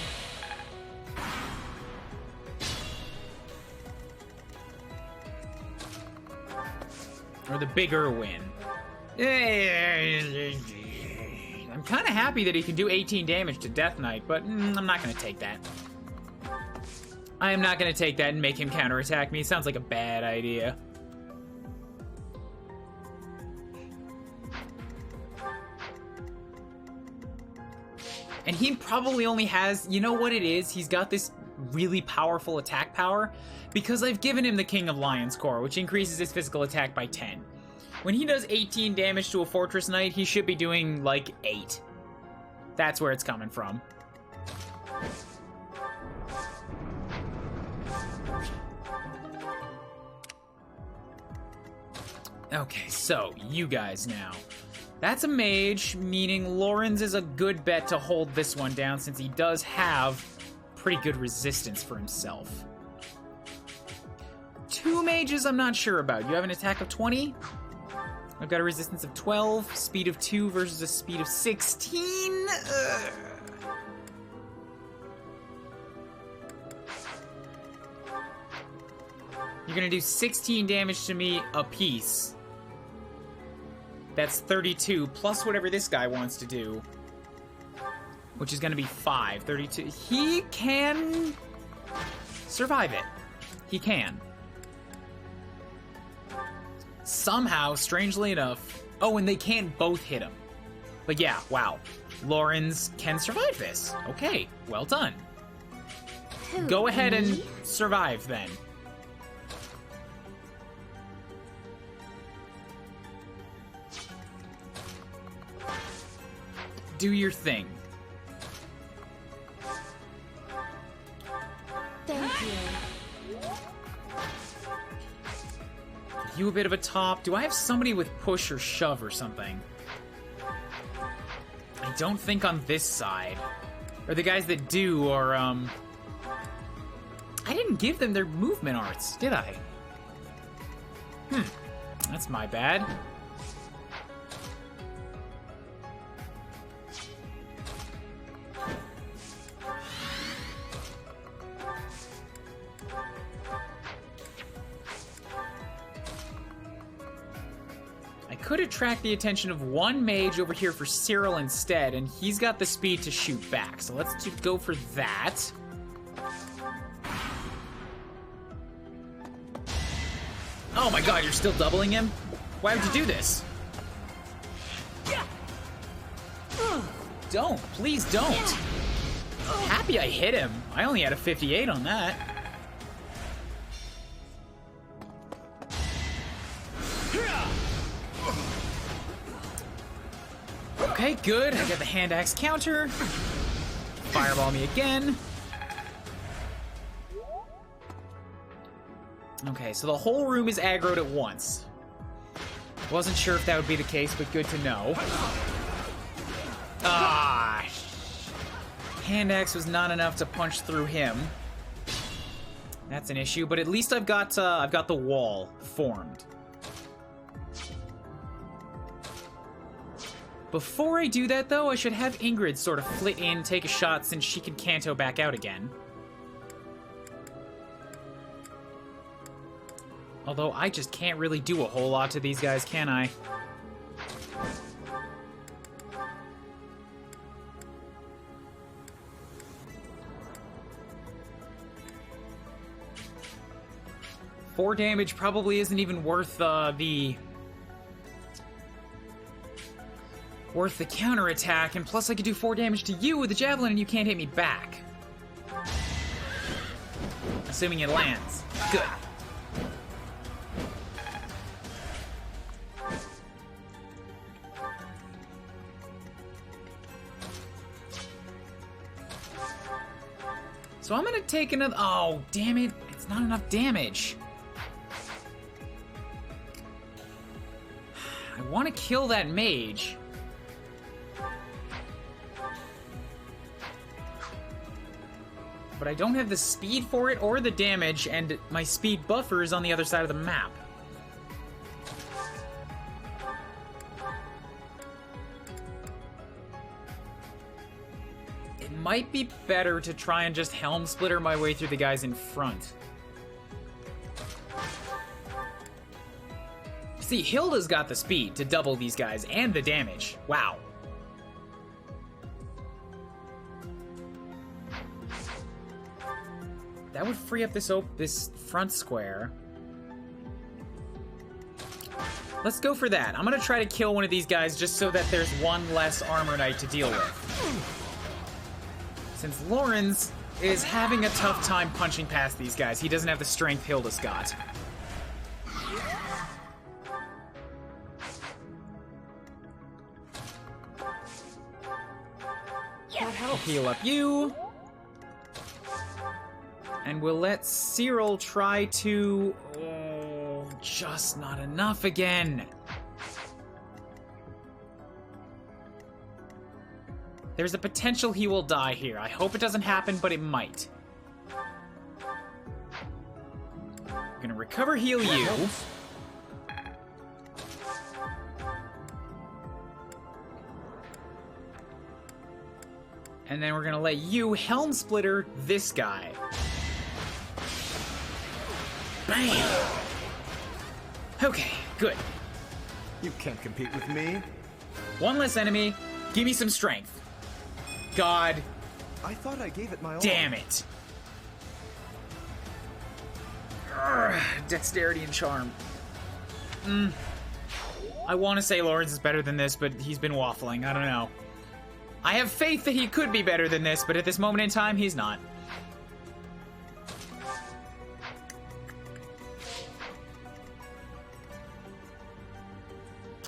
Or the bigger win. I'm kind of happy that he can do 18 damage to Death Knight, but I'm not going to take that. I am not going to take that and make him counterattack me. Sounds like a bad idea. And he probably only has, you know what it is? He's got this really powerful attack power because I've given him the King of Lions Core, which increases his physical attack by 10. When he does 18 damage to a Fortress Knight, he should be doing like 8. That's where it's coming from. Okay, so you guys now. That's a mage, meaning Lorenz is a good bet to hold this one down since he does have pretty good resistance for himself. 2 mages I'm not sure about. You have an attack of 20? I've got a resistance of 12, speed of 2 versus a speed of 16. You're gonna do 16 damage to me apiece. That's 32, plus whatever this guy wants to do, which is gonna be 5. 32. He can survive it. He can. Somehow, strangely enough. Oh, and they can't both hit him. But yeah, wow. Lorenz can survive this. Okay, well done. Go ahead and survive then. Do your thing. Thank you. You a bit of a top. Do I have somebody with push or shove or something? I don't think on this side. Or the guys that do are, I didn't give them their movement arts, did I? That's my bad. Could attract the attention of one mage over here for Cyril instead, and he's got the speed to shoot back. So let's just go for that. Oh my god, you're still doubling him? Why would you do this? Don't, please don't. Happy I hit him. I only had a 58 on that. Okay, good. I got the hand axe counter. Fireball me again. Okay, so the whole room is aggroed at once. Wasn't sure if that would be the case, but good to know. Ah, hand axe was not enough to punch through him. That's an issue, but at least I've got the wall formed. Before I do that, though, I should have Ingrid sort of flit in, take a shot, since she can canto back out again. Although, I just can't really do a whole lot to these guys, can I? 4 damage probably isn't even worth the counterattack, and plus I could do 4 damage to you with the javelin and you can't hit me back. Assuming it lands. Good. So I'm gonna take another... Oh, damn it. It's not enough damage. I want to kill that mage. But I don't have the speed for it or the damage, and my speed buffer is on the other side of the map. It might be better to try and just Helm Splitter my way through the guys in front. See, Hilda's got the speed to double these guys and the damage. Wow. That would free up this front square. Let's go for that. I'm gonna try to kill one of these guys just so that there's one less armor knight to deal with. Since Lawrence is having a tough time punching past these guys, he doesn't have the strength Hilda's got. We'll heal up you. And we'll let Cyril try to... Oh, just not enough again. There's a potential he will die here. I hope it doesn't happen, but it might. I'm gonna recover heal you. And then we're gonna let you Helm Splitter this guy. Bam! Okay, good. You can't compete with me. One less enemy. Give me some strength. God. I thought I gave it my all. Damn it. Urgh, dexterity and charm. I want to say Lawrence is better than this, but he's been waffling. I don't know. I have faith that he could be better than this, but at this moment in time, he's not.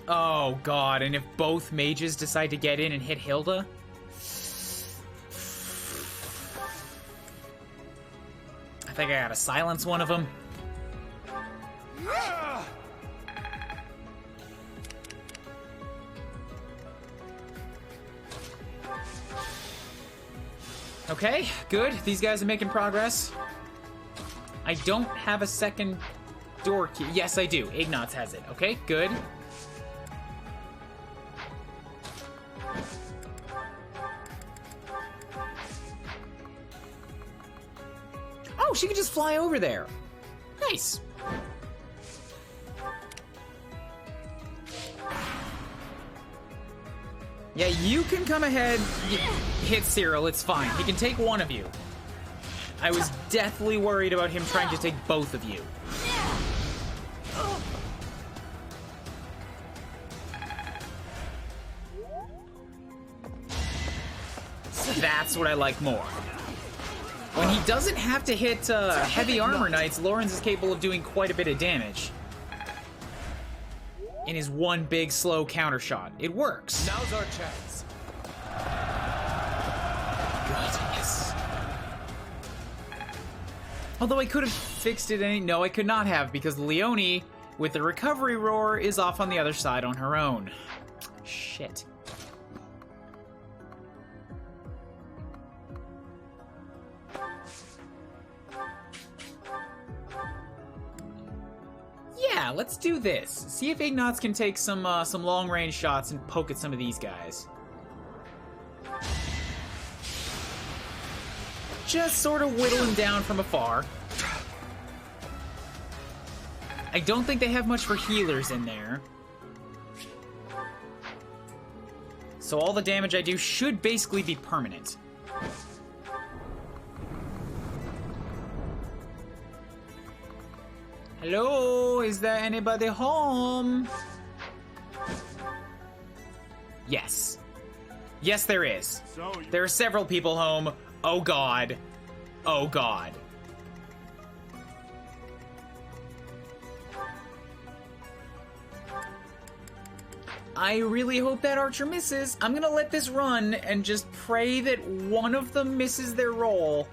Oh, God, and if both mages decide to get in and hit Hilda? I think I gotta silence one of them. Okay, good. These guys are making progress. I don't have a second door key. Yes, I do. Ignatz has it. Okay, good. Oh, she can just fly over there. Nice. Yeah, you can come ahead, hit Cyril, it's fine. He can take one of you. I was deathly worried about him trying to take both of you. That's what I like more. When he doesn't have to hit heavy armor knights, Lawrence is capable of doing quite a bit of damage. In his one big slow counter shot. It works. Now's our chance. Good, yes. Although I could have fixed it no, I could not have, because Leonie, with the recovery roar, is off on the other side on her own. Shit. Yeah, let's do this. See if Ignatz can take some long-range shots and poke at some of these guys. Just sort of whittle him down from afar. I don't think they have much for healers in there. So all the damage I do should basically be permanent. Hello, is there anybody home? Yes. Yes, there is. There are several people home. Oh god. Oh god. I really hope that archer misses. I'm gonna let this run and just pray that one of them misses their roll.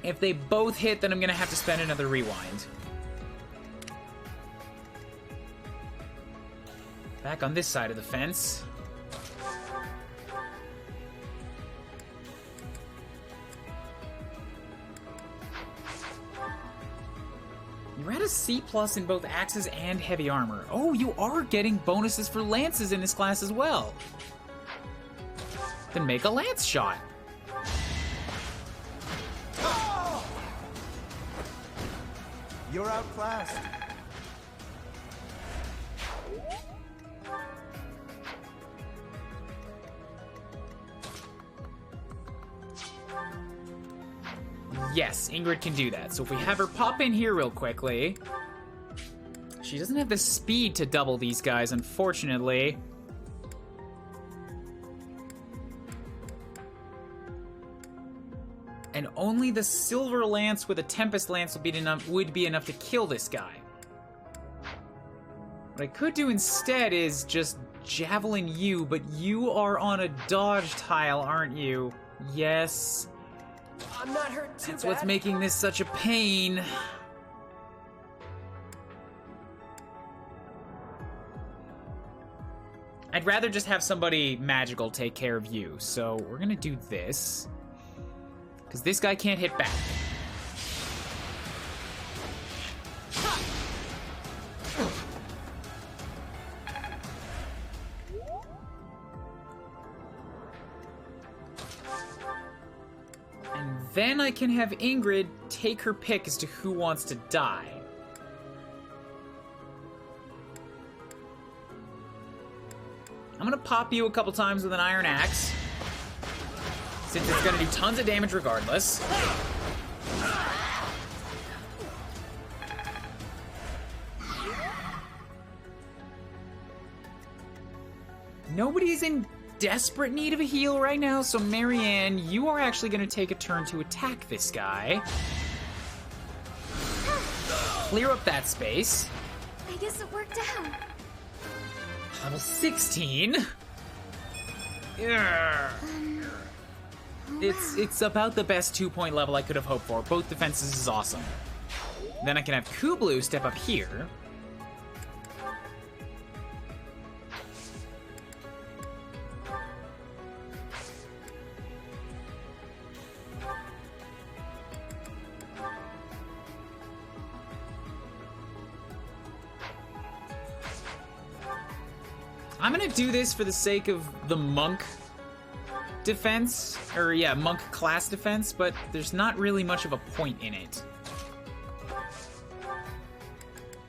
If they both hit, then I'm gonna have to spend another rewind. Back on this side of the fence. You're at a C+ in both axes and heavy armor. Oh, you are getting bonuses for lances in this class as well. Then make a lance shot. You're outclassed. Yes, Ingrid can do that. So if we have her pop in here real quickly. She doesn't have the speed to double these guys, unfortunately. And only the silver lance with a tempest lance would be enough to kill this guy. What I could do instead is just javelin you, but you are on a dodge tile, aren't you? Yes. I'm not hurt too That's what's making this such a pain. I'd rather just have somebody magical take care of you, so we're gonna do this. Because this guy can't hit back. And then I can have Ingrid take her pick as to who wants to die. I'm gonna pop you a couple times with an iron axe, since it's gonna do tons of damage regardless. Nobody's in desperate need of a heal right now, so Marianne, you are actually gonna take a turn to attack this guy. Clear up that space. I guess it worked out. Level 16? Yeah. It's about the best 2-point level I could have hoped for. Both defenses is awesome. Then I can have Kuuribro step up here. I'm gonna do this for the sake of the monk defense, or yeah, monk class defense, but there's not really much of a point in it.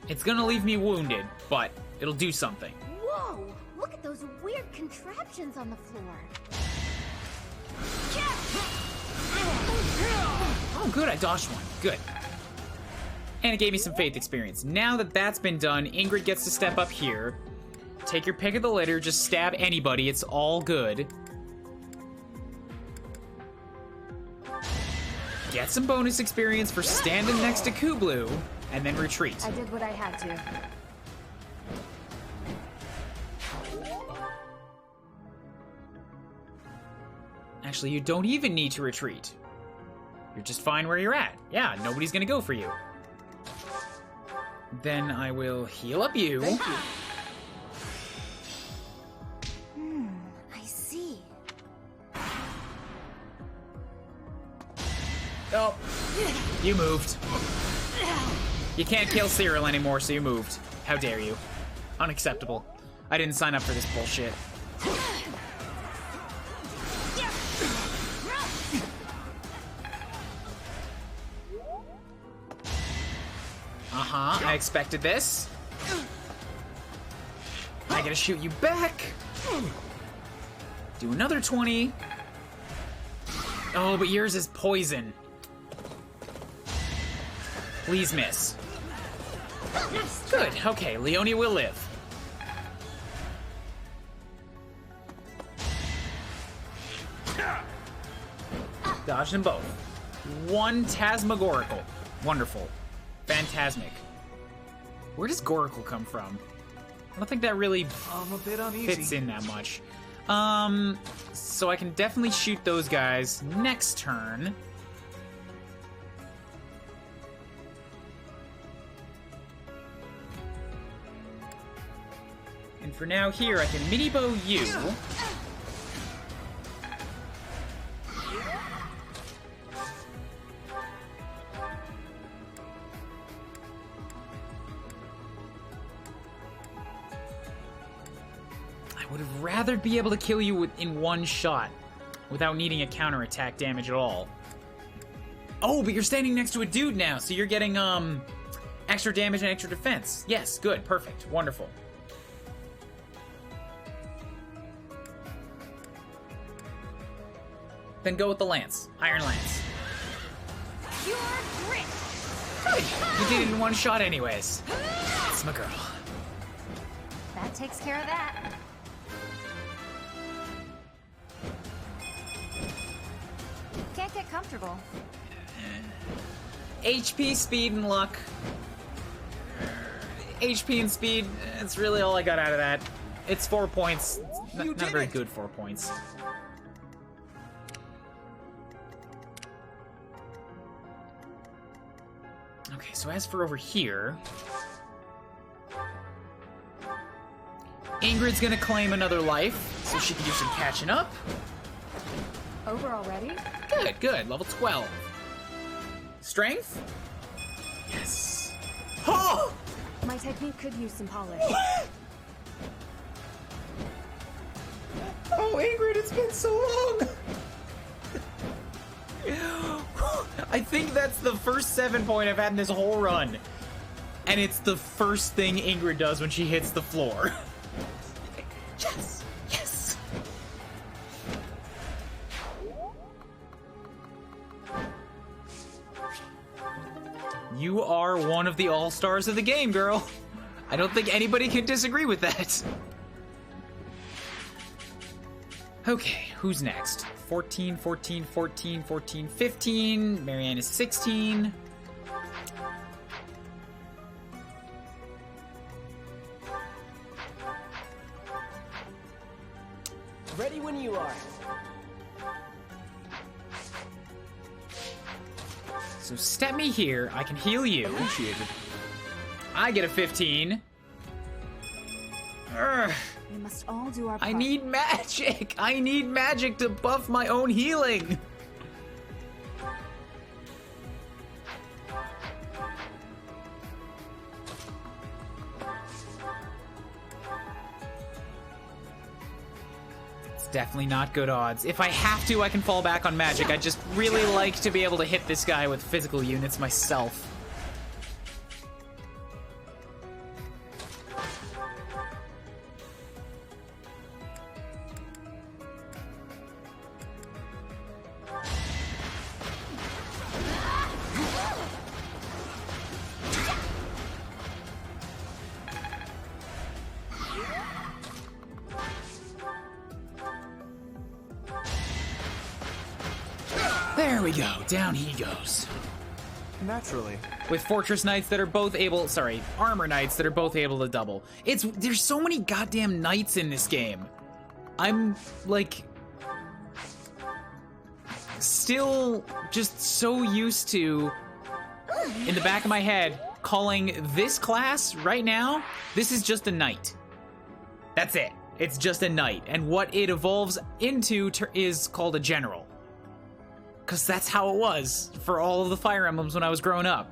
It's gonna leave me wounded, but it'll do something. Whoa! Look at those weird contraptions on the floor. Oh, good, I dodged one. Good. And it gave me some faith experience. Now that that's been done, Ingrid gets to step up here. Take your pick of the litter, just stab anybody, it's all good. Get some bonus experience for standing next to Kuuribro, and then retreat. I did what I had to. Actually, you don't even need to retreat. You're just fine where you're at. Yeah, nobody's gonna go for you. Then I will heal up you. Thank you. I see. Oh, you moved. You can't kill Cyril anymore, so you moved. How dare you? Unacceptable. I didn't sign up for this bullshit. Uh-huh, I expected this. I gotta shoot you back. Do another 20. Oh, but yours is poison. Please miss. Good. Okay, Leonie will live. Dodged them both. One Tasmagorical. Wonderful. Phantasmic. Where does Goracle come from? I don't think that really I'm a bit uneasy. fits in that much. So I can definitely shoot those guys next turn. And for now here, I can mini bow you. I would have rather be able to kill you in one shot without needing a counterattack damage at all. Oh, but you're standing next to a dude now, so you're getting extra damage and extra defense. Yes, good, perfect, wonderful. Then go with the lance, Iron Lance. Pure grit. Good. You did it in one shot anyways. That's my girl. That takes care of that. Can't get comfortable. HP, speed, and luck. HP and speed, it's really all I got out of that. It's 4 points. Not very good 4 points. Okay, so as for over here... Ingrid's gonna claim another life, so she can do some catching up. Over already? Good, good. Level 12. Strength? Yes. Oh! My technique could use some polish. Oh, Ingrid, it's been so long! I think that's the first 7 point I've had in this whole run. And it's the first thing Ingrid does when she hits the floor. Yes! Yes! You are one of the all-stars of the game, girl. I don't think anybody can disagree with that. Okay, who's next? 14, 14, 14, 14, 15. Marianne is 16. Ready when you are. So step me here. I can heal you. Appreciated. I get a 15. Urgh. We must all do our part. I need magic! I need magic to buff my own healing! It's definitely not good odds. If I have to, I can fall back on magic. I just really like to be able to hit this guy with physical units myself. There we go. Down he goes. Naturally. With Fortress Knights that are both able... Sorry, Armor Knights that are both able to double. There's so many goddamn Knights in this game. I'm, like... still just so used to, in the back of my head, calling this class right now, this is just a Knight. That's it. It's just a Knight. And what it evolves into is called a General. Because that's how it was for all of the Fire Emblems when I was growing up.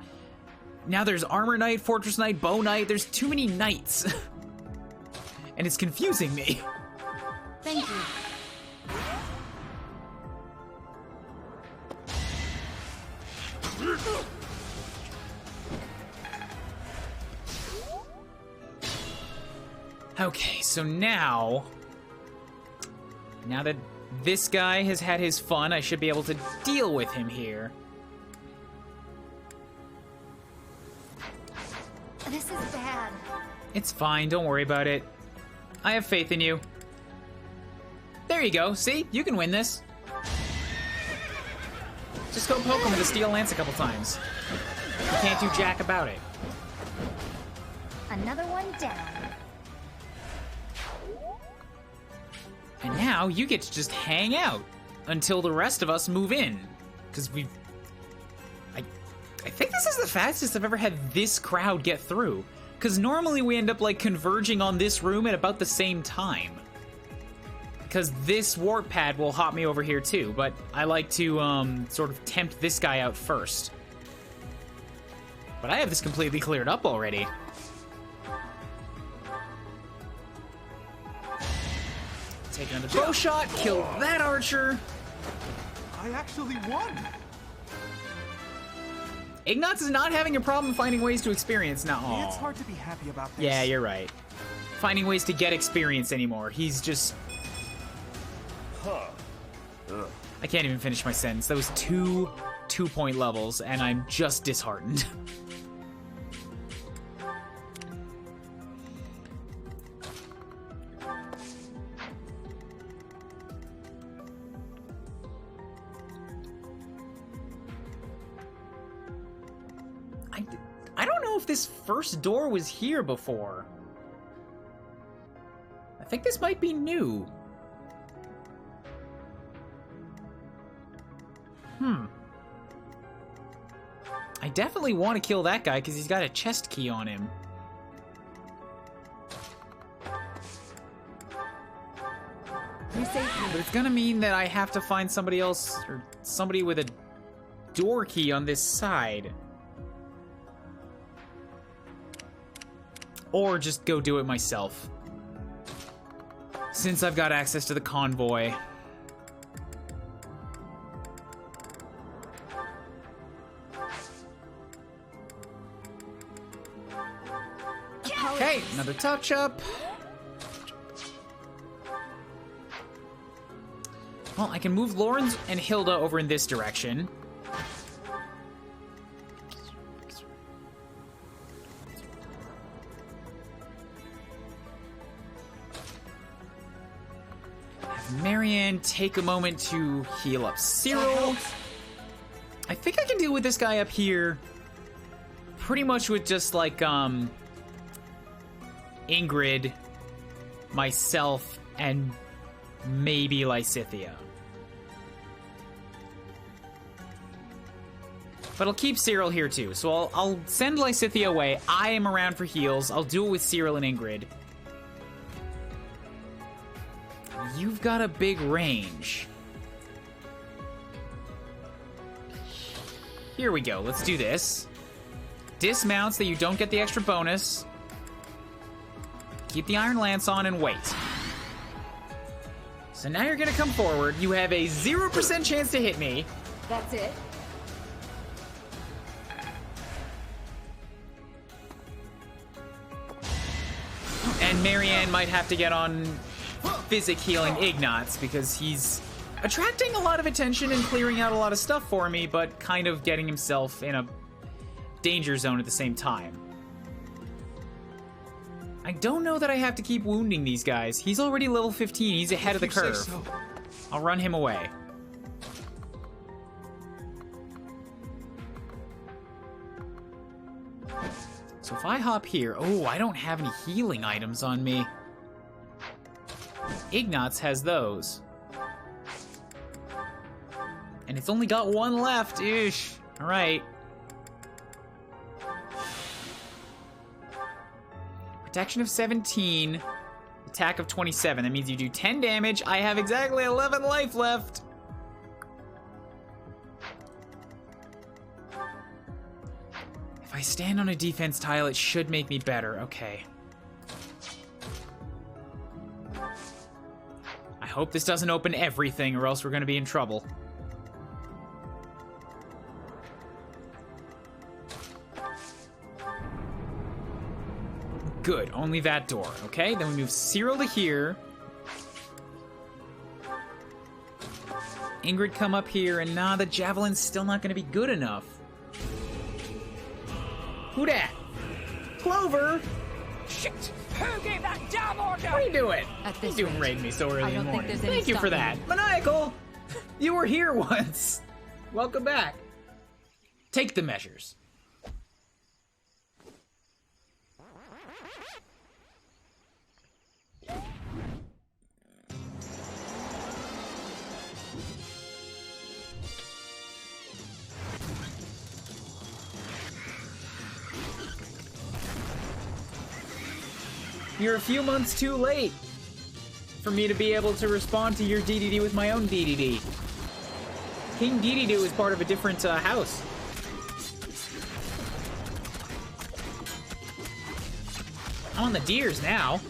Now there's Armor Knight, Fortress Knight, Bow Knight. There's too many Knights. And it's confusing me. Thank you. Okay, so now that this guy has had his fun, I should be able to deal with him here. This is bad. It's fine, don't worry about it. I have faith in you. There you go, see? You can win this. Just go poke him with a steel lance a couple times. You can't do jack about it. Another one down. And now you get to just hang out until the rest of us move in. Because I think this is the fastest I've ever had this crowd get through. Because normally we end up like converging on this room at about the same time. Because this warp pad will hop me over here too, but I like to sort of tempt this guy out first. But I have this completely cleared up already. Take another bow shot, kill that archer. I actually won. Ignatz is not having a problem finding ways to experience now. It's hard to be happy about this. Yeah, you're right. Finding ways to get experience anymore. He's just... I can't even finish my sentence. That was two 2-point levels, and I'm just disheartened. I don't know if this first door was here before. I think this might be new. I definitely want to kill that guy because he's got a chest key on him. But it's gonna mean that I have to find somebody else, or somebody with a door key on this side. Or just go do it myself. Since I've got access to the convoy. Okay, another touch-up. Well, I can move Lawrence and Hilda over in this direction. Have Marianne take a moment to heal up Cyril. I think I can deal with this guy up here pretty much with just like, Ingrid, myself, and maybe Lysithea. But I'll keep Cyril here too, so I'll send Lysithea away. I am around for heals. I'll do it with Cyril and Ingrid. You've got a big range. Here we go, let's do this. Dismount so that you don't get the extra bonus. Keep the Iron Lance on and wait. So now you're gonna come forward. You have a 0% chance to hit me. That's it. And Marianne might have to get on physic healing Ignatz because he's attracting a lot of attention and clearing out a lot of stuff for me, but kind of getting himself in a danger zone at the same time. I don't know that I have to keep wounding these guys. He's already level 15. He's ahead of the curve. So. I'll run him away. So if I hop here... Oh, I don't have any healing items on me. Ignatz has those. And it's only got one left. Ish. All right. Protection of 17, attack of 27. That means you do 10 damage. I have exactly 11 life left. If I stand on a defense tile, it should make me better. Okay. I hope this doesn't open everything or else we're gonna be in trouble. Good, only that door, okay? Then we move Cyril to here. Ingrid come up here, and nah, the javelin's still not gonna be good enough. Who dat? Clover! Shit! Who gave that damn order? What are you doing? At What this are you doing rate, raiding me so early I in the don't think morning? there's any Thank you for stopping that. Maniacal! You were here once. Welcome back. Take the measures. You're a few months too late for me to be able to respond to your DDD with my own DDD. King DDD is part of a different house. I'm on the deers now.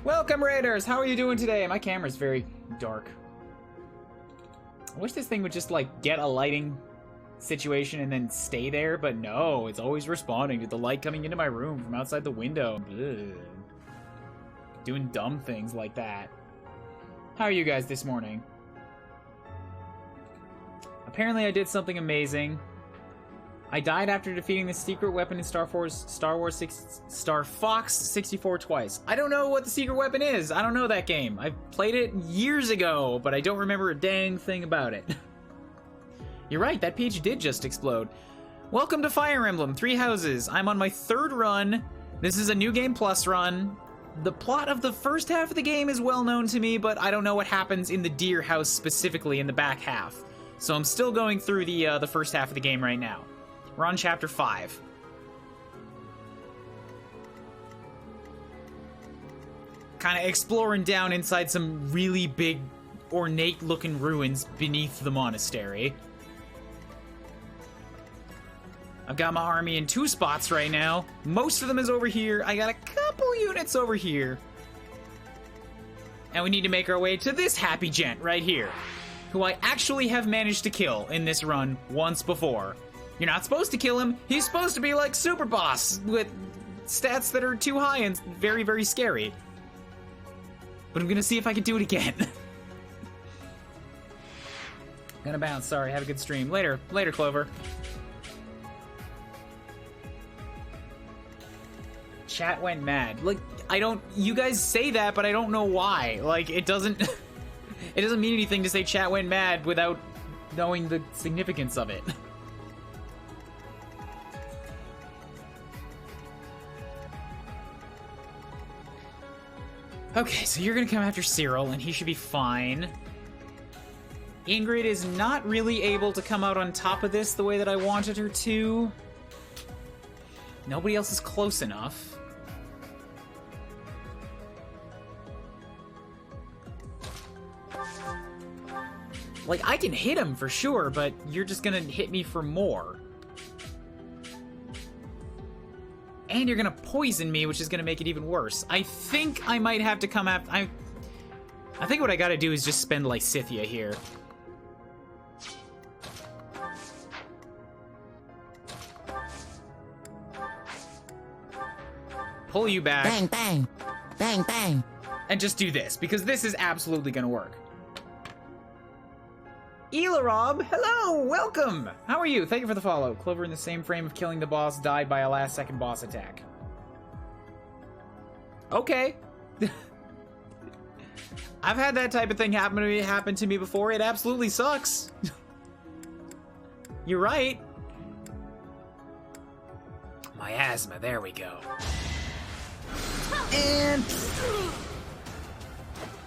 Welcome, Raiders! How are you doing today? My camera's very dark. I wish this thing would just, like, get a lighting situation and then stay there, but no, it's always responding to the light coming into my room from outside the window. Ugh. Doing dumb things like that. How are you guys this morning? Apparently I did something amazing. I died after defeating the secret weapon in Star Fox 64 twice. I don't know what the secret weapon is. I don't know that game. I played it years ago, but I don't remember a dang thing about it. You're right, that peach did just explode. Welcome to Fire Emblem, 3 Houses. I'm on my 3rd run. This is a New Game Plus run. The plot of the first half of the game is well known to me, but I don't know what happens in the Deer House specifically in the back half. So I'm still going through the first half of the game right now. We're on chapter 5. Kind of exploring down inside some really big, ornate-looking ruins beneath the monastery. I've got my army in 2 spots right now. Most of them is over here. I got a couple units over here. And we need to make our way to this happy gent right here, who I actually have managed to kill in this run once before. You're not supposed to kill him. He's supposed to be like Super Boss with stats that are too high and very, very scary. But I'm gonna see if I can do it again. Gonna bounce, sorry, have a good stream. Later, Clover. Chat went mad. Like, you guys say that, but I don't know why. Like, it doesn't mean anything to say chat went mad without knowing the significance of it. Okay, so you're gonna come after Cyril, and he should be fine. Ingrid is not really able to come out on top of this the way that I wanted her to. Nobody else is close enough. Like, I can hit him for sure, but you're just gonna hit me for more. And you're gonna poison me, which is gonna make it even worse. I think I might have to come after... I think what I gotta do is just spend Lysithia here. Pull you back. Bang, bang. Bang, bang. And just do this, because this is absolutely gonna work. Elarob, hello, welcome! How are you? Thank you for the follow. Clover, in the same frame of killing the boss, died by a last-second boss attack. Okay. I've had that type of thing happen to me before. It absolutely sucks. You're right. Miasma, there we go. And...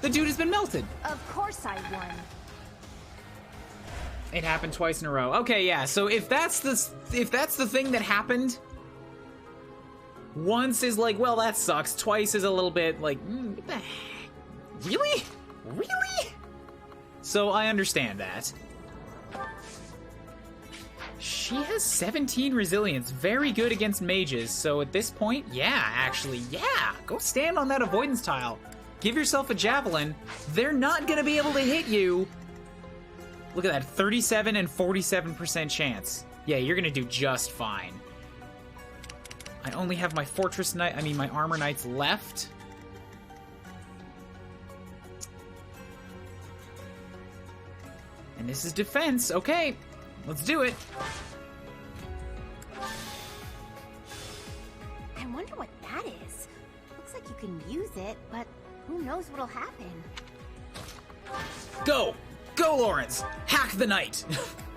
the dude has been melted. Of course I won. It happened twice in a row. Okay, yeah. So if that's the thing that happened, once is like, well, that sucks. Twice is a little bit like, really? Really? So I understand that. She has 17 resilience, very good against mages, so at this point, yeah, actually, yeah! Go stand on that avoidance tile. Give yourself a javelin. They're not gonna be able to hit you. Look at that, 37 and 47% chance. Yeah, you're gonna do just fine. I only have my fortress knight, my armor knights left. And this is defense, okay. Let's do it. I wonder what that is. Looks like you can use it, but who knows what'll happen. Go! Go, Lawrence! Hack the knight!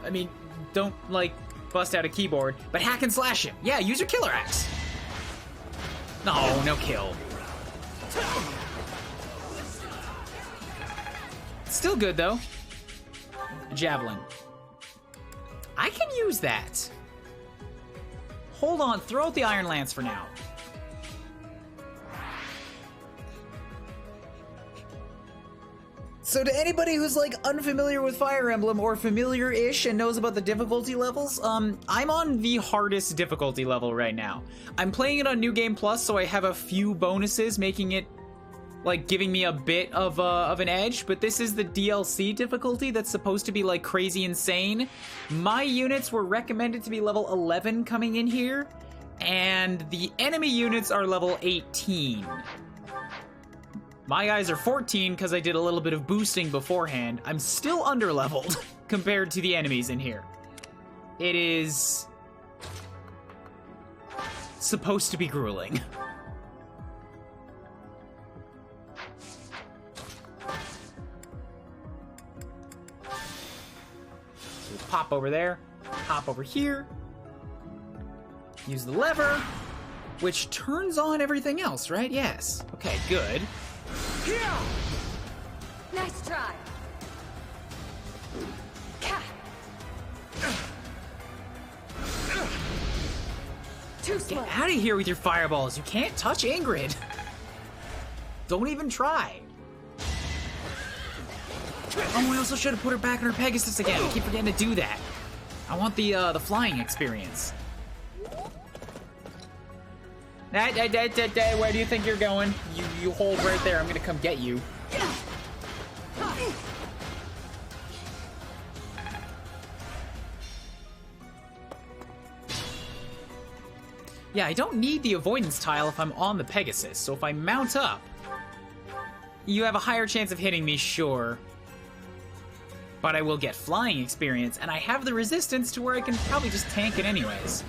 I mean, don't, like, bust out a keyboard, but hack and slash him. Yeah, use your killer axe. No, no kill. Still good, though. A javelin. I can use that. Hold on, throw out the Iron Lance for now. So to anybody who's like unfamiliar with Fire Emblem or familiar-ish and knows about the difficulty levels, I'm on the hardest difficulty level right now. I'm playing it on New Game Plus, so I have a few bonuses making it like giving me a bit of an edge, but this is the DLC difficulty that's supposed to be like crazy insane. My units were recommended to be level 11 coming in here, and the enemy units are level 18. My guys are 14 because I did a little bit of boosting beforehand. I'm still under-leveled compared to the enemies in here. It is supposed to be grueling. Pop over there, hop over here, use the lever, which turns on everything else, right? Yes. Okay, good. Nice try. Too slow. Get out of here with your fireballs. You can't touch Ingrid. Don't even try. Oh, I also should have put her back on her Pegasus again. I keep forgetting to do that. I want the flying experience. Where do you think you're going? You hold right there. I'm gonna come get you. Yeah, I don't need the avoidance tile if I'm on the Pegasus, so if I mount up, you have a higher chance of hitting me, sure. But I will get flying experience, and I have the resistance to where I can probably just tank it anyways.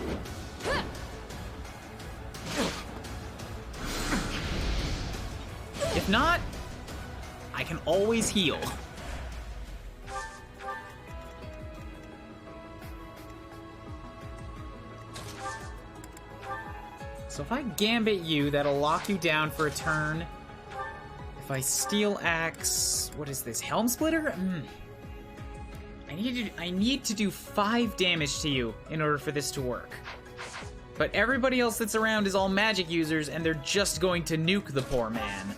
If not, I can always heal. So if I gambit you, that'll lock you down for a turn. If I steel axe, what is this, Helm Splitter? I need to do 5 damage to you in order for this to work. But everybody else that's around is all magic users, and they're just going to nuke the poor man.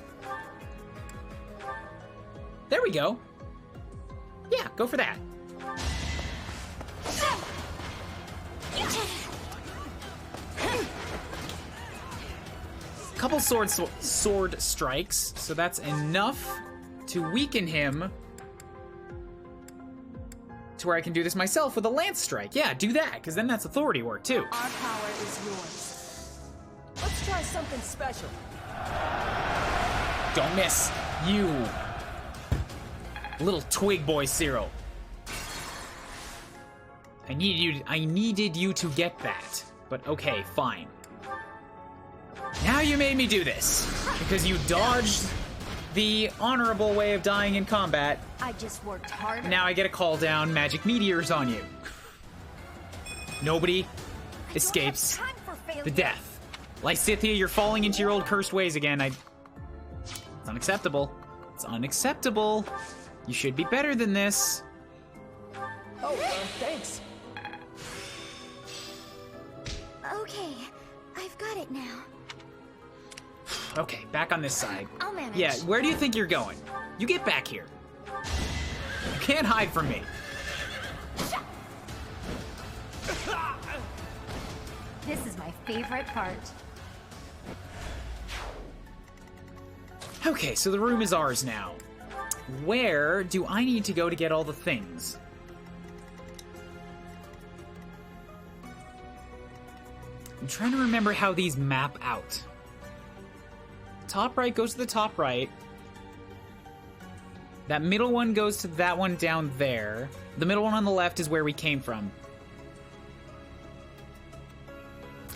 There we go. Yeah, go for that. Couple sword strikes, so that's enough to weaken him to where I can do this myself with a lance strike. Yeah, do that, because then that's authority work too. Our power is yours. Let's try something special. Don't miss. You. Little twig boy Cyril. I needed you to get that. But okay, fine. Now you made me do this. Because you dodged the honorable way of dying in combat. I just worked hard. Now I get to call down magic meteors on you. Nobody escapes the death. Lysithea, you're falling into your old cursed ways again. It's unacceptable. It's unacceptable. You should be better than this. Oh, thanks. Okay, I've got it now. Okay, back on this side. I'll manage. Yeah, where do you think you're going? You get back here. can't hide from me. This is my favorite part. Okay, so the room is ours now. Where do I need to go to get all the things? I'm trying to remember how these map out. Top right goes to the top right. That middle one goes to that one down there. The middle one on the left is where we came from.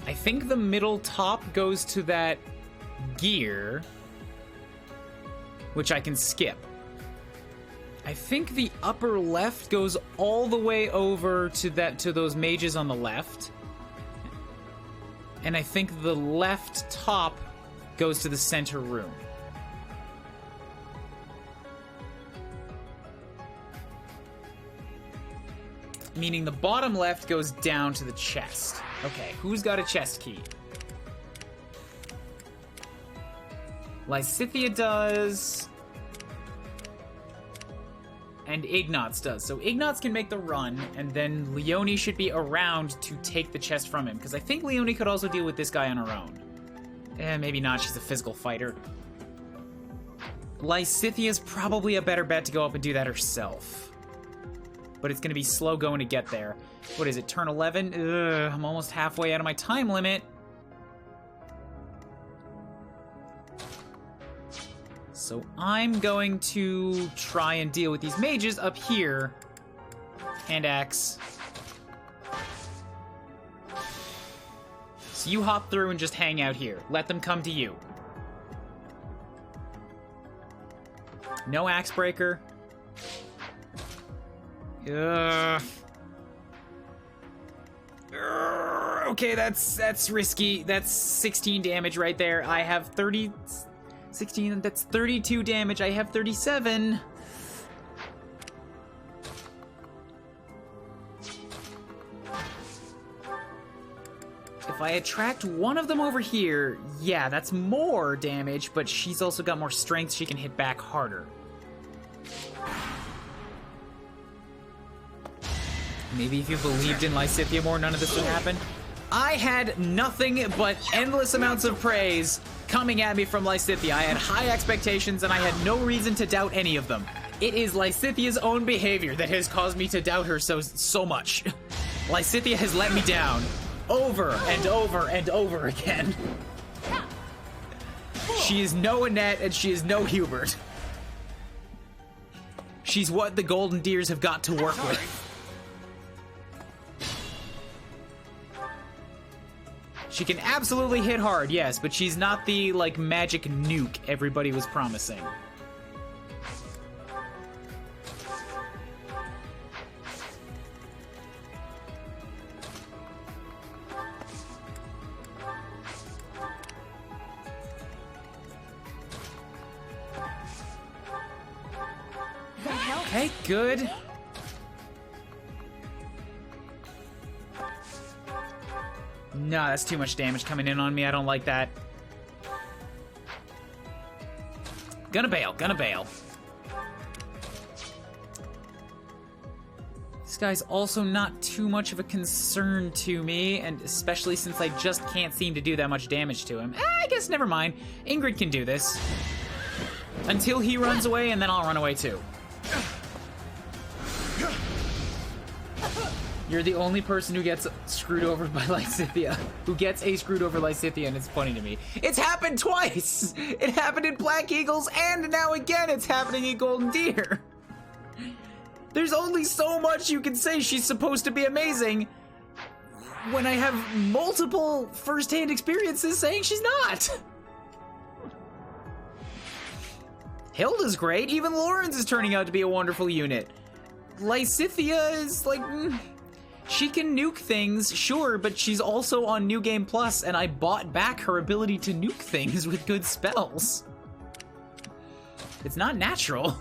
I think the middle top goes to that gear, which I can skip. I think the upper left goes all the way over to those mages on the left. And I think the left top goes to the center room. Meaning the bottom left goes down to the chest. Okay, who's got a chest key? Lysithea does. And Ignatz does. So Ignatz can make the run, and then Leonie should be around to take the chest from him. Because I think Leonie could also deal with this guy on her own. Maybe not, she's a physical fighter. Lysithea's probably a better bet to go up and do that herself. But it's going to be slow going to get there. What is it, turn 11? Ugh, I'm almost halfway out of my time limit. So I'm going to try and deal with these mages up here. Hand axe. So you hop through and just hang out here. Let them come to you. No axe breaker. Okay, that's risky. That's 16 damage right there. I have 16, that's 32 damage. I have 37. If I attract one of them over here, yeah, that's more damage, but she's also got more strength. She can hit back harder. Maybe if you believed in Lysithea more, none of this would happen. I had nothing but endless amounts of praise coming at me from Lysithea. I had high expectations, and I had no reason to doubt any of them. It is Lysithea's own behavior that has caused me to doubt her so much. Lysithea has let me down over and over and over again. She is no Annette, and she is no Hubert. She's what the Golden Deers have got to work with. She can absolutely hit hard, yes, but she's not the, like, magic nuke everybody was promising. Okay, good. No, that's too much damage coming in on me. I don't like that. Gonna bail, gonna bail. This guy's also not too much of a concern to me, and especially since I just can't seem to do that much damage to him. I guess never mind. Ingrid can do this. Until he runs away, and then I'll run away too. You're the only person who gets screwed over by Lysithea. Who gets a screwed over Lysithea, and it's funny to me. It's happened twice! It happened in Black Eagles, and now again it's happening in Golden Deer. There's only so much you can say she's supposed to be amazing when I have multiple first-hand experiences saying she's not. Hilda's great. Even Lawrence is turning out to be a wonderful unit. Lysithea is like... She can nuke things, sure, but she's also on New Game Plus, and I bought back her ability to nuke things with good spells. It's not natural.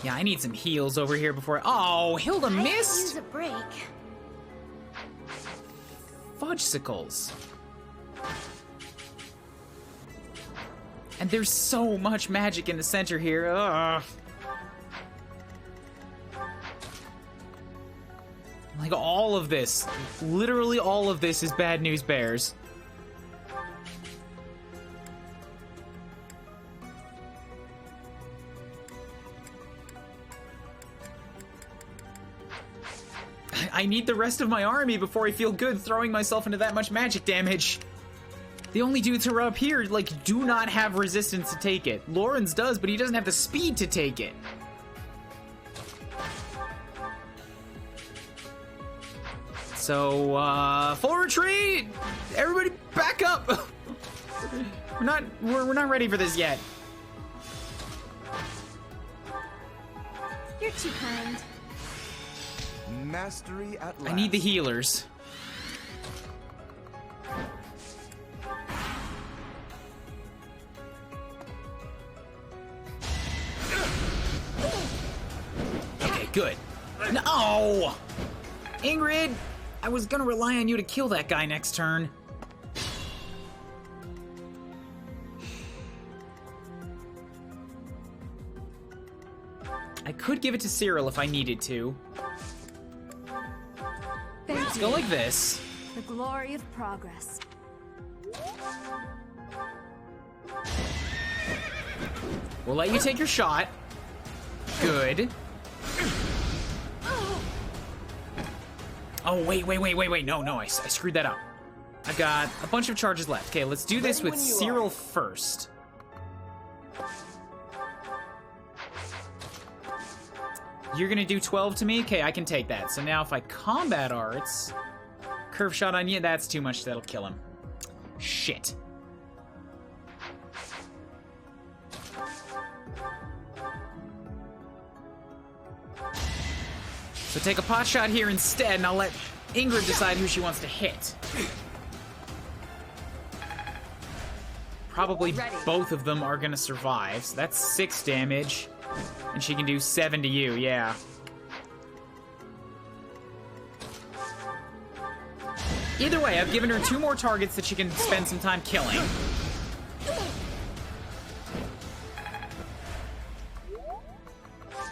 Yeah, I need some heals over here before... Oh, Hilda missed? Use a break. fudgesicles. And there's so much magic in the center here. Ugh. Like, all of this, literally all of this is bad news bears. I need the rest of my army before I feel good throwing myself into that much magic damage. The only dudes who are up here, like, do not have resistance to take it. Lawrence does, but he doesn't have the speed to take it. So, full retreat! Everybody back up! We're not ready for this yet. You're too kind. Mastery at last. I need the healers. Okay, good. No! Ingrid! I was gonna rely on you to kill that guy next turn. I could give it to Cyril if I needed to. Let's go like this. The glory of progress. We'll let you take your shot. Good. Oh, wait. No, I screwed that up. I've got a bunch of charges left. Okay, let's do this with Cyril first. You're gonna do 12 to me? Okay, I can take that. So now if I combat arts, curve shot on you, that's too much, that'll kill him. Shit. So take a pot shot here instead, and I'll let Ingrid decide who she wants to hit. Probably both of them are gonna survive, so that's 6 damage. And she can do 7 to you, yeah. Either way, I've given her 2 more targets that she can spend some time killing.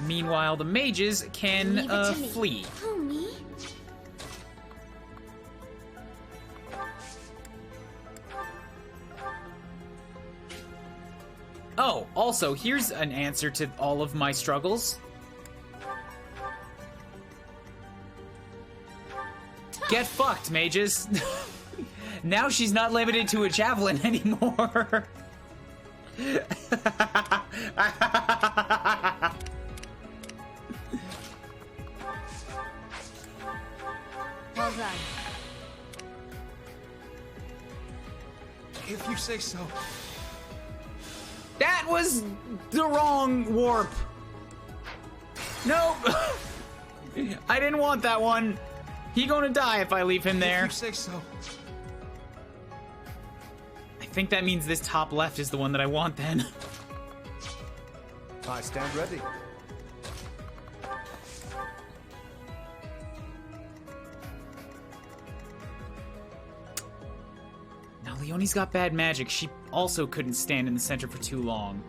Meanwhile, the mages can flee. Who, me? Oh, also, here's an answer to all of my struggles. Get fucked, mages. Now she's not limited to a javelin anymore. Well done. If you say so. That was the wrong warp. No. I didn't want that one. He gonna die if I leave him there. If you say so. I think that means this top left is the one that I want then. I stand ready. Now Leonie's got bad magic. She also couldn't stand in the center for too long.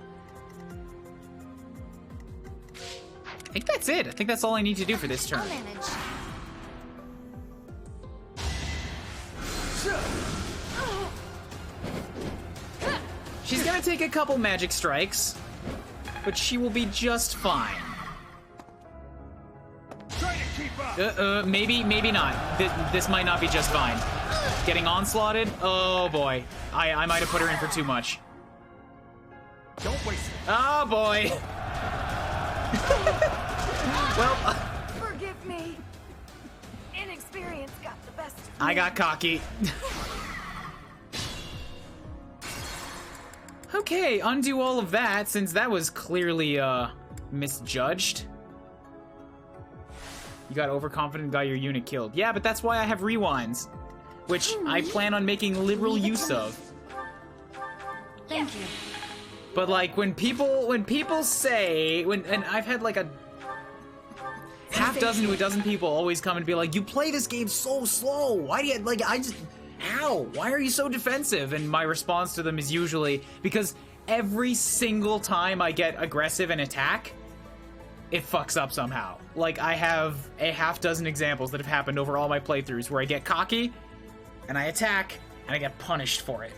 I think that's it. I think that's all I need to do for this turn. I'll manage. She's gonna take a couple magic strikes, but she will be just fine. Try to keep up. Maybe not. This might not be just fine. Getting onslaughted? Oh boy. I might have put her in for too much. Don't waste it. Oh boy. Well, Forgive me. Inexperience got the best of me. I got cocky. Okay, undo all of that, since that was clearly, misjudged. You got overconfident, got your unit killed. Yeah, but that's why I have rewinds, which I plan on making liberal use of. Thank you. But like, when people say, and I've had like a half dozen to a dozen people always come and be like, you play this game so slow. Why do you, like, ow, why are you so defensive? And my response to them is usually, because every single time I get aggressive and attack, it fucks up somehow. Like, I have a half dozen examples that have happened over all my playthroughs where I get cocky, and I attack, and I get punished for it.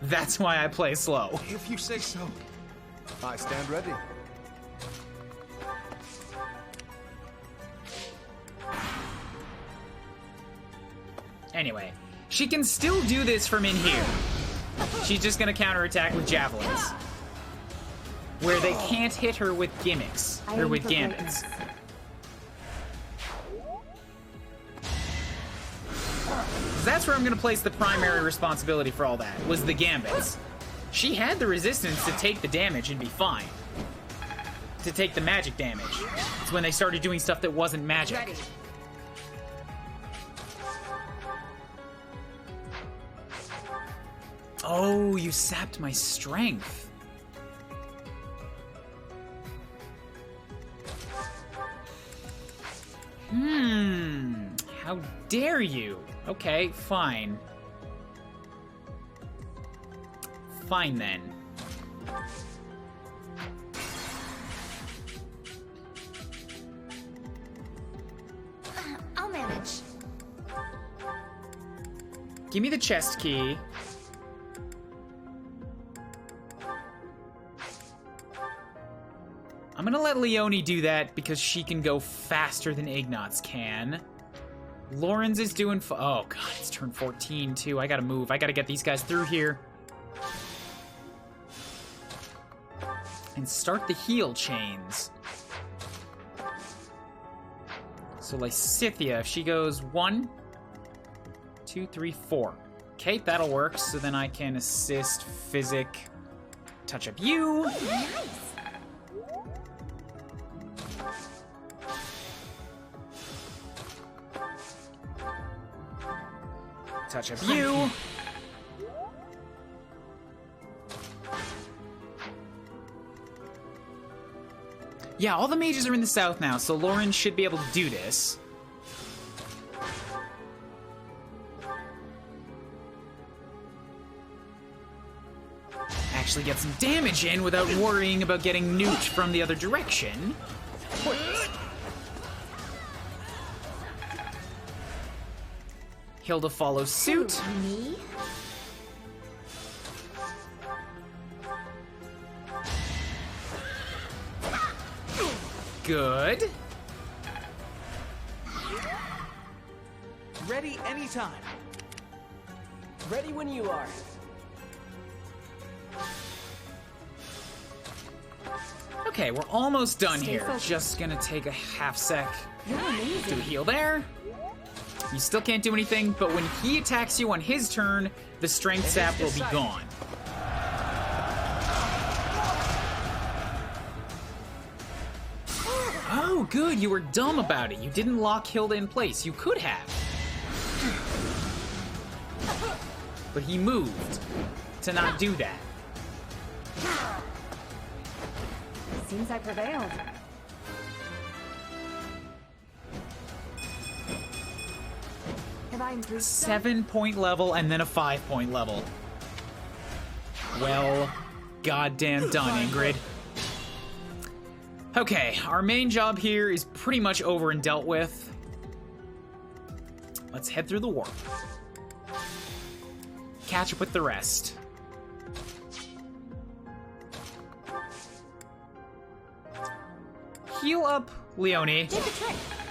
That's why I play slow. If you say so. I stand ready. Anyway, she can still do this from in here. She's just gonna counterattack with javelins. Where they can't hit her with gimmicks, or with gambits. That's where I'm gonna place the primary responsibility for all that, was the gambits. She had the resistance to take the damage and be fine. To take the magic damage. It's when they started doing stuff that wasn't magic. Ready. Oh, you sapped my strength. How dare you? Okay, fine. Fine then. I'll manage. Give me the chest key. I'm gonna let Leonie do that because she can go faster than Ignatz can. Lauren's is doing oh god, it's turn 14 too. I gotta move. I gotta get these guys through here. And start the heal chains. So Lysithea, if she goes 1, 2, 3, 4. Okay, that'll work. So then I can assist Physic. Touch up you. Nice. Touch up you. Yeah, all the mages are in the south now, so Lauren should be able to do this. Actually get some damage in without worrying about getting nuked from the other direction. Hilda follows suit. Me? Good. Ready anytime. Ready when you are. Okay, we're almost done Stay here. focused. Just gonna take a half sec. You're amazing. Do a heal there. You still can't do anything, but when he attacks you on his turn, the strength sap will be gone. Oh, good. You were dumb about it. You didn't lock Hilda in place. You could have. But he moved to not do that. Seems I prevailed. Have I improved? 7-point level and then a 5-point level. Well, goddamn done, Ingrid. Okay, our main job here is pretty much over and dealt with. Let's head through the warp. Catch up with the rest. Heal up Leonie.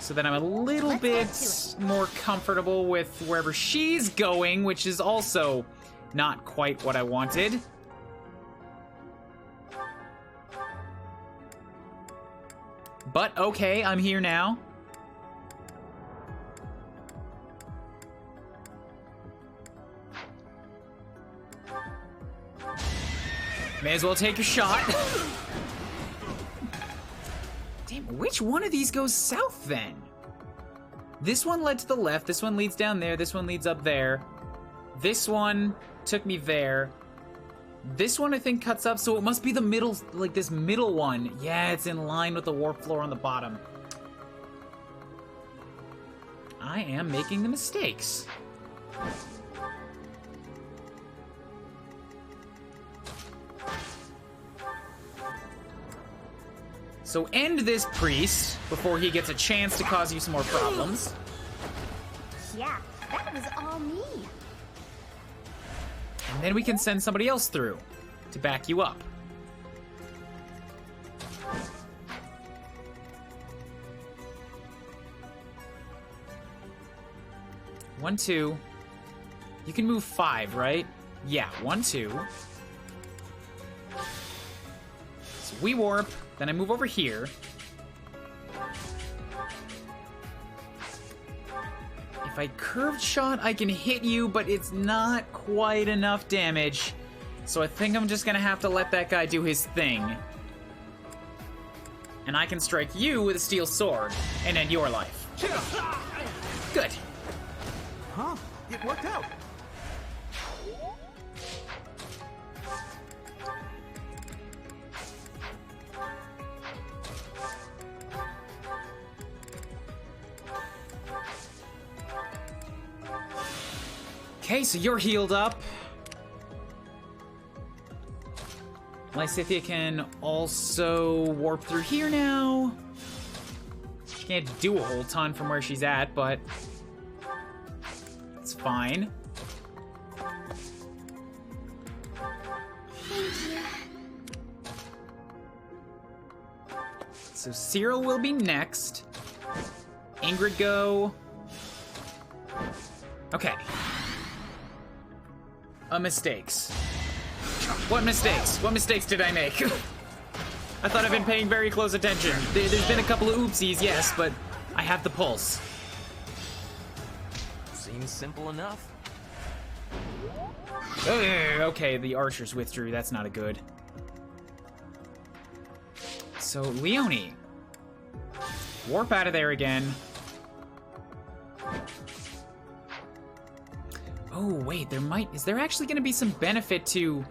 So that I'm a little bit more comfortable with wherever she's going, which is also not quite what I wanted. But okay, I'm here now. May as well take a shot. Damn, which one of these goes south then? This one led to the left, this one leads down there, this one leads up there. This one took me there. This one I think cuts up, so it must be the middle, like this middle one. Yeah, it's in line with the warp floor on the bottom. I am making the mistakes. So end this priest before he gets a chance to cause you some more problems. Yeah, that was all me. And then we can send somebody else through to back you up. One, two. You can move 5, right? Yeah, 1, 2. So we warp, then I move over here. If I curved shot, I can hit you, but it's not quite enough damage. So I think I'm just gonna have to let that guy do his thing. And I can strike you with a steel sword and end your life. Good. Huh? It worked out. Okay, so you're healed up. Lysithia can also warp through here now. Can't do a whole ton from where she's at, but it's fine. So Cyril will be next. Ingrid go. Okay. Mistakes. What mistakes? What mistakes did I make? I thought I've been paying very close attention. There's been a couple of oopsies, yes, but I have the pulse. Seems simple enough. Okay, the archers withdrew. That's not a good. So, Leonie. Warp out of there again. Oh, wait, is there actually going to be some benefit to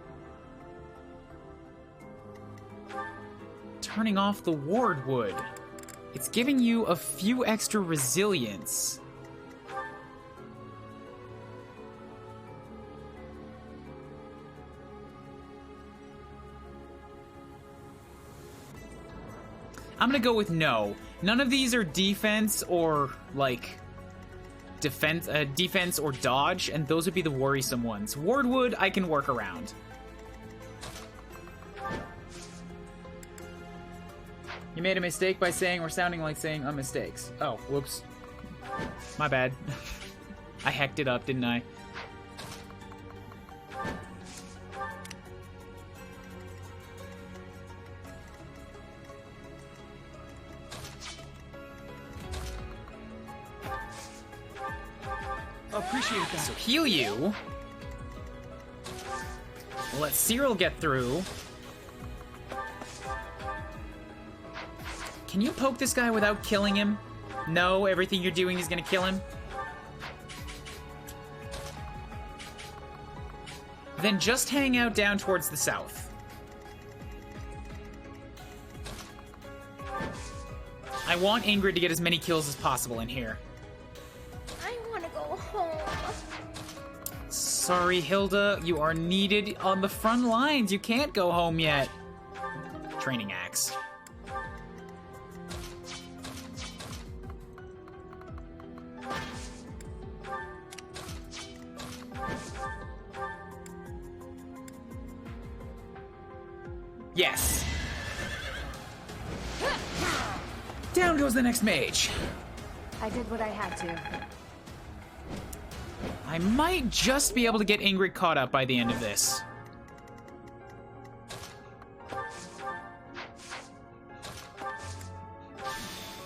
turning off the ward wood? It's giving you a few extra resilience. I'm gonna go with no. None of these are defense or, like, defense or dodge, and those would be the worrisome ones. Wardwood, I can work around. You made a mistake by saying or sounding like saying mistakes. Oh, whoops. My bad. I hecked it up, didn't I? Appreciate that. So heal you. We'll let Cyril get through. Can you poke this guy without killing him? No, everything you're doing is gonna kill him? Then just hang out down towards the south. I want Ingrid to get as many kills as possible in here. I want to go home. Sorry, Hilda, you are needed on the front lines. You can't go home yet. Training axe. Yes. Down goes the next mage. I did what I had to. I might just be able to get Ingrid caught up by the end of this.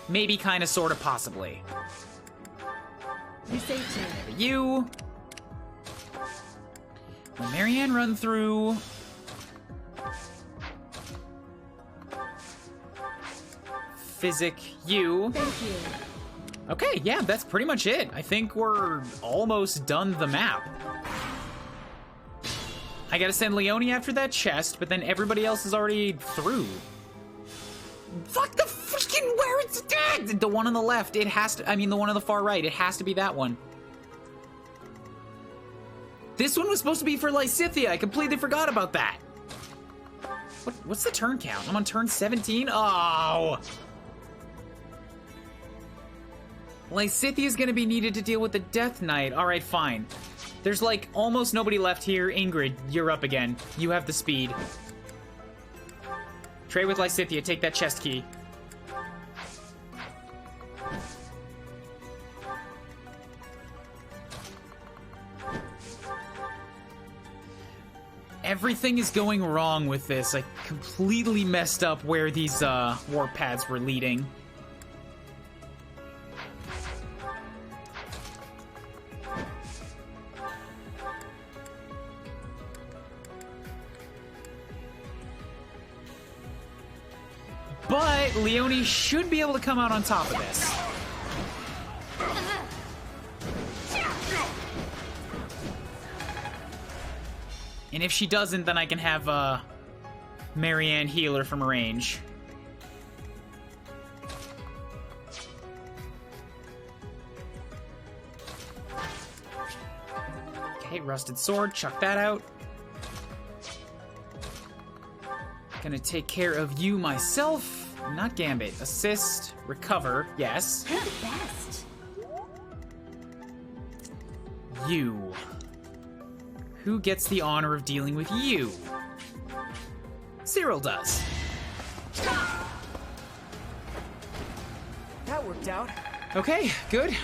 Maybe, kinda, sorta, possibly. You saved me. You. Will Marianne run through? Physic, you. Thank you. Okay, yeah, that's pretty much it. I think we're almost done the map. I gotta send Leonie after that chest, but then everybody else is already through. Fuck the freaking, where it's dead! The one on the left, it has to, I mean the one on the far right, it has to be that one. This one was supposed to be for Lysithea. I completely forgot about that. What's the turn count? I'm on turn 17? Oh! Lysithea's gonna be needed to deal with the Death Knight. Alright, fine. There's like almost nobody left here. Ingrid, you're up again. You have the speed. Trade with Lysithea, take that chest key. Everything is going wrong with this. I completely messed up where these warp paths were leading. But Leonie should be able to come out on top of this. And if she doesn't, then I can have Marianne heal her from range. Okay, rusted sword, chuck that out. Gonna take care of you myself. Not Gambit. Assist, recover, yes. You're the best. You. Who gets the honor of dealing with you? Cyril does. That worked out. Okay, good.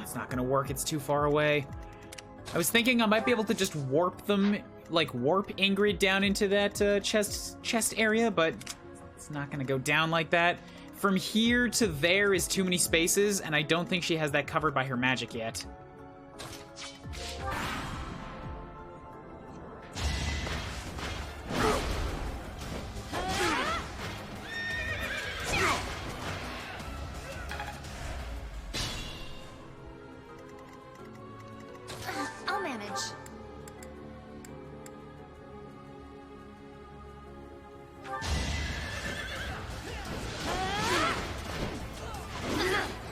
It's not gonna work, it's too far away. I was thinking I might be able to just warp them, like warp Ingrid down into that chest area, but it's not gonna go down like that. From here to there is too many spaces, and I don't think she has that covered by her magic yet. I'll manage.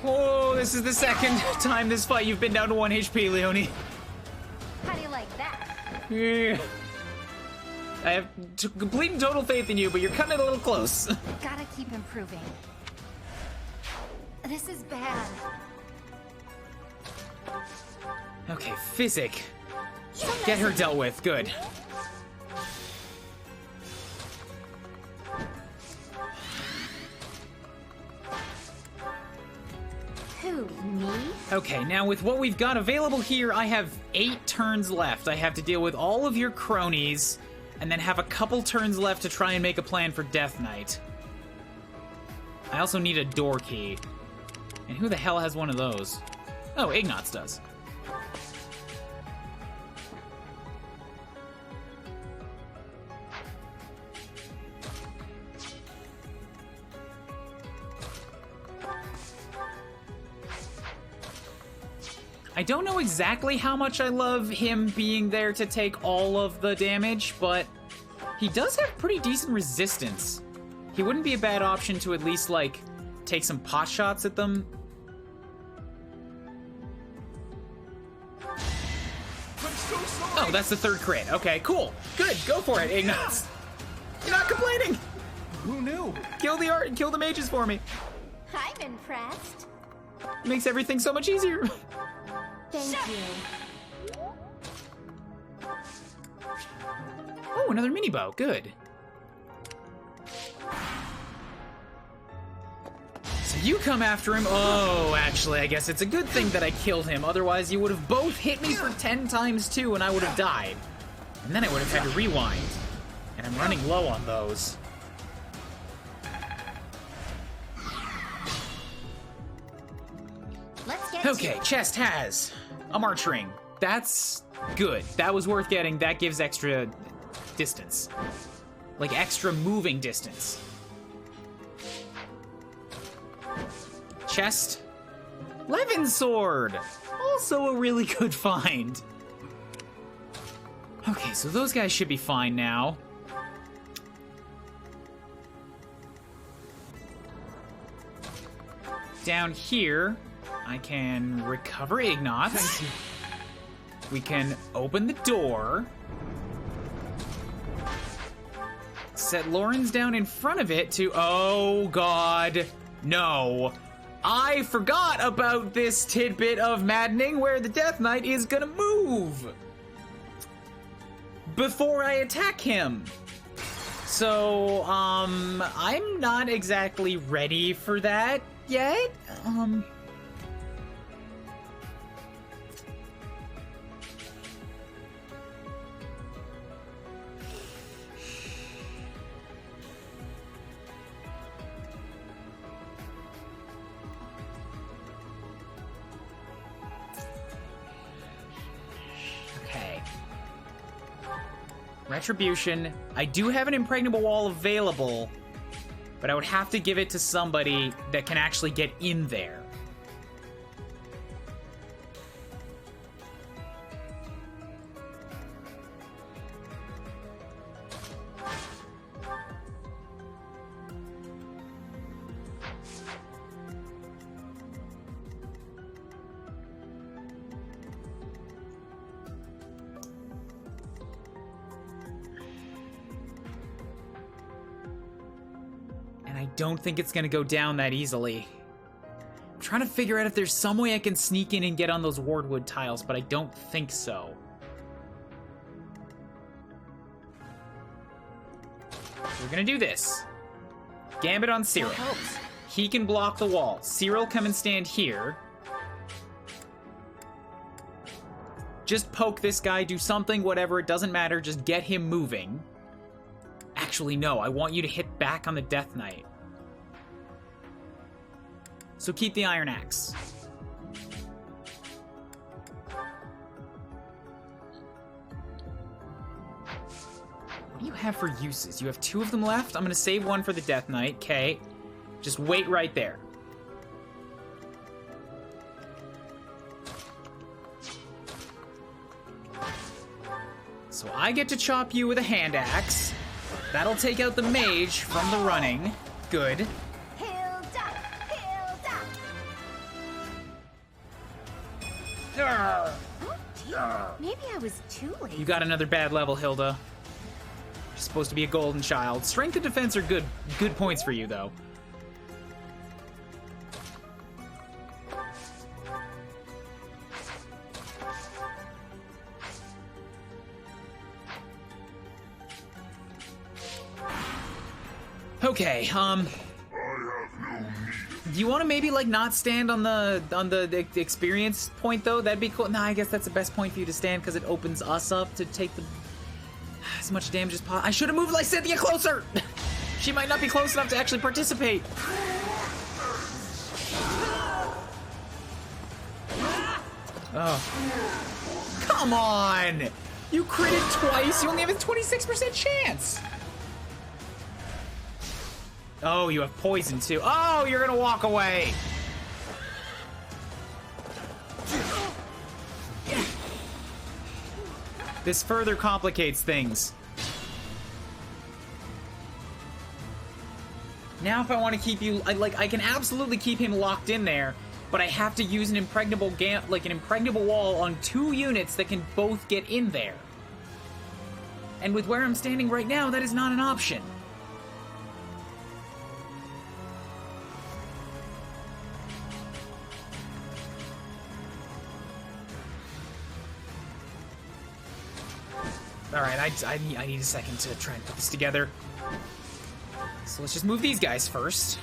Oh, this is the second time this fight you've been down to 1 HP, Leonie. How do you like that? Yeah. I have complete and total faith in you, but you're cutting it a little close. Gotta keep improving. This is bad. Okay, Physic. Get her dealt with. Good. Who, me? Okay, now with what we've got available here, I have 8 turns left. I have to deal with all of your cronies, and then have a couple turns left to try and make a plan for Death Knight. I also need a door key. And who the hell has one of those? Oh, Ignatz does. I don't know exactly how much I love him being there to take all of the damage, but he does have pretty decent resistance. He wouldn't be a bad option to at least, like, take some pot shots at them. Oh, that's the 3rd crit. Okay, cool. Good, go for it, Ignatz. You're not complaining. Who knew? Kill the mages for me. I'm impressed. Makes everything so much easier. Thank you. Oh, another mini bow. Good. So you come after him. Oh, actually, I guess it's a good thing that I killed him. Otherwise, you would have both hit me for 10 times 2 and I would have died. And then I would have had to rewind. And I'm running low on those. Let's get Okay, chest has a March ring. That's good. That was worth getting. That gives extra distance. Like extra moving distance. Chest. Levin sword. also a really good find. Okay, so those guys should be fine now. Down here, I can recover Ignatz. We can open the door. Set Lauren's down in front of it to... Oh, God. No. I forgot about this tidbit of maddening where the Death Knight is gonna move before I attack him. So, I'm not exactly ready for that yet. Retribution. I do have an impregnable wall available, but I would have to give it to somebody that can actually get in there. Don't think it's gonna go down that easily. I'm trying to figure out if there's some way I can sneak in and get on those Wardwood tiles, but I don't think so. We're gonna do this. Gambit on Cyril. He can block the wall. Cyril, come and stand here. Just poke this guy, do something, whatever, it doesn't matter, just get him moving. Actually, no, I want you to hit back on the Death Knight. So keep the Iron Axe. What do you have for uses? You have 2 of them left? I'm gonna save one for the Death Knight, okay. Just wait right there. So I get to chop you with a hand axe. That'll take out the mage from the running. Good. Maybe I was too late. You got another bad level, Hilda. You're supposed to be a golden child. Strength and defense are good points for you, though. Okay, do you want to maybe, like, not stand on the experience point, though? That'd be cool. Nah, I guess that's the best point for you to stand, because it opens us up to take as much damage as possible. I should have moved Lysithea closer! She might not be close enough to actually participate. Oh. Come on! You critted twice, you only have a 26% chance! Oh, you have poison too. Oh, you're gonna walk away. This further complicates things. Now if I want to keep you, I can absolutely keep him locked in there, but I have to use an impregnable wall on 2 units that can both get in there. And with where I'm standing right now, that is not an option. Alright, I need a second to try and put this together. So let's just move these guys first.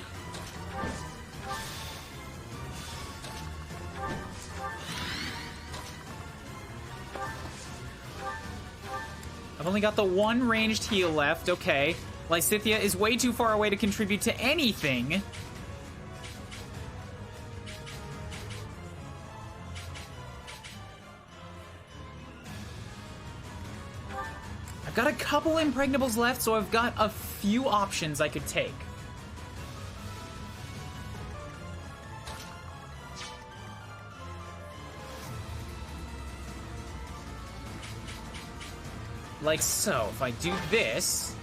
I've only got the 1 ranged heal left, okay. Lysithea is way too far away to contribute to anything. I've got a couple impregnables left, so I've got a few options I could take. Like so. If I do this...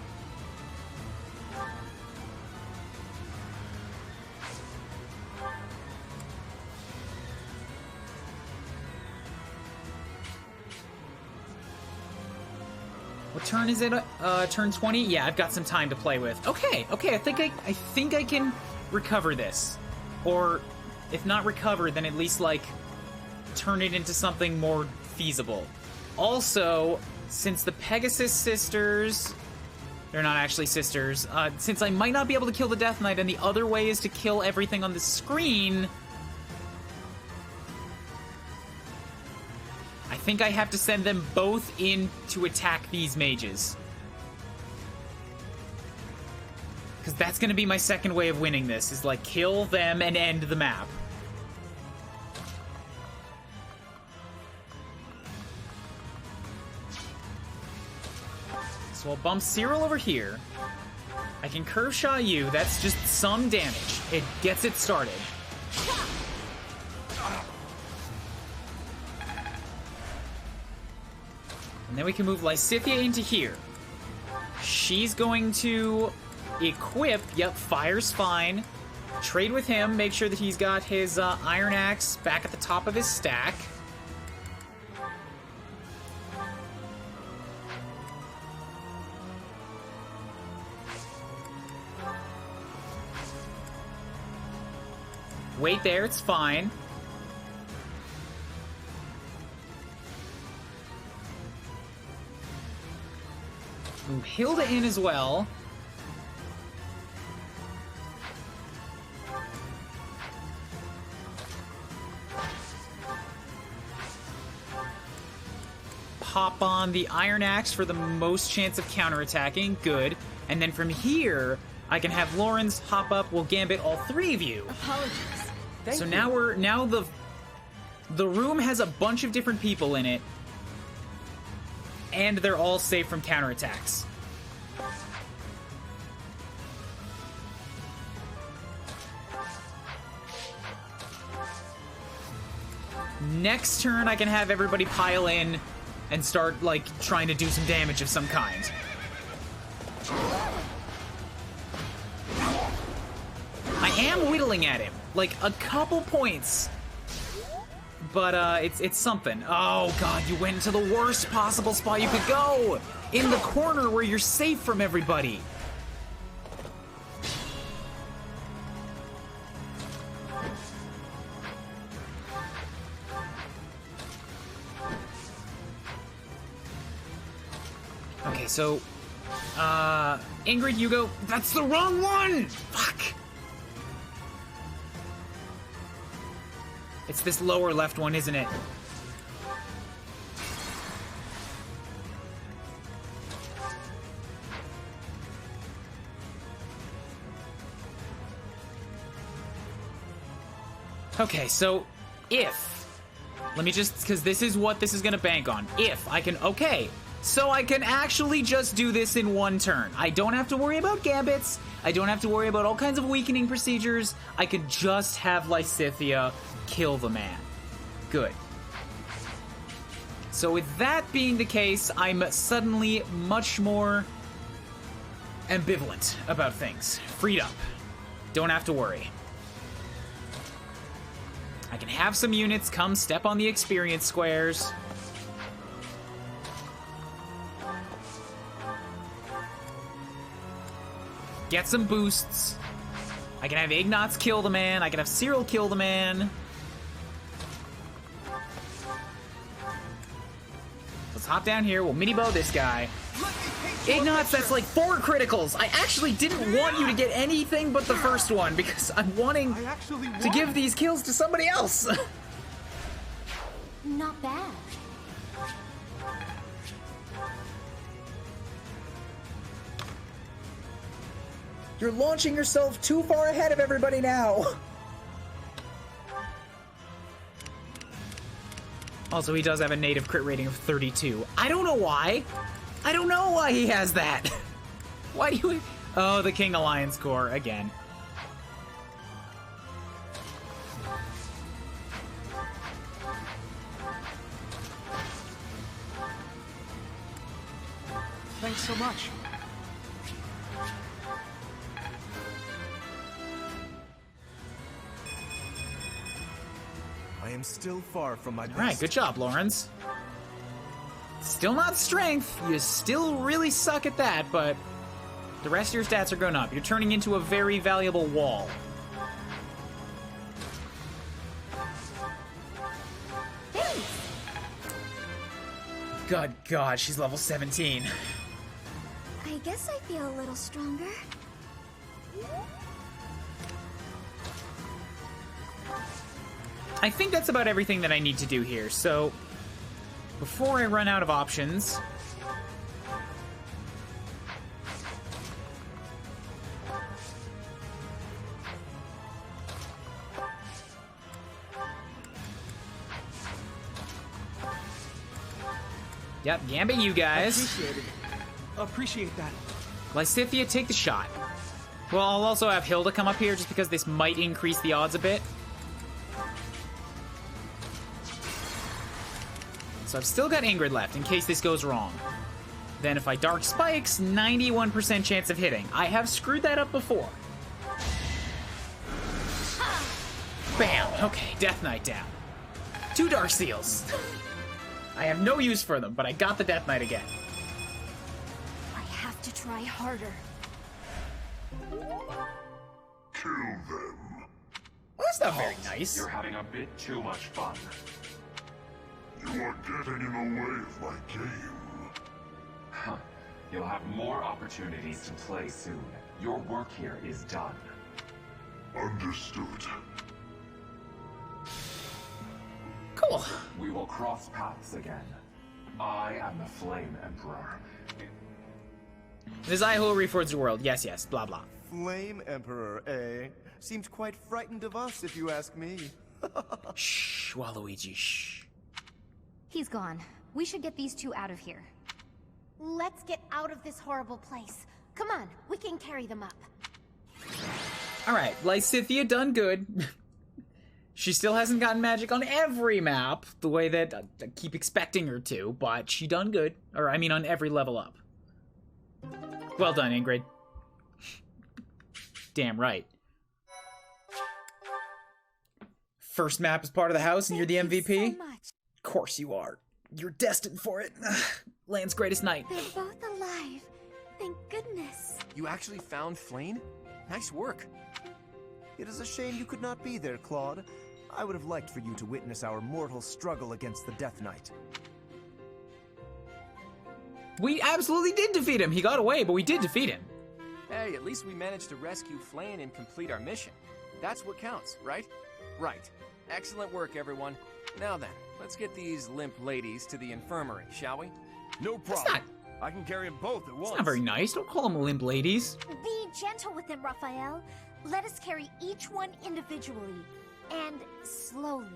What turn is it? Turn 20? Yeah, I've got some time to play with. Okay, I think I can recover this. Or, if not recover, then at least, like, turn it into something more feasible. Also, since the Pegasus sisters... They're not actually sisters. Since I might not be able to kill the Death Knight, and the other way is to kill everything on the screen... I think I have to send them both in to attack these mages. Because that's going to be my second way of winning this, is like kill them and end the map. So I'll bump Cyril over here. I can curve shot you, that's just some damage. It gets it started. And then we can move Lysithea into here. She's going to equip, yep, fire's fine. Trade with him, make sure that he's got his Iron Axe back at the top of his stack. Wait there, it's fine. Move Hilda in as well. Pop on the Iron Axe for the most chance of counterattacking. Good. And then from here, I can have Lawrence hop up. We'll gambit all three of you. Apologies. So now the room has a bunch of different people in it. And they're all safe from counterattacks. Next turn, I can have everybody pile in and start, like, trying to do some damage of some kind. I am whittling at him. Like, a couple points. But, it's something. Oh, God, you went into the worst possible spot you could go! In the corner where you're safe from everybody! Okay, so... Ingrid, you go... That's the wrong one! Fuck! It's this lower left one, isn't it? Okay, so if... Let me just... Because this is what this is going to bank on. If I can... Okay, so I can actually just do this in one turn. I don't have to worry about gambits. I don't have to worry about all kinds of weakening procedures. I could just have Lysithea kill the man. Good. So with that being the case, I'm suddenly much more ambivalent about things. Freed up. Don't have to worry. I can have some units come step on the experience squares. Get some boosts. I can have Ignatz kill the man. I can have Cyril kill the man. Let's hop down here. We'll mini-bow this guy. Ignatz, that's like 4 criticals. I actually didn't want you to get anything but the first one because I'm wanting to give these kills to somebody else. Not bad. You're launching yourself too far ahead of everybody now. Also, he does have a native crit rating of 32. I don't know why. I don't know why he has that. Why do you... Oh, the King Alliance Corps again. Thanks so much. I am still far from my best. All right, good job, Lawrence. Still not strength. You still really suck at that, but the rest of your stats are going up. You're turning into a very valuable wall. Good God, she's level 17. I guess I feel a little stronger. I think that's about everything that I need to do here, so before I run out of options, yep, gambit you guys. Appreciate that. Lysithea, take the shot. Well, I'll also have Hilda come up here just because this might increase the odds a bit. So I've still got Ingrid left in case this goes wrong. Then if I Dark Spikes, 91% chance of hitting. I have screwed that up before. Bam! Okay, Death Knight down. 2 Dark Seals. I have no use for them, but I got the Death Knight again. I have to try harder. Kill them. Well, that's not very nice. You're having a bit too much fun. You are getting in the way of my game. Huh. You'll have more opportunities to play soon. Your work here is done. Understood. Cool. We will cross paths again. I am the Flame Emperor. It is I who will reforge the world. Yes, yes, blah, blah. Flame Emperor, eh? Seemed quite frightened of us, if you ask me. Shh, Waluigi, shh. He's gone. We should get these two out of here. Let's get out of this horrible place. Come on, we can carry them up. Alright, Lysithea done good. She still hasn't gotten magic on every map, the way that I keep expecting her to, but she done good. Or, I mean, on every level up. Well done, Ingrid. Damn right. First map is part of the house and you're the MVP? Of course you are. You're destined for it. Land's greatest night. They're both alive. Thank goodness. You actually found Flame? Nice work. It is a shame you could not be there, Claude. I would have liked for you to witness our mortal struggle against the Death Knight. We absolutely did defeat him. He got away, but we did defeat him. Hey, at least we managed to rescue Flame and complete our mission. That's what counts, right? Right. Excellent work, everyone. Now then, let's get these limp ladies to the infirmary, shall we? No problem. I can carry them both at once. It's not very nice. Don't call them limp ladies. Be gentle with them, Raphael. Let us carry each one individually. And slowly.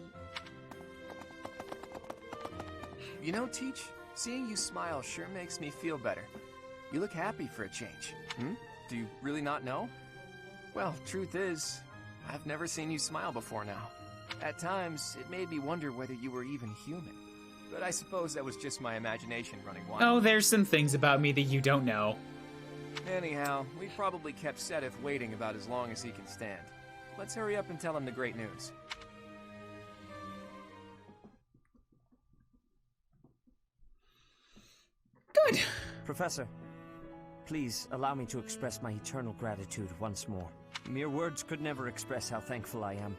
You know, Teach, seeing you smile sure makes me feel better. You look happy for a change. Do you really not know? Well, truth is, I've never seen you smile before now. At times, it made me wonder whether you were even human. But I suppose that was just my imagination running wild. Oh, there's some things about me that you don't know. Anyhow, we probably kept Sedith waiting about as long as he can stand. Let's hurry up and tell him the great news. Good. Professor, please allow me to express my eternal gratitude once more. Mere words could never express how thankful I am.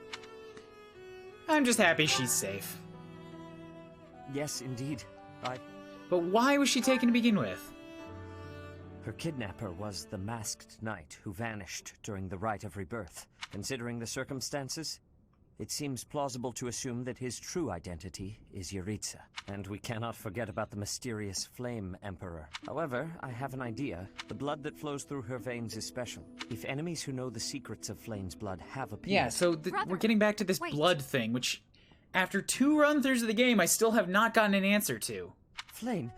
I'm just happy she's safe. Yes, indeed. But why was she taken to begin with? Her kidnapper was the masked knight who vanished during the Rite of Rebirth. Considering the circumstances, it seems plausible to assume that his true identity is Yuritsa. And we cannot forget about the mysterious Flame Emperor. However, I have an idea. The blood that flows through her veins is special. If enemies who know the secrets of Flame's blood have appeared... Yeah, so we're getting back to this blood thing, which, after 2 run-throughs of the game, I still have not gotten an answer to. Flame,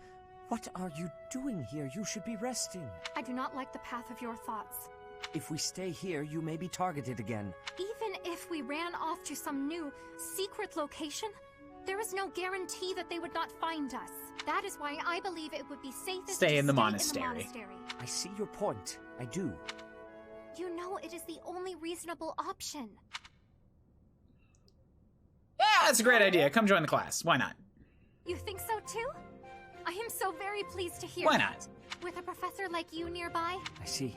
what are you doing here? You should be resting. I do not like the path of your thoughts. If we stay here, you may be targeted again. Even if we ran off to some new, secret location, there is no guarantee that they would not find us. That is why I believe it would be safest Stay to in the stay monastery. in the monastery. I see your point. I do. You know it is the only reasonable option. Yeah, that's a great idea. Come join the class. Why not? You think so too? I am so very pleased to hear Why that. not? With a professor like you nearby? I see.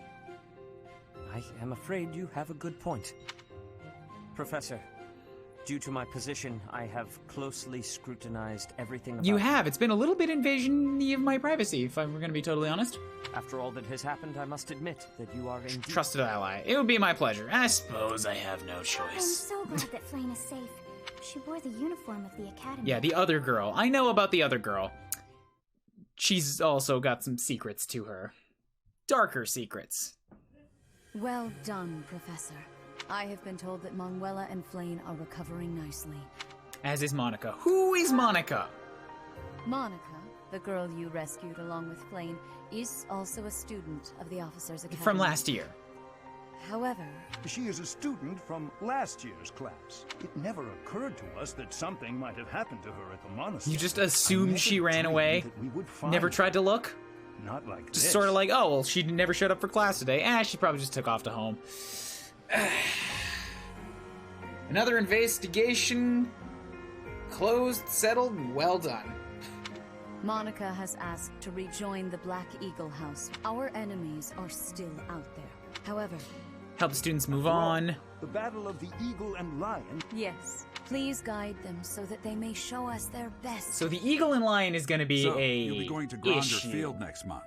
I am afraid you have a good point. Professor, due to my position, I have closely scrutinized everything about You have. It's been a little bit invasion of my privacy, if I'm going to be totally honest. After all that has happened, I must admit that you are indeed... Trusted ally. It would be my pleasure. I suppose I have no I'm choice. so glad that Flame is safe. She wore the uniform of the academy. Yeah, the other girl. I know about the other girl. She's also got some secrets to her. Darker secrets. Well done, Professor. I have been told that Manuela and Flame are recovering nicely. As is Monica. Who is Monica? Monica, the girl you rescued along with Flame, is also a student of the Officers Academy. From last year. However... She is a student from last year's class. It never occurred to us that something might have happened to her at the monastery. You just assumed she ran away? Never tried to look? Not like Just this. sort of like, oh, well, she never showed up for class today. She probably just took off to home. Another investigation. Closed, settled, well done. Monica has asked to rejoin the Black Eagle House. Our enemies are still out there. However... Help the students move on. The battle of the Eagle and Lion. Yes. Please guide them so that they may show us their best. So the Eagle and Lion is going to be so, a you'll be going to Gronder issue. Field next month.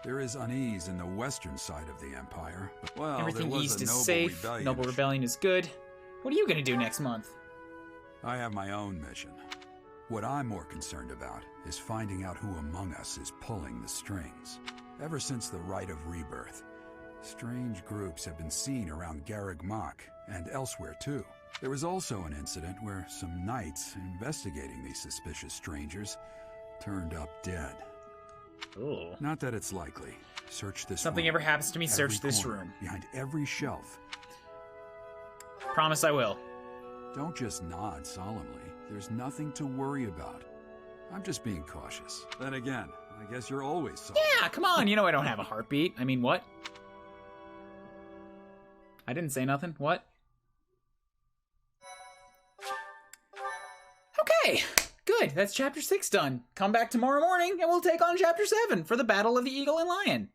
There is unease in the western side of the Empire. But, well, Everything there was east a is noble safe. rebellion. Noble Rebellion is good. What are you going to do next month? I have my own mission. What I'm more concerned about is finding out who among us is pulling the strings. Ever since the Rite of Rebirth, strange groups have been seen around Garreg Mach, and elsewhere too. There was also an incident where some knights investigating these suspicious strangers turned up dead. Ooh. Not that it's likely. Search this Something room. ever happens to me, Every search this corner, room. Behind every shelf. Promise I will. Don't just nod solemnly. There's nothing to worry about. I'm just being cautious. Then again, I guess you're always solemn. Yeah, come on. You know I don't have a heartbeat. I mean, what? I didn't say nothing. What? Okay, good. That's chapter 6 done. Come back tomorrow morning and we'll take on chapter 7 for the Battle of the Eagle and Lion.